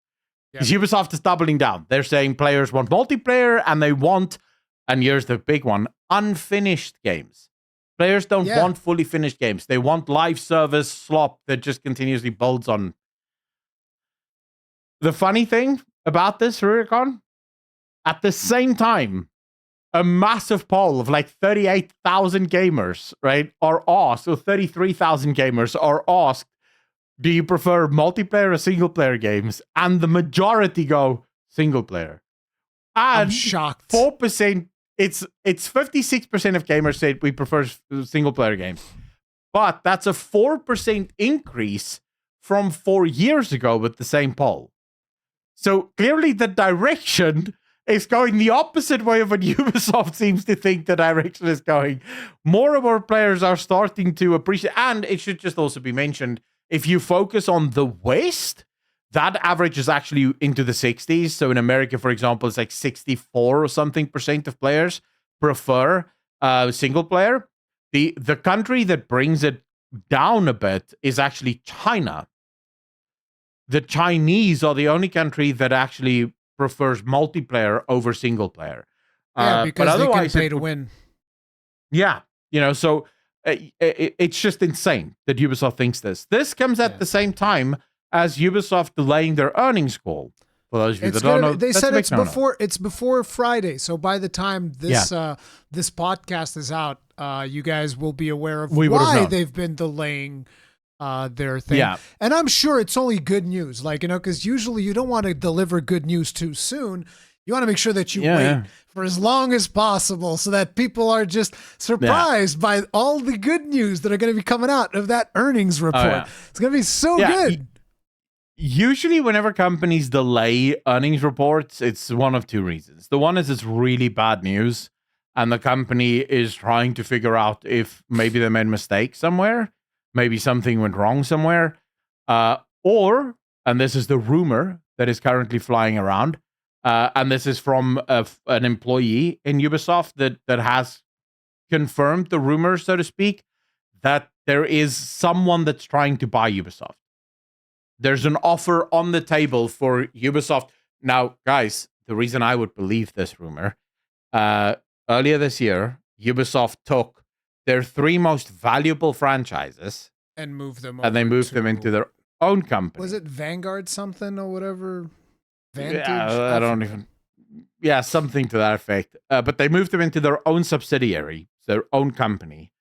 Yeah. Ubisoft is doubling down. They're saying players want multiplayer and they want, and here's the big one, unfinished games. Players don't want fully finished games. They want live service slop that just continuously builds on. The funny thing about this, Rurikhan, at the same time, a massive poll of like 38,000 gamers, right, are asked, or 33,000 gamers are asked, do you prefer multiplayer or single player games? And the majority go single player. And I'm shocked. 4%, it's 56% of gamers said we prefer single player games. But that's a 4% increase from 4 years ago with the same poll. So clearly the direction is going the opposite way of what Ubisoft seems to think the direction is going. More and more players are starting to appreciate, and it should just also be mentioned, if you focus on the West, that average is actually into the 60s. So in America, for example, it's like 64 or something % of players prefer single player. The country that brings it down a bit is actually China. The Chinese are the only country that actually prefers multiplayer over single player. Yeah, because they can pay to win. Yeah, so it's just insane that Ubisoft thinks this. This comes at the same time as Ubisoft delaying their earnings call. For those of you that don't know, they said it's before Friday. So by the time this this podcast is out, you guys will be aware of why they've been delaying their thing. Yeah. And I'm sure it's only good news, because usually you don't want to deliver good news too soon. You want to make sure that you wait for as long as possible so that people are just surprised by all the good news that are going to be coming out of that earnings report. It's going to be so good. Usually, whenever companies delay earnings reports, it's one of two reasons. The one is it's really bad news, and the company is trying to figure out if maybe they made a mistake somewhere, maybe something went wrong somewhere, or, and this is the rumor that is currently flying around, and this is from an employee in Ubisoft that has confirmed the rumor, so to speak, that there is someone that's trying to buy Ubisoft. There's an offer on the table for Ubisoft. Now, guys, the reason I would believe this rumor, earlier this year, Ubisoft took their 3 most valuable franchises and moved them and they moved them into their own company. Was it Vanguard something or whatever? Vantage? Yeah, I don't even... Yeah, something to that effect. But they moved them into their own subsidiary, their own company.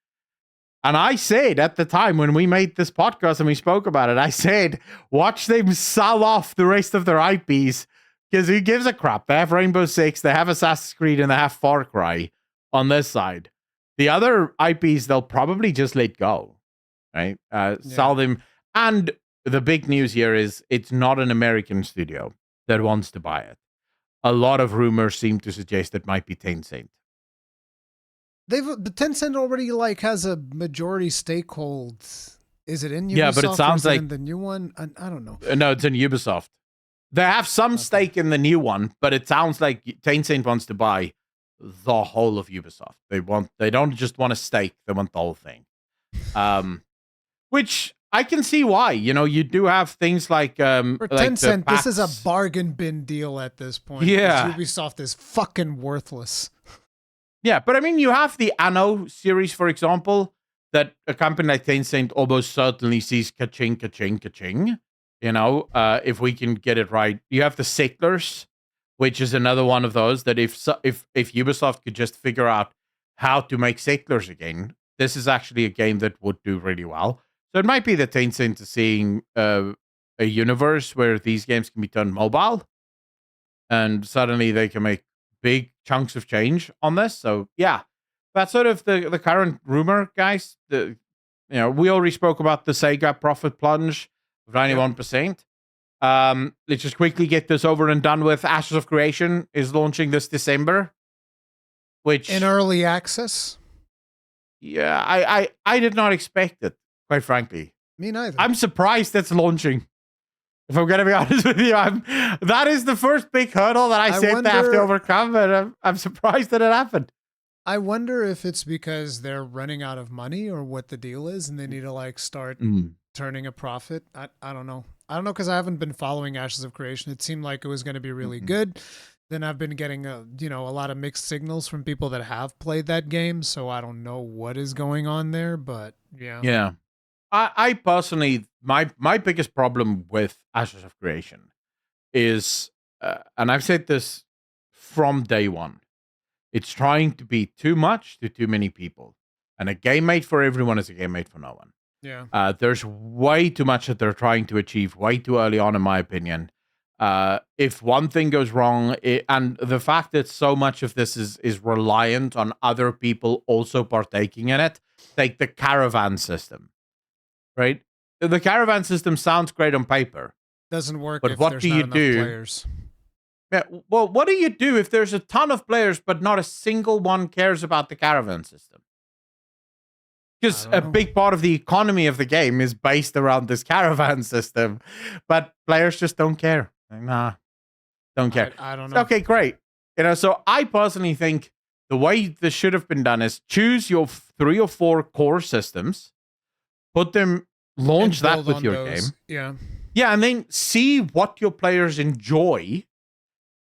And I said at the time when we made this podcast and we spoke about it, I said, watch them sell off the rest of their IPs because who gives a crap? They have Rainbow Six, they have Assassin's Creed, and they have Far Cry on this side. The other IPs, they'll probably just let go, right? Sell them. And the big news here is it's not an American studio that wants to buy it. A lot of rumors seem to suggest it might be Tencent. The Tencent already has a majority stakehold. Is it in Ubisoft? Yeah, but it sounds like in the new one. I don't know. No, it's in Ubisoft. They have some stake in the new one, but it sounds like Tencent wants to buy the whole of Ubisoft. They don't just want a stake; they want the whole thing. Which I can see why. You do have things like for Tencent. This is a bargain bin deal at this point. Yeah, Ubisoft is fucking worthless. Yeah, but I mean, you have the Anno series, for example, that a company like Tencent almost certainly sees ka-ching, ka-ching, ka-ching. If we can get it right. You have the Settlers, which is another one of those that if Ubisoft could just figure out how to make Settlers again, this is actually a game that would do really well. So it might be that Tencent is seeing a universe where these games can be turned mobile, and suddenly they can make big chunks of change on this. So yeah, that's sort of the current rumor, guys. We already spoke about the Sega profit plunge of 91%. Let's just quickly get this over and done with. Ashes of Creation is launching this December, which in early access. Yeah, I did not expect it, quite frankly. Me neither. I'm surprised it's launching. If I'm going to be honest with you, that is the first big hurdle that I said they have to overcome, and I'm surprised that it happened. I wonder if it's because they're running out of money or what the deal is, and they need to start turning a profit. I don't know. I don't know because I haven't been following Ashes of Creation. It seemed like it was going to be really good. Then I've been getting a lot of mixed signals from people that have played that game, so I don't know what is going on there, but yeah. Yeah. I personally, my biggest problem with Ashes of Creation is, and I've said this from day one, it's trying to be too much to too many people. And a game made for everyone is a game made for no one. Yeah. There's way too much that they're trying to achieve way too early on, in my opinion. If one thing goes wrong, and the fact that so much of this is reliant on other people also partaking in it, like the caravan system. Right? The caravan system sounds great on paper. Doesn't work but if what there's do not you enough do? Players. Yeah, well, what do you do if there's a ton of players, but not a single one cares about the caravan system? Because a big part of the economy of the game is based around this caravan system, but players just don't care. Nah, don't care. I don't know. Okay, great. So I personally think the way this should have been done is choose your 3 or 4 core systems, put them, launch that with your game. Yeah. Yeah, and then see what your players enjoy,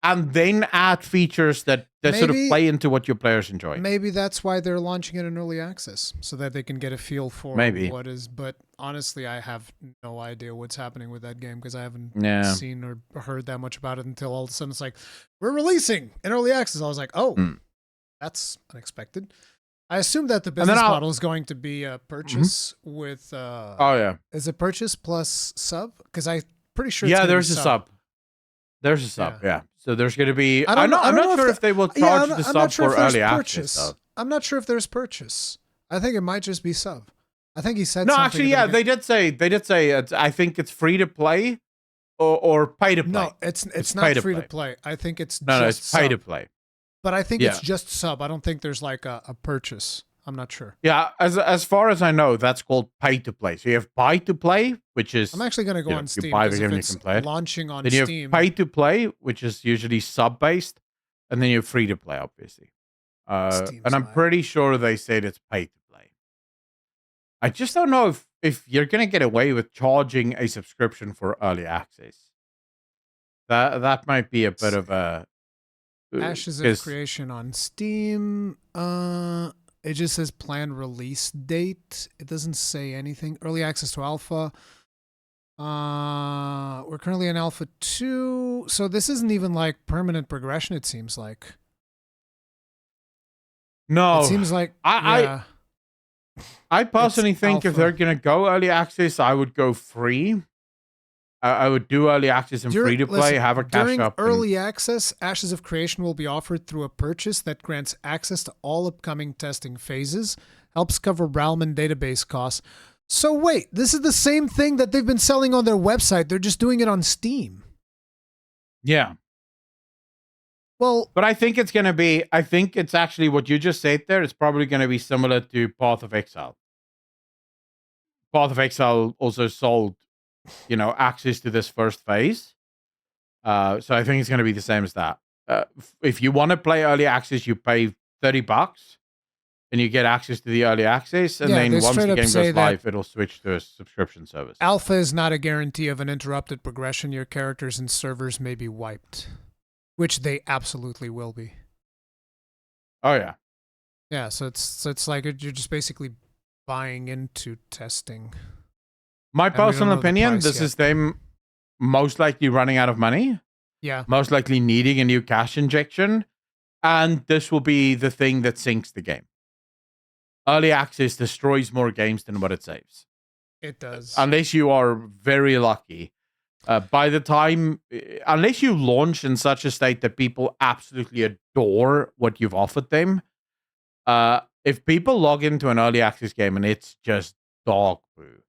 and then add features that sort of play into what your players enjoy. Maybe that's why they're launching it in early access, so that they can get a feel for what is. But honestly, I have no idea what's happening with that game because I haven't seen or heard that much about it until all of a sudden it's like, we're releasing in early access. I was like, oh, that's unexpected. I assume that the business model is going to be a purchase with... Is it purchase plus sub? Because I'm pretty sure there's a sub. There's a sub, yeah. So there's going to be... I'm not sure if they will charge the sub for early access. I'm not sure if there's purchase. I think it might just be sub. I think he said no, something. actually, yeah, they did say, I think it's free to play, or pay to play? No, it's not free to play. I think it's it's pay to play. But I think it's just sub. I don't think there's like a purchase. I'm not sure. Yeah, as far as I know, that's called pay to play. So you have buy to play, which is I'm actually going to go on Steam. You buy the game, you can play it. Launching on then you Steam. have pay to play, which is usually sub based, and then you have free to play, obviously. And I'm pretty sure they said it's pay to play. I just don't know if you're going to get away with charging a subscription for early access. That might be a bit of a Ashes of Creation on Steam. It just says planned release date. It doesn't say anything. Early access to alpha. We're currently in alpha 2, so this isn't even like permanent progression. It seems like. No, it seems like I personally think if they're gonna go early access, I would go free. I would do early access and free to play. Have a cash during up. Early access, Ashes of Creation will be offered through a purchase that grants access to all upcoming testing phases, helps cover realm and database costs. So wait, this is the same thing that they've been selling on their website. They're just doing it on Steam. Yeah. Well, but I think it's going to be, I think it's actually what you just said there. It's probably going to be similar to Path of Exile. Path of Exile also sold, access to this first phase. So I think it's going to be the same as that. If you want to play early access, you pay $30 and you get access to the early access. And then once the game goes live, it'll switch to a subscription service. Alpha is not a guarantee of an interrupted progression. Your characters and servers may be wiped, which they absolutely will be. Oh, yeah. Yeah, so it's like you're just basically buying into testing. My personal opinion, this is them most likely running out of money. Yeah. Most likely needing a new cash injection. And this will be the thing that sinks the game. Early access destroys more games than what it saves. It does. Unless you are very lucky. By the time, unless you launch in such a state that people absolutely adore what you've offered them, if people log into an early access game and it's just dog poo,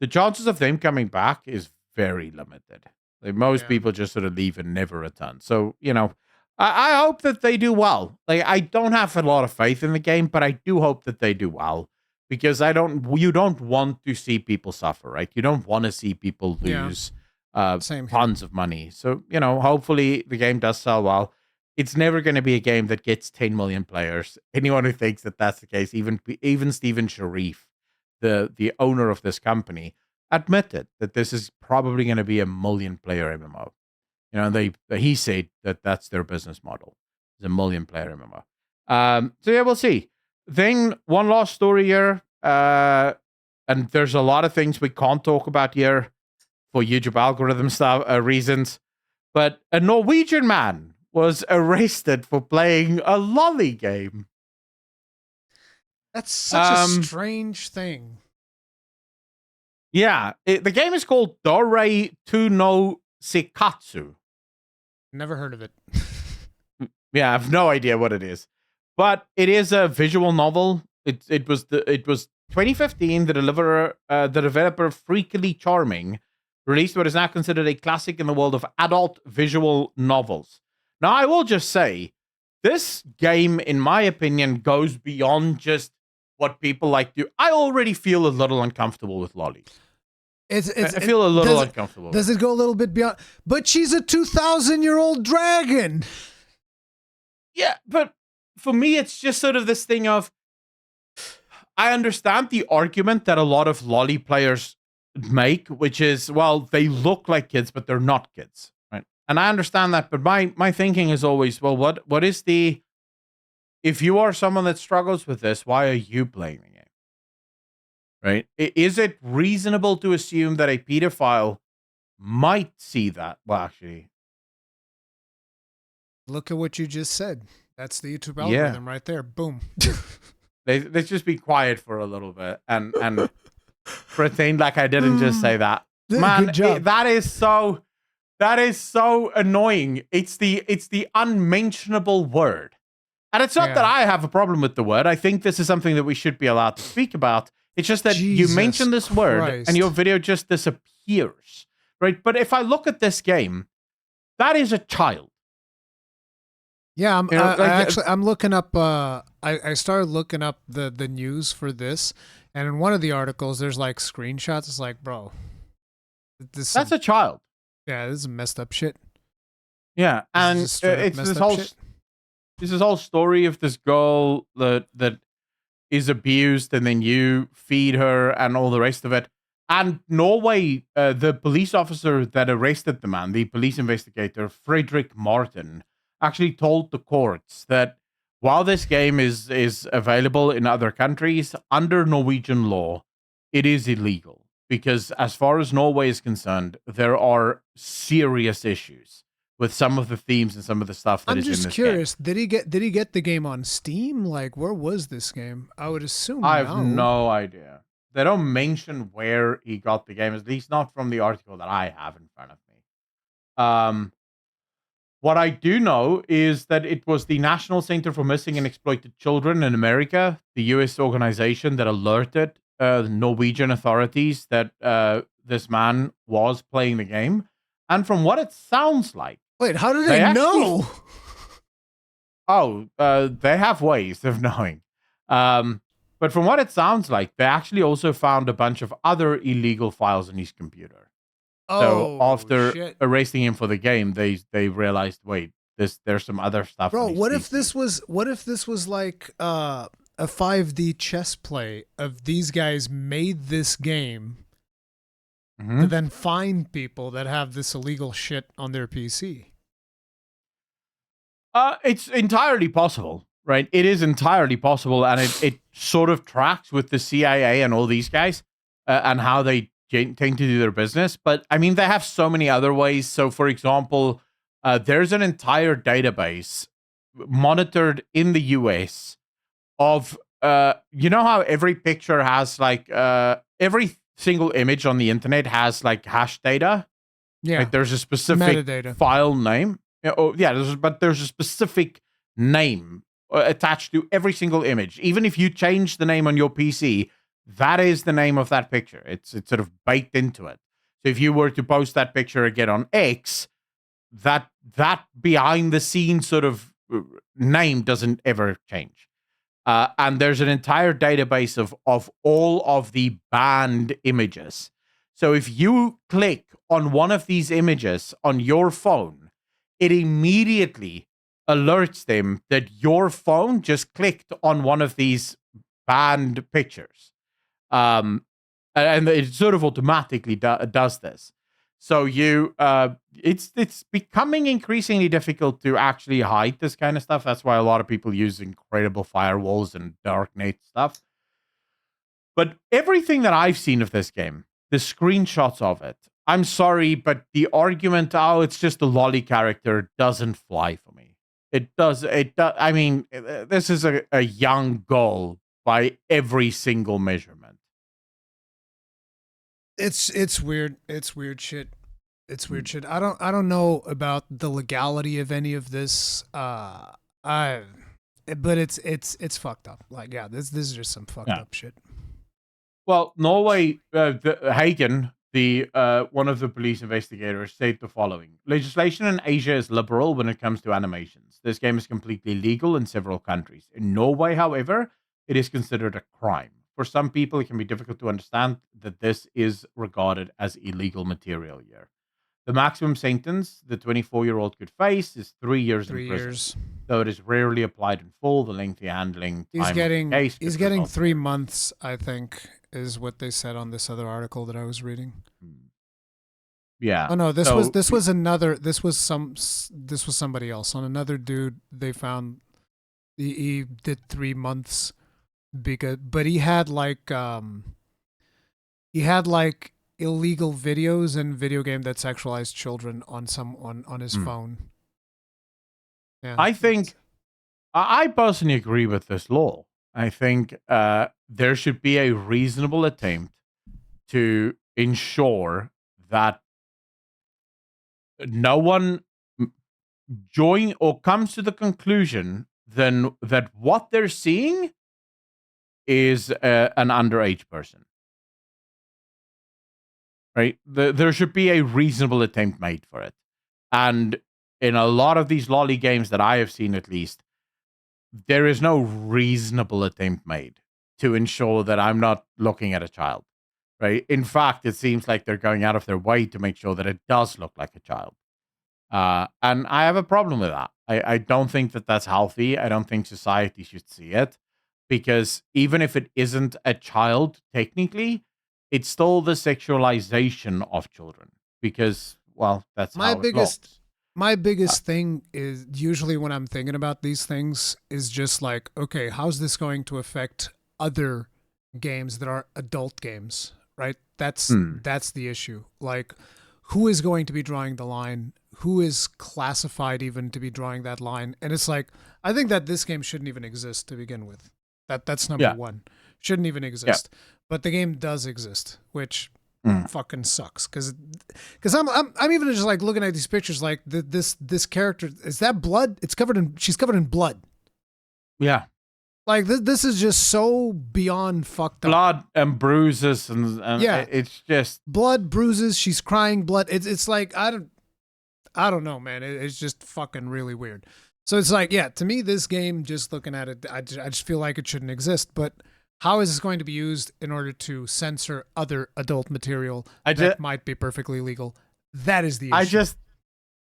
the chances of them coming back is very limited. Like most people just sort of leave and never return. So, I hope that they do well. Like, I don't have a lot of faith in the game, but I do hope that they do well. Because you don't want to see people suffer, right? You don't want to see people lose tons of money. So, hopefully the game does sell well. It's never going to be a game that gets 10 million players. Anyone who thinks that that's the case, even Steven Sharif, the owner of this company, admitted that this is probably going to be a 1 million player MMO. He said that that's their business model. It's a 1 million player MMO. So yeah, we'll see. Then one last story here, and there's a lot of things we can't talk about here for YouTube algorithm stuff reasons, but a Norwegian man was arrested for playing a lolly game. That's such a strange thing. Yeah, the game is called Dore to no Sekatsu. Never heard of it. Yeah, I have no idea what it is, but it is a visual novel. It was 2015. The developer Freakily Charming released what is now considered a classic in the world of adult visual novels. Now, I will just say, this game, in my opinion, goes beyond just what people like to. I already feel a little uncomfortable with lollies. I feel a little uncomfortable. Does it go a little bit beyond? But she's a 2,000-year-old dragon. Yeah, but for me, it's just sort of this thing of, I understand the argument that a lot of lolly players make, which is, well, they look like kids, but they're not kids, right? And I understand that, but my thinking is always, well, what is the, if you are someone that struggles with this, why are you playing the game? Right? Is it reasonable to assume that a pedophile might see that? Well, actually, look at what you just said. That's the YouTube algorithm right there. Boom. Let's just be quiet for a little bit and pretend like I didn't just say that. Man, good job. That is so annoying. It's the unmentionable word. And it's not that I have a problem with the word. I think this is something that we should be allowed to speak about. It's just that you mention this word and your video just disappears. right? But if I look at this game, that is a child. Yeah, I'm looking up. I started looking up the news for this, and in one of the articles, there's like screenshots. It's like, bro, that's a child. Yeah, this is messed up shit. Yeah, and it's this whole story of this girl that is abused, and then you feed her, and all the rest of it. And Norway, the police officer that arrested the man, the police investigator Frederick Martin, actually told the courts that while this game is available in other countries, under Norwegian law, it is illegal. Because as far as Norway is concerned, there are serious issues with some of the themes and some of the stuff that is in this game. I'm just curious, did he get the game on Steam? Like, where was this game? I would assume I have no idea. They don't mention where he got the game, at least not from the article that I have in front of me. What I do know is that it was the National Center for Missing and Exploited Children in America, the U.S. organization that alerted Norwegian authorities that this man was playing the game. And from what it sounds like... Wait, how do they know? They have ways of knowing. But from what it sounds like, they actually also found a bunch of other illegal files on his computer. So after erasing him for the game, they realized, wait, there's some other stuff. Bro, what if this was like a 5D chess play of these guys made this game to then find people that have this illegal shit on their PC? It's entirely possible. Right, it is entirely possible, and it sort of tracks with the CIA and all these guys and how they tend to do their business. But I mean, they have so many other ways. So, for example, there's an entire database monitored in the US of you know how every picture has like every single image on the internet has like hash data. Yeah, like, there's a specific metadata file name. But there's a specific name attached to every single image. Even if you change the name on your PC, that is the name of that picture. It's sort of baked into it. So if you were to post that picture again on X, that behind the scenes sort of name doesn't ever change. And there's an entire database of all of the banned images. So if you click on one of these images on your phone, it immediately alerts them that your phone just clicked on one of these banned pictures. And it sort of automatically does this. So it's becoming increasingly difficult to actually hide this kind of stuff. That's why a lot of people use incredible firewalls and darknet stuff. But everything that I've seen of this game, the screenshots of it, I'm sorry, but the argument, it's just a lolly character, doesn't fly for me. It does. I mean, this is a young girl by every single measurement. It's weird. It's weird shit. It's weird shit. I don't know about the legality of any of this. But it's fucked up. Like, yeah, this is just some fucked up shit. Well, Norway, Hagen, the one of the police investigators, said the following: legislation in Asia is liberal when it comes to animations. This game is completely legal in several countries. In Norway, however, it is considered a crime. For some people, it can be difficult to understand that this is regarded as illegal material here. The maximum sentence the 24-year-old could face is 3 years in prison. Though it is rarely applied in full, the lengthy handling time he's getting 3 months, I think, is what they said on this other article that I was reading. Yeah. Oh no, this was somebody else. On another dude, they found he did 3 months but he had like illegal videos and video game that sexualized children on his phone. Yeah, I personally agree with this law. I think there should be a reasonable attempt to ensure that no one join or comes to the conclusion then that what they're seeing is an underage person. right? There should be a reasonable attempt made for it. And in a lot of these lolly games that I have seen, at least, there is no reasonable attempt made to ensure that I'm not looking at a child, right? In fact, it seems like they're going out of their way to make sure that it does look like a child. And I have a problem with that. I don't think that that's healthy. I don't think society should see it, because even if it isn't a child, technically, it's still the sexualization of children, because, well, that's how it looks. My biggest thing is usually when I'm thinking about these things is just like, okay, how's this going to affect other games that are adult games, right? That's the issue. Like, who is going to be drawing the line? Who is classified even to be drawing that line? And it's like, I think that this game shouldn't even exist to begin with. That's number one. Shouldn't even exist. Yeah. But the game does exist, which fucking sucks. Because I'm even just like looking at these pictures, like this character, is that blood? She's covered in blood. Yeah. Like this is just so beyond fucked up. Blood and bruises and yeah, it's just blood, bruises. She's crying blood. It's like I don't know, man. It's just fucking really weird. So it's like, yeah, to me, this game, just looking at it, I just feel like it shouldn't exist. But how is this going to be used in order to censor other adult material that might be perfectly legal? That is the issue.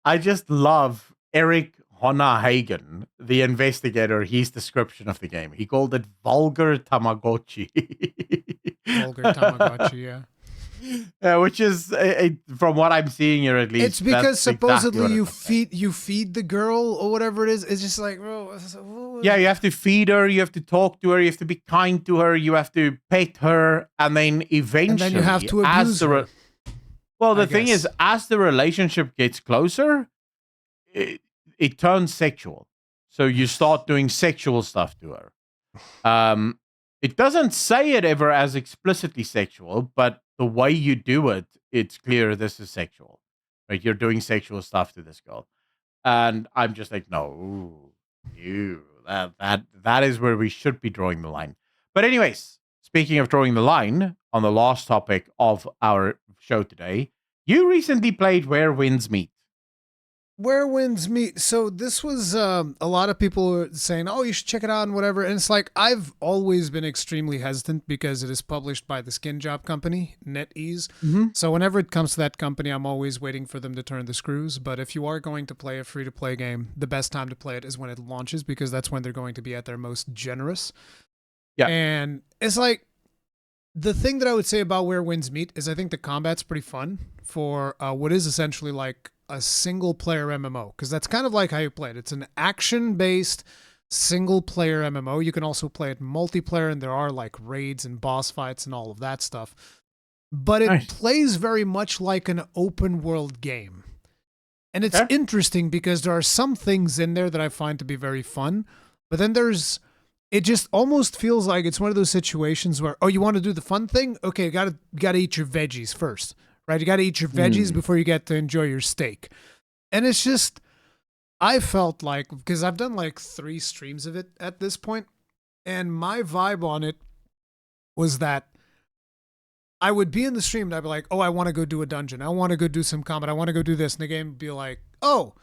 I just love Eric Honahagen, the investigator, his description of the game. He called it vulgar Tamagotchi. Vulgar Tamagotchi, yeah. Which is, from what I'm seeing here, at least, it's because supposedly exactly you feed the girl or whatever it is. It's just like, bro. Yeah, you have to feed her, you have to talk to her, you have to be kind to her, you have to pet her, and then eventually, you have to abuse her. Well, the thing is, as the relationship gets closer, it turns sexual. So you start doing sexual stuff to her. It doesn't say it ever as explicitly sexual, but the way you do it, it's clear this is sexual. Right? You're doing sexual stuff to this girl. And I'm just like, no, that is where we should be drawing the line. But anyways, speaking of drawing the line, on the last topic of our show today, you recently played Where Winds Meet. Where Winds Meet. So this was a lot of people were saying, oh, you should check it out and whatever. And it's like, I've always been extremely hesitant because it is published by the skin job company, NetEase. Mm-hmm. So whenever it comes to that company, I'm always waiting for them to turn the screws. But if you are going to play a free-to-play game, the best time to play it is when it launches, because that's when they're going to be at their most generous. Yeah. And it's like, the thing that I would say about Where Winds Meet is I think the combat's pretty fun for what is essentially like a single player MMO, because that's kind of like how you play it. It's an action-based single player MMO. You can also play it multiplayer, and there are like raids and boss fights and all of that stuff. But it plays very much like an open world game. And it's interesting because there are some things in there that I find to be very fun, but then it just almost feels like it's one of those situations where, oh, you want to do the fun thing? Okay, you gotta eat your veggies first. Right, you got to eat your veggies before you get to enjoy your steak. And it's just, I felt like, because I've done like 3 streams of it at this point, and my vibe on it was that I would be in the stream and I'd be like, oh, I want to go do a dungeon. I want to go do some combat. I want to go do this. And the game would be like, oh,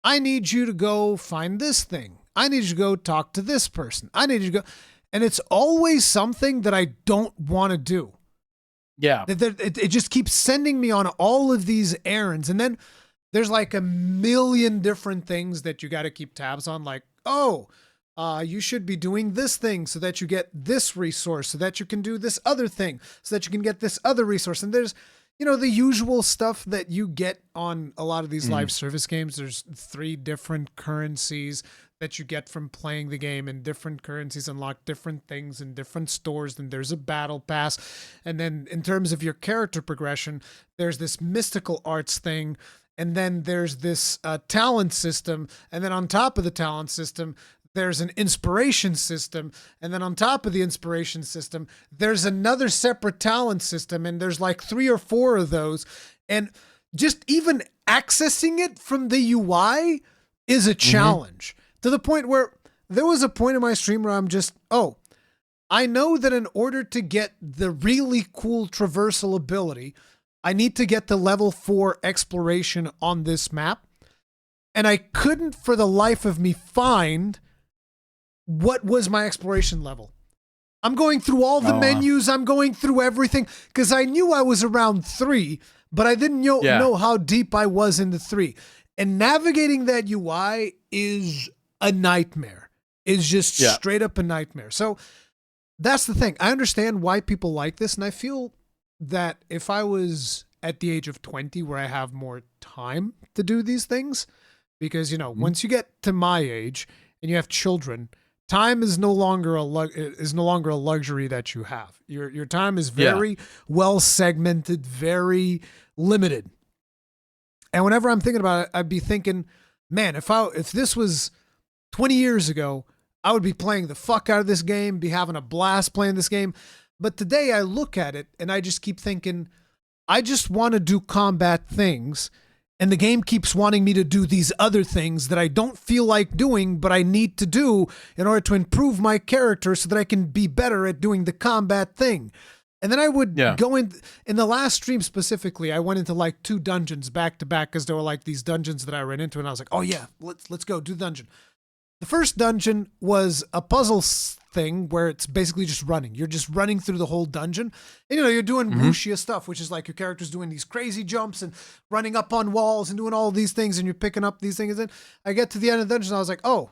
I need you to go find this thing. I need you to go talk to this person. I need you to go. And it's always something that I don't want to do. Yeah. It just keeps sending me on all of these errands. And then there's like a million different things that you got to keep tabs on. Like, oh, you should be doing this thing so that you get this resource, so that you can do this other thing, so that you can get this other resource. And there's, the usual stuff that you get on a lot of these live service games. There's 3 different currencies that you get from playing the game, and different currencies unlock different things in different stores. Then there's a battle pass. And then in terms of your character progression, there's this mystical arts thing. And then there's this talent system. And then on top of the talent system, there's an inspiration system. And then on top of the inspiration system, there's another separate talent system. And there's like 3 or 4 of those. And just even accessing it from the UI is a challenge. To the point where there was a point in my stream where I'm just, I know that in order to get the really cool traversal ability, I need to get to level 4 exploration on this map. And I couldn't for the life of me find what was my exploration level. I'm going through all the menus. I'm going through everything because I knew I was around 3, but I didn't know how deep I was into 3. And navigating that UI is a nightmare. It's just straight up a nightmare. So that's the thing. I understand why people like this, and I feel that if I was at the age of 20 where I have more time to do these things, because, once you get to my age and you have children, time is no longer a luxury that you have. Your time is very well segmented, very limited. And whenever I'm thinking about it, I'd be thinking, man, if this was 20 years ago, I would be playing the fuck out of this game, be having a blast playing this game. But today I look at it and I just keep thinking, I just want to do combat things. And the game keeps wanting me to do these other things that I don't feel like doing, but I need to do in order to improve my character so that I can be better at doing the combat thing. And then I would go in the last stream specifically, I went into like 2 dungeons back to back because there were like these dungeons that I ran into and I was like, oh yeah, let's go do the dungeon. The first dungeon was a puzzle thing where it's basically just running. You're just running through the whole dungeon. And, you're doing wuxia stuff, which is like your character's doing these crazy jumps and running up on walls and doing all these things and you're picking up these things. And then I get to the end of the dungeon and I was like, oh,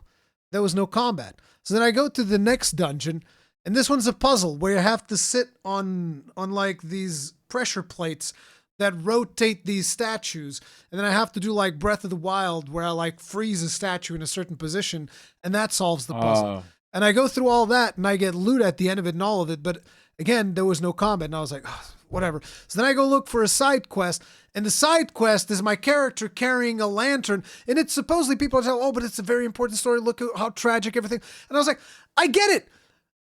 there was no combat. So then I go to the next dungeon and this one's a puzzle where you have to sit on like these pressure plates that rotate these statues. And then I have to do like Breath of the Wild where I like freeze a statue in a certain position and that solves the puzzle. And I go through all that and I get loot at the end of it and all of it. But again, there was no combat and I was like, oh, whatever. So then I go look for a side quest and the side quest is my character carrying a lantern. And it's supposedly people are saying, oh, but it's a very important story. Look at how tragic everything. And I was like, I get it.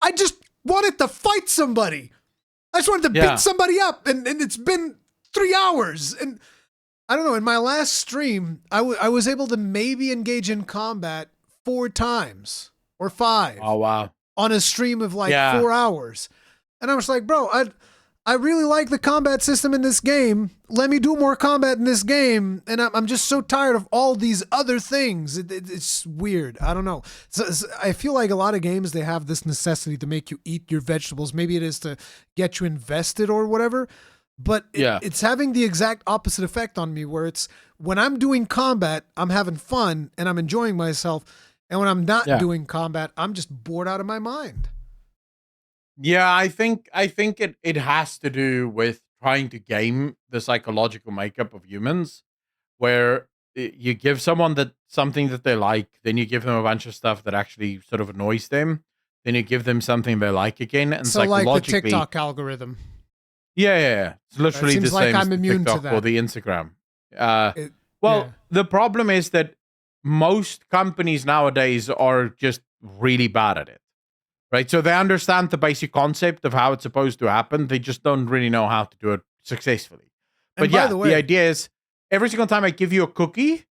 I just wanted to fight somebody. I just wanted to beat somebody up. And it's been 3 hours. And I don't know, in my last stream, I was able to maybe engage in combat 4 times or 5. Oh, wow. On a stream of like 4 hours. And I was like, bro, I really like the combat system in this game. Let me do more combat in this game. And I'm just so tired of all these other things. It's weird. I don't know. So I feel like a lot of games, they have this necessity to make you eat your vegetables. Maybe it is to get you invested or whatever. But it's having the exact opposite effect on me where it's when I'm doing combat, I'm having fun and I'm enjoying myself. And when I'm not doing combat, I'm just bored out of my mind. Yeah, I think it has to do with trying to game the psychological makeup of humans, where you give someone something that they like, then you give them a bunch of stuff that actually sort of annoys them, then you give them something they like again, and so psychologically, like the TikTok algorithm. Yeah. It's literally the same I'm as the immune TikTok to that. or the Instagram. The problem is that most companies nowadays are just really bad at it. Right, so they understand the basic concept of how it's supposed to happen. They just don't really know how to do it successfully. But the idea is every single time I give you a cookie,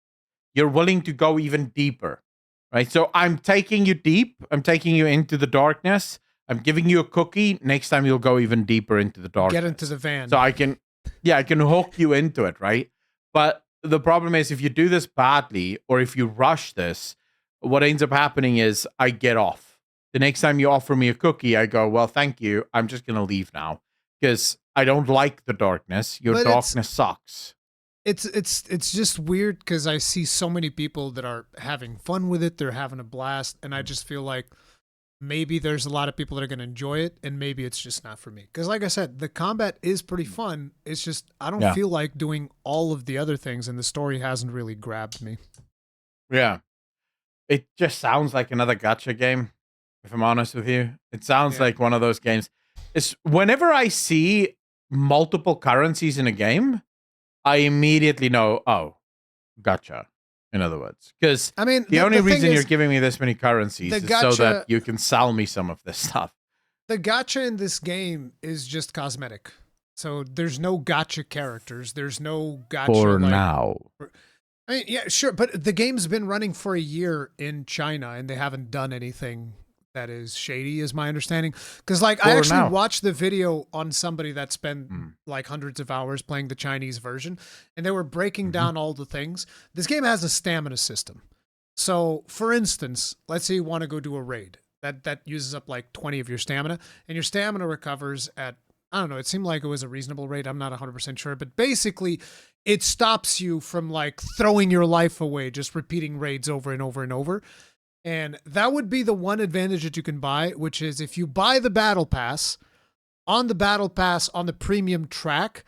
you're willing to go even deeper. Right, so I'm taking you deep. I'm taking you into the darkness. I'm giving you a cookie. Next time you'll go even deeper into the darkness. Get into the van. So I can hook you into it, right? But the problem is if you do this badly or if you rush this, what ends up happening is I get off. The next time you offer me a cookie, I go, well, thank you. I'm just going to leave now because I don't like the darkness. Your darkness sucks. It's just weird because I see so many people that are having fun with it. They're having a blast. And I just feel like maybe there's a lot of people that are going to enjoy it and maybe it's just not for me. Because like I said, the combat is pretty fun. It's just I don't feel like doing all of the other things and the story hasn't really grabbed me. Yeah. It just sounds like another gacha game. If I'm honest with you, it sounds like one of those games. It's whenever I see multiple currencies in a game, I immediately know, oh, gotcha. In other words, because I mean, the only reason you're giving me this many currencies is gacha, so that you can sell me some of this stuff. The gacha in this game is just cosmetic. So there's no gacha characters. There's no gacha for now. I mean, yeah, sure, but the game's been running for a year in China and they haven't done anything that is shady, is my understanding. Because like I actually watched the video on somebody that spent like hundreds of hours playing the Chinese version, and they were breaking down all the things. This game has a stamina system. So for instance, let's say you want to go do a raid that uses up like 20 of your stamina, and your stamina recovers at, I don't know, it seemed like it was a reasonable rate. I'm not 100% sure, but basically it stops you from like throwing your life away, just repeating raids over and over and over. And that would be the one advantage that you can buy, which is if you buy the battle pass, on the premium track,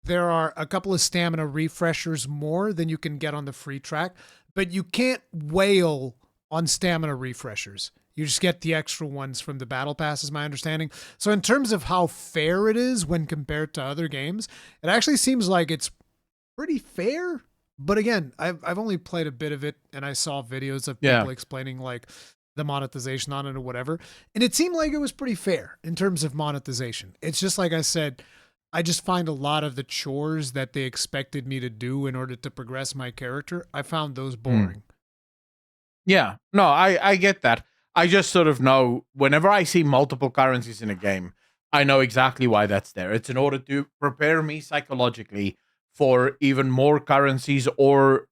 there are a couple of stamina refreshers more than you can get on the free track, but you can't whale on stamina refreshers. You just get the extra ones from the battle pass, is my understanding. So in terms of how fair it is when compared to other games, it actually seems like it's pretty fair. But again, I've only played a bit of it, and I saw videos of people explaining like the monetization on it or whatever, and it seemed like it was pretty fair in terms of monetization. It's just like I said, I just find a lot of the chores that they expected me to do in order to progress my character, I found those boring. Yeah, no, I get that. I just sort of know whenever I see multiple currencies in a game, I know exactly why that's there. It's in order to prepare me psychologically for even more currencies, or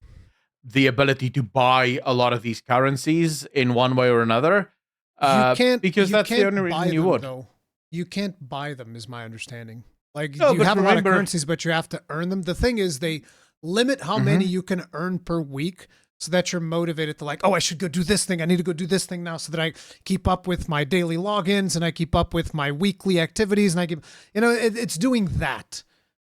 the ability to buy a lot of these currencies in one way or another. Because that's the only reason you would. Though. You can't buy them, is my understanding. Like, you have a lot of currencies, but you have to earn them. The thing is, they limit how many you can earn per week, so that you're motivated to like, oh, I should go do this thing. I need to go do this thing now, so that I keep up with my daily logins and I keep up with my weekly activities. And I keep, it's doing that.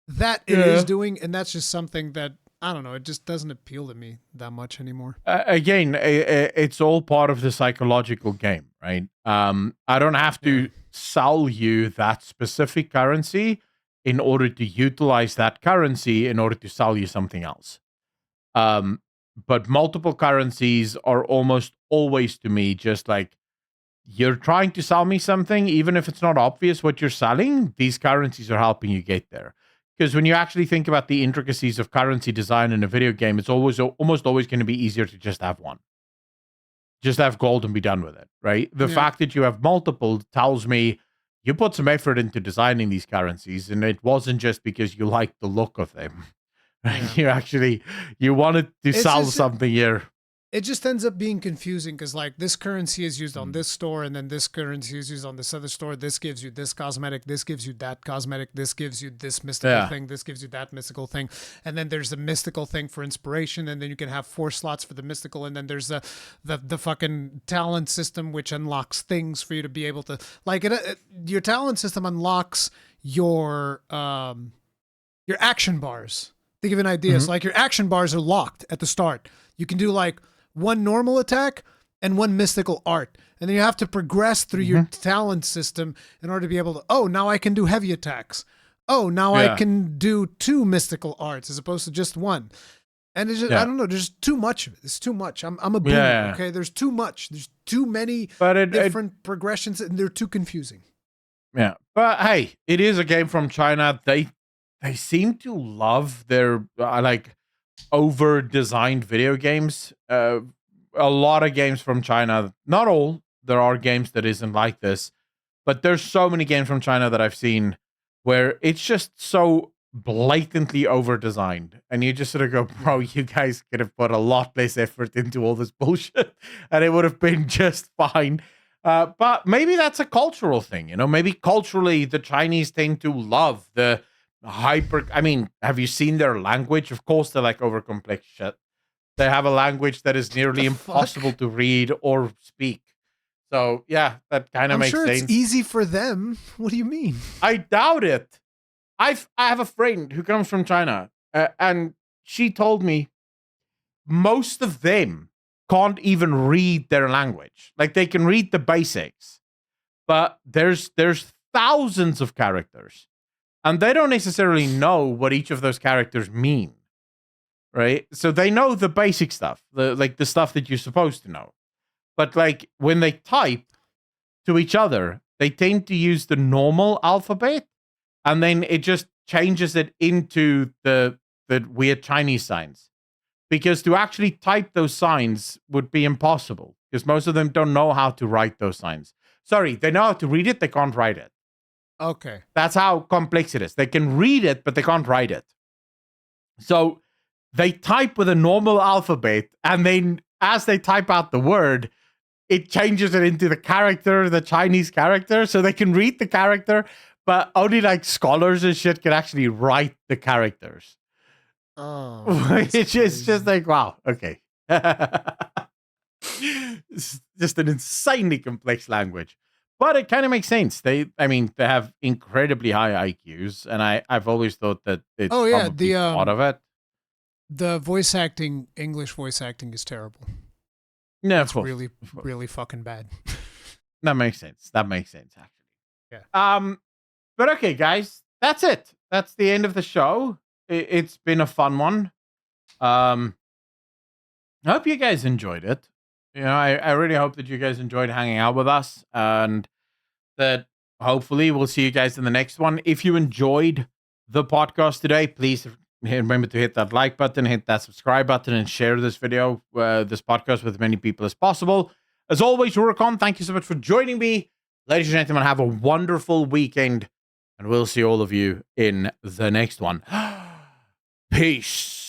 That it is doing, and that's just something that, I don't know, it just doesn't appeal to me that much anymore. Again, it's all part of the psychological game, right? I don't have to sell you that specific currency in order to utilize that currency in order to sell you something else. But multiple currencies are almost always, to me, just like, you're trying to sell me something, even if it's not obvious what you're selling, these currencies are helping you get there. Because when you actually think about the intricacies of currency design in a video game, it's almost always going to be easier to just have one. Just have gold and be done with it, right? The fact that you have multiple tells me you put some effort into designing these currencies, and it wasn't just because you liked the look of them. Yeah. You wanted to sell something here. It just ends up being confusing because, like, this currency is used on this store, and then this currency is used on this other store. This gives you this cosmetic. This gives you that cosmetic. This gives you this mystical thing. This gives you that mystical thing. And then there's the mystical thing for inspiration, and then you can have 4 slots for the mystical. And then there's the fucking talent system, which unlocks things for you to be able to, like, your talent system unlocks your action bars. To give you an idea, so like your action bars are locked at the start. You can do like 1 normal attack and 1 mystical art. And then you have to progress through your talent system in order to be able to, oh, now I can do heavy attacks. Oh, now I can do 2 mystical arts as opposed to just 1. And it's just, I don't know, there's too much of it. It's too much. I'm a boomer, okay? There's too much. There's too many different progressions, and they're too confusing. Yeah. But hey, it is a game from China. They seem to love their, over-designed video games. A lot of games from China, not all, there are games that isn't like this, but there's so many games from China that I've seen where it's just so blatantly over-designed, and you just sort of go, bro, you guys could have put a lot less effort into all this bullshit, and it would have been just fine. But maybe that's a cultural thing, maybe culturally the Chinese tend to love the have you seen their language? Of course, they're like over complex shit. They have a language that is nearly impossible to read or speak. So yeah, that kind of makes sense. I'm sure it's easy for them. What do you mean? I doubt it. I have a friend who comes from China, and she told me most of them can't even read their language. Like, they can read the basics, but there's thousands of characters. And they don't necessarily know what each of those characters mean, right? So they know the basic stuff, the stuff that you're supposed to know. But like when they type to each other, they tend to use the normal alphabet, and then it just changes it into the weird Chinese signs. Because to actually type those signs would be impossible. because most of them don't know how to write those signs. Sorry, they know how to read it, they can't write it. Okay. That's how complex it is. They can read it, but they can't write it. So they type with a normal alphabet, and then as they type out the word, it changes it into the Chinese character, so they can read the character, but only like scholars and shit can actually write the characters. Oh, it's just like, wow, okay. It's just an insanely complex language. But it kind of makes sense. They have incredibly high IQs, and I've always thought that it's probably part of it. The voice acting, English voice acting, is terrible. No, it's really, really fucking bad. That makes sense. Actually. Yeah. But okay, guys, that's it. That's the end of the show. It's been a fun one. I hope you guys enjoyed it. You know, I really hope that you guys enjoyed hanging out with us, and that hopefully we'll see you guys in the next one. If you enjoyed the podcast today, please remember to hit that like button, hit that subscribe button, and share this video, this podcast, with as many people as possible. As always, Rurikhan, thank you so much for joining me. Ladies and gentlemen, have a wonderful weekend, and we'll see all of you in the next one. Peace.